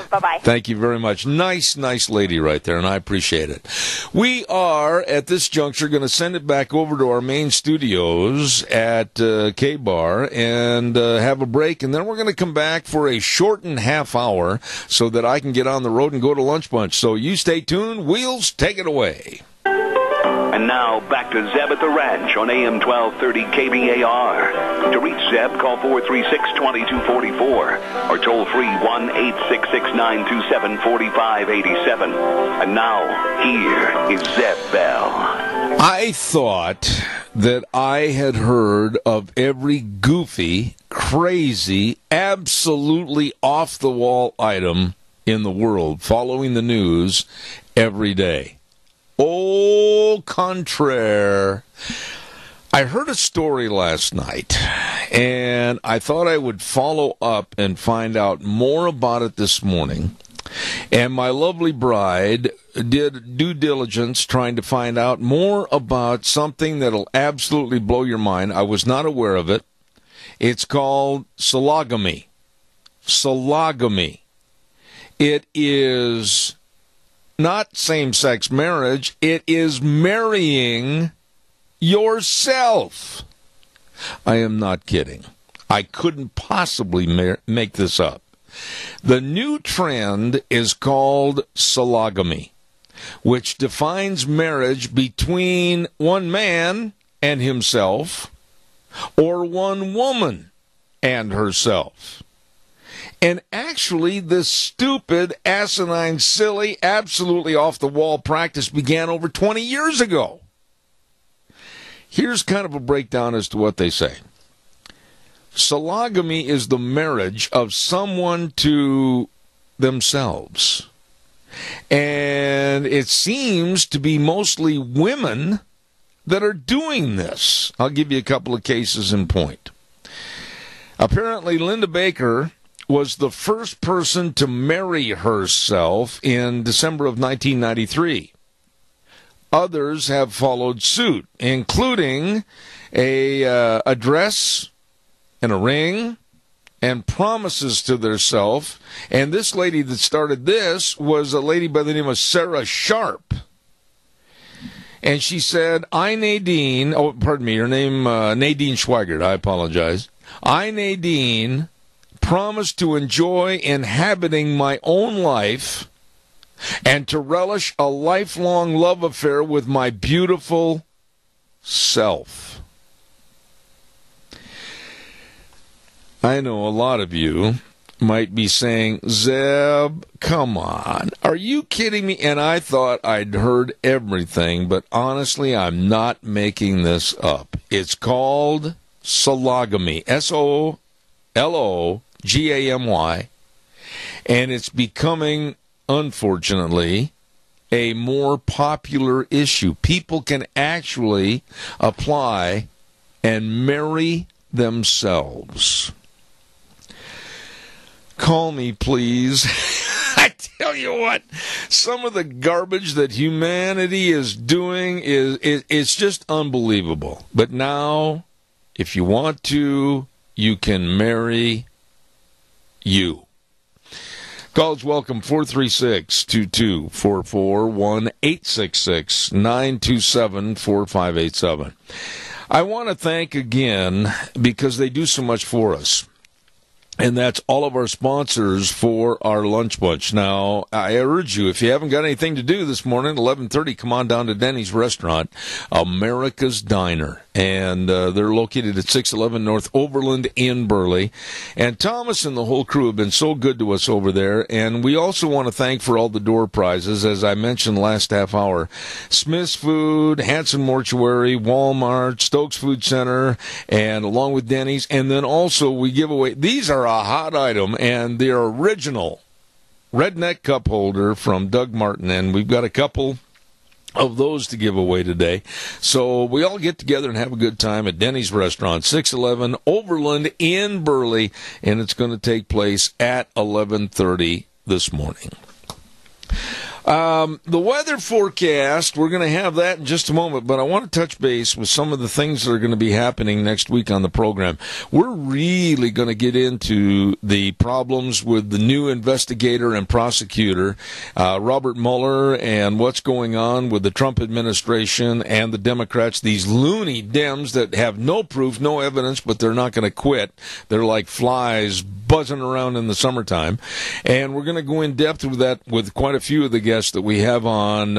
Bye-bye. Thank you very much. Nice lady right there, and I appreciate it. We are, at this juncture, going to send it back over to our main studios at K-Bar and have a break, and then we're going to come back for a shortened half hour so that I can get on the road and go to Lunch Bunch. So you stay tuned. Wheels, take it away. And now, back to Zeb at the Ranch on AM 1230 KBAR. To reach Zeb, call 436-2244 or toll free 1-866-927-4587. And now, here is Zeb Bell. I thought that I had heard of every goofy, crazy, absolutely off-the-wall item in the world following the news every day. Au contraire. I heard a story last night, and I thought I would follow up and find out more about it this morning. And my lovely bride did due diligence trying to find out more about something that'll absolutely blow your mind. I was not aware of it. It's called sologamy. Sologamy. It is not same-sex marriage, it is marrying yourself. I am not kidding. I couldn't possibly make this up. The new trend is called sologamy, which defines marriage between one man and himself or one woman and herself. And actually, this stupid, asinine, silly, absolutely off-the-wall practice began over 20 years ago. Here's kind of a breakdown as to what they say. Sologamy is the marriage of someone to themselves. And it seems to be mostly women that are doing this. I'll give you a couple of cases in point. Apparently, Linda Baker was the first person to marry herself in December of 1993. Others have followed suit, including a dress and a ring and promises to theirself. And this lady that started this was a lady by the name of Sarah Sharp. And she said, her name, Nadine Schweigert, I apologize. I, Nadine, promise to enjoy inhabiting my own life and to relish a lifelong love affair with my beautiful self. I know a lot of you might be saying, Zeb, come on. Are you kidding me? And I thought I'd heard everything, but honestly, I'm not making this up. It's called sologamy. SOLOGAMY. And it's becoming, unfortunately, a more popular issue. People can actually apply and marry themselves. Call me, please. tell you what, some of the garbage that humanity is doing it's just unbelievable. But now, if you want to, you can marry you. Calls welcome, 436-2244, 1-866-927-4587. I want to thank again, because they do so much for us. And that's all of our sponsors for our lunch bunch. Now, I urge you, if you haven't got anything to do this morning, 11:30, come on down to Denny's Restaurant, America's Diner. And they're located at 611 North Overland in Burley. And Thomas and the whole crew have been so good to us over there. And we also want to thank for all the door prizes, as I mentioned last half hour. Smith's Food, Hanson Mortuary, Walmart, Stokes Food Center, and along with Denny's. And then also we give away, these are a hot item, and their original redneck cup holder from Doug Martin. And we've got a couple of those to give away today. So we all get together and have a good time at Denny's Restaurant, 611 Overland in Burley, and it's going to take place at 11:30 this morning. The weather forecast, we're going to have that in just a moment, but I want to touch base with some of the things that are going to be happening next week on the program. We're really going to get into the problems with the new investigator and prosecutor, Robert Mueller, and what's going on with the Trump administration and the Democrats, these loony Dems that have no proof, no evidence, but they're not going to quit. They're like flies buzzing around in the summertime. And we're going to go in depth with that with quite a few of the guests that we have on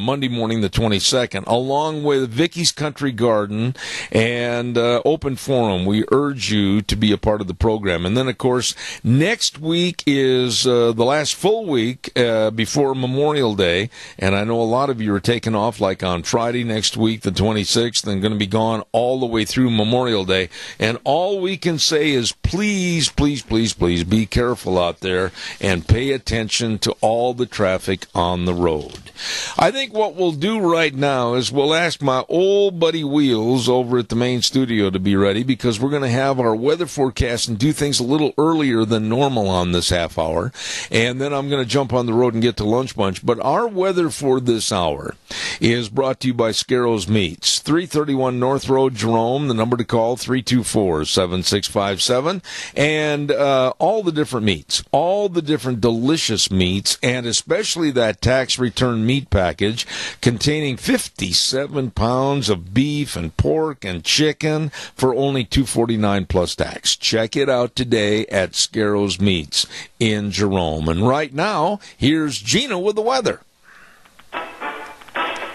Monday morning, the 22nd, along with Vicky's Country Garden and Open Forum. We urge you to be a part of the program. And then, of course, next week is the last full week before Memorial Day. And I know a lot of you are taking off, like on Friday next week, the 26th, and going to be gone all the way through Memorial Day. And all we can say is please, please, please, please be careful out there and pay attention to all the traffic on the road. I think what we'll do right now is we'll ask my old buddy Wheels over at the main studio to be ready, because we're going to have our weather forecast and do things a little earlier than normal on this half hour. And then I'm going to jump on the road and get to Lunch Bunch. But our weather for this hour is brought to you by Scarro's Meats, 331 North Road, Jerome. The number to call, 324-7657. And all the different meats, all the different delicious meats, and especially that tax return meat package containing 57 pounds of beef and pork and chicken for only $249 plus tax. Check it out today at Scarro's Meats in Jerome. And right now, here's Gina with the weather.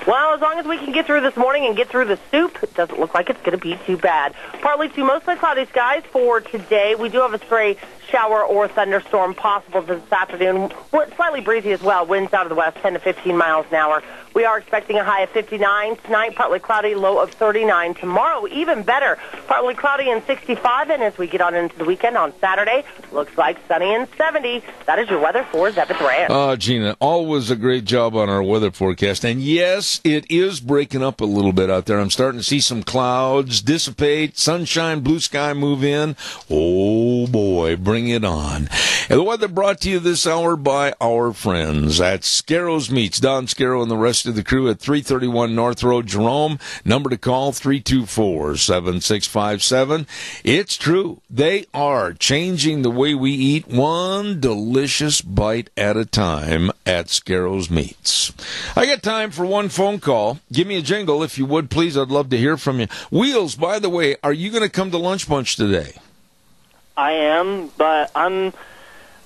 Well, as long as we can get through this morning and get through the soup, it doesn't look like it's going to be too bad. Partly to mostly cloudy skies for today. We do have a stray shower or thunderstorm possible this afternoon. Slightly breezy as well. Winds out of the west, 10 to 15 miles an hour. We are expecting a high of 59 tonight, partly cloudy, low of 39 tomorrow. Even better, partly cloudy and 65. And as we get on into the weekend on Saturday, looks like sunny and 70. That is your weather for Zebeth Ranch. Gina, always a great job on our weather forecast. And yes, it is breaking up a little bit out there. I'm starting to see some clouds dissipate, sunshine, blue sky move in. Oh boy, bring it on. And the weather brought to you this hour by our friends at Scarro's Meats. Don Scarrow and the rest of the crew at 331 North Road, Jerome. Number to call, 324-7657. It's true. They are changing the way we eat, one delicious bite at a time at Scarro's Meats. I got time for one phone call. Give me a jingle, if you would, please. I'd love to hear from you. Wheels, by the way, are you going to come to Lunch Bunch today? I am, but I'm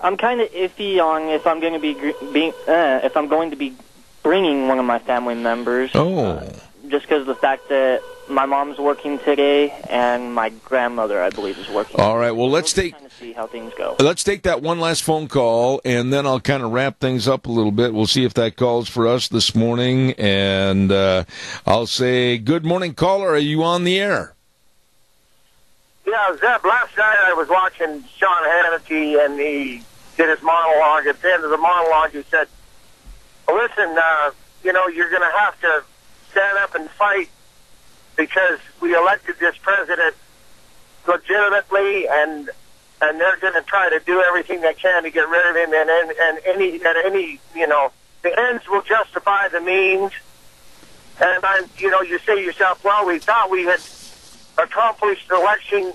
kind of iffy on if I'm going to be bringing one of my family members. Just because of the fact that my mom's working today and my grandmother, I believe, is working. All right. Well, let's see how things go. Let's take that one last phone call, and then I'll kind of wrap things up a little bit. We'll see if that calls for us this morning, and I'll say, good morning, caller. Are you on the air? Yeah, Zeb, last night I was watching Sean Hannity, and he did his monologue. At the end of the monologue, he said, listen, you're going to have to stand up and fight because we elected this president legitimately, and and they're going to try to do everything they can to get rid of him, and any the ends will justify the means. And you say to yourself, well, we thought we had accomplished electing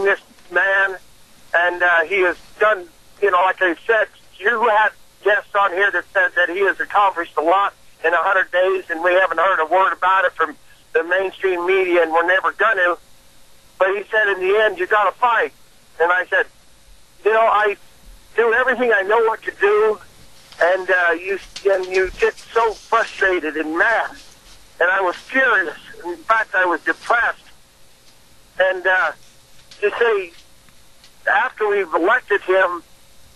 this man, and he has done, like I said, you had guests on here that said that he has accomplished a lot in 100 days, and we haven't heard a word about it from the mainstream media, and we're never going to. But he said, in the end, you got to fight. And I said, I do everything I know what to do, and you get so frustrated and mad. And I was furious. In fact, I was depressed. And to say, after we've elected him,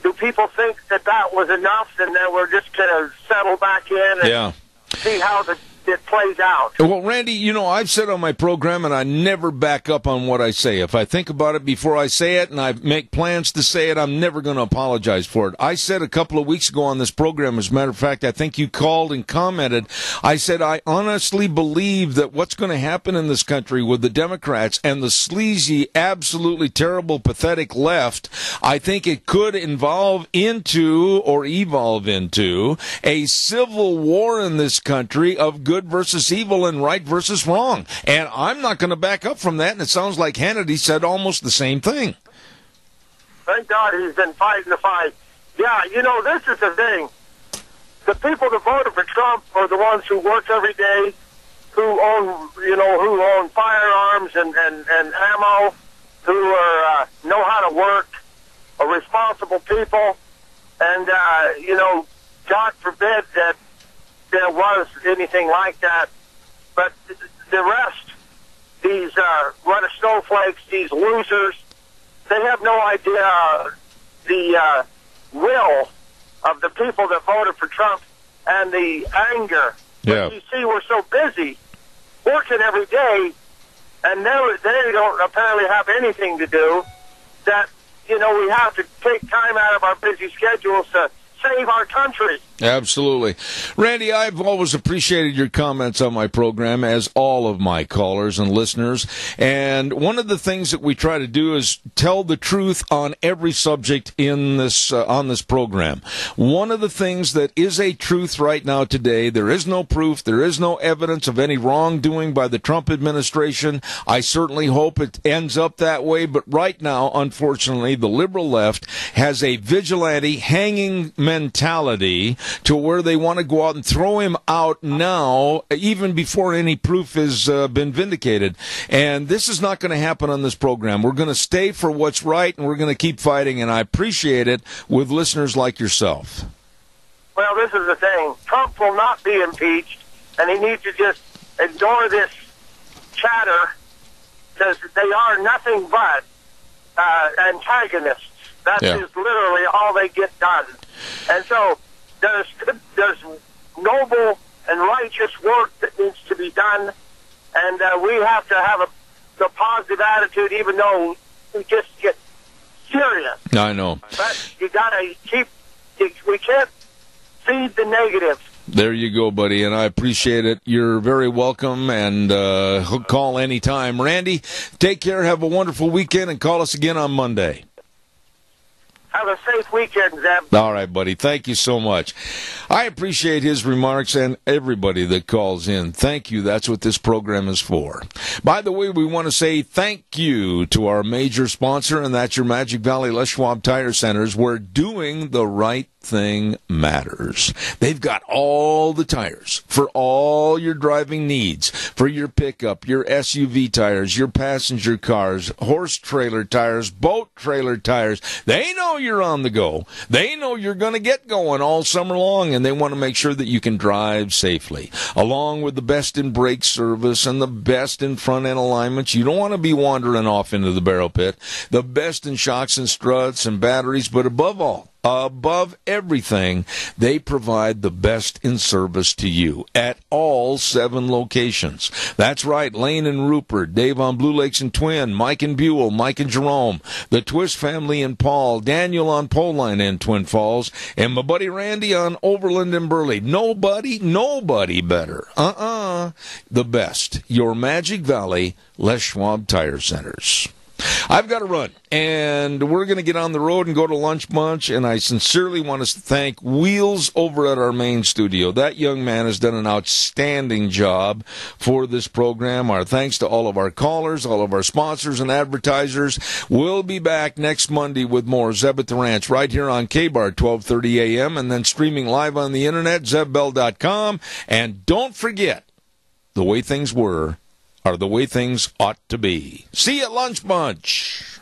do people think that was enough and that we're just going to settle back in and see how it plays out? Well, Randy, I've said on my program, and I never back up on what I say. If I think about it before I say it and I make plans to say it, I'm never going to apologize for it. I said a couple of weeks ago on this program, as a matter of fact, I think you called and commented, I said, I honestly believe that what's going to happen in this country with the Democrats and the sleazy, absolutely terrible, pathetic left, I think it could evolve into a civil war in this country of good versus evil and right versus wrong. And I'm not going to back up from that, and it sounds like Hannity said almost the same thing. Thank God he's been fighting the fight. Yeah, this is the thing. The people that voted for Trump are the ones who work every day, who own firearms and ammo, who know how to work, are responsible people, and, God forbid that there was anything like that. But the rest, these run of snowflakes, these losers, they have no idea the will of the people that voted for Trump and the anger. Yeah. But you see, we're so busy working every day, and they don't apparently have anything to do, that, we have to take time out of our busy schedules to save our country. Absolutely. Randy, I've always appreciated your comments on my program, as all of my callers and listeners. And one of the things that we try to do is tell the truth on every subject in this on this program. One of the things that is a truth right now today, there is no proof, there is no evidence of any wrongdoing by the Trump administration. I certainly hope it ends up that way. But right now, unfortunately, the liberal left has a vigilante hanging mentality to where they want to go out and throw him out now, even before any proof has been vindicated. And this is not going to happen on this program. We're going to stay for what's right, and we're going to keep fighting, and I appreciate it with listeners like yourself. Well, this is the thing. Trump will not be impeached, and he needs to just ignore this chatter, because they are nothing but antagonists. That is literally all they get done. And so there's noble and righteous work that needs to be done, and we have to have a positive attitude, even though we just get serious. I know. But you got to we can't feed the negative. There you go, buddy, and I appreciate it. You're very welcome, and call anytime. Randy, take care, have a wonderful weekend, and call us again on Monday. Have a safe weekend, Zeb. All right, buddy. Thank you so much. I appreciate his remarks and everybody that calls in. Thank you. That's what this program is for. By the way, we want to say thank you to our major sponsor, and that's your Magic Valley Les Schwab Tire Centers, where doing the right thing matters. They've got all the tires for all your driving needs, for your pickup, your SUV tires, your passenger cars, horse trailer tires, boat trailer tires. They know you're on the go. They know you're going to get going all summer long, and they want to make sure that you can drive safely. Along with the best in brake service and the best in front end alignments, you don't want to be wandering off into the barrel pit. The best in shocks and struts and batteries, but above everything, they provide the best in service to you at all 7 locations. That's right, Lane and Rupert, Dave on Blue Lakes and Twin, Mike and Buell, Mike and Jerome, the Twist family and Paul, Daniel on Poline and Twin Falls, and my buddy Randy on Overland and Burley. Nobody better. The best. Your Magic Valley Les Schwab Tire Centers. I've got to run, and we're going to get on the road and go to Lunch Bunch, and I sincerely want to thank Wheels over at our main studio. That young man has done an outstanding job for this program. Our thanks to all of our callers, all of our sponsors and advertisers. We'll be back next Monday with more Zeb at the Ranch right here on K-Bar, 12:30 a.m., and then streaming live on the internet, zebbell.com. And don't forget, the way things were are the way things ought to be. See you at Lunch Bunch.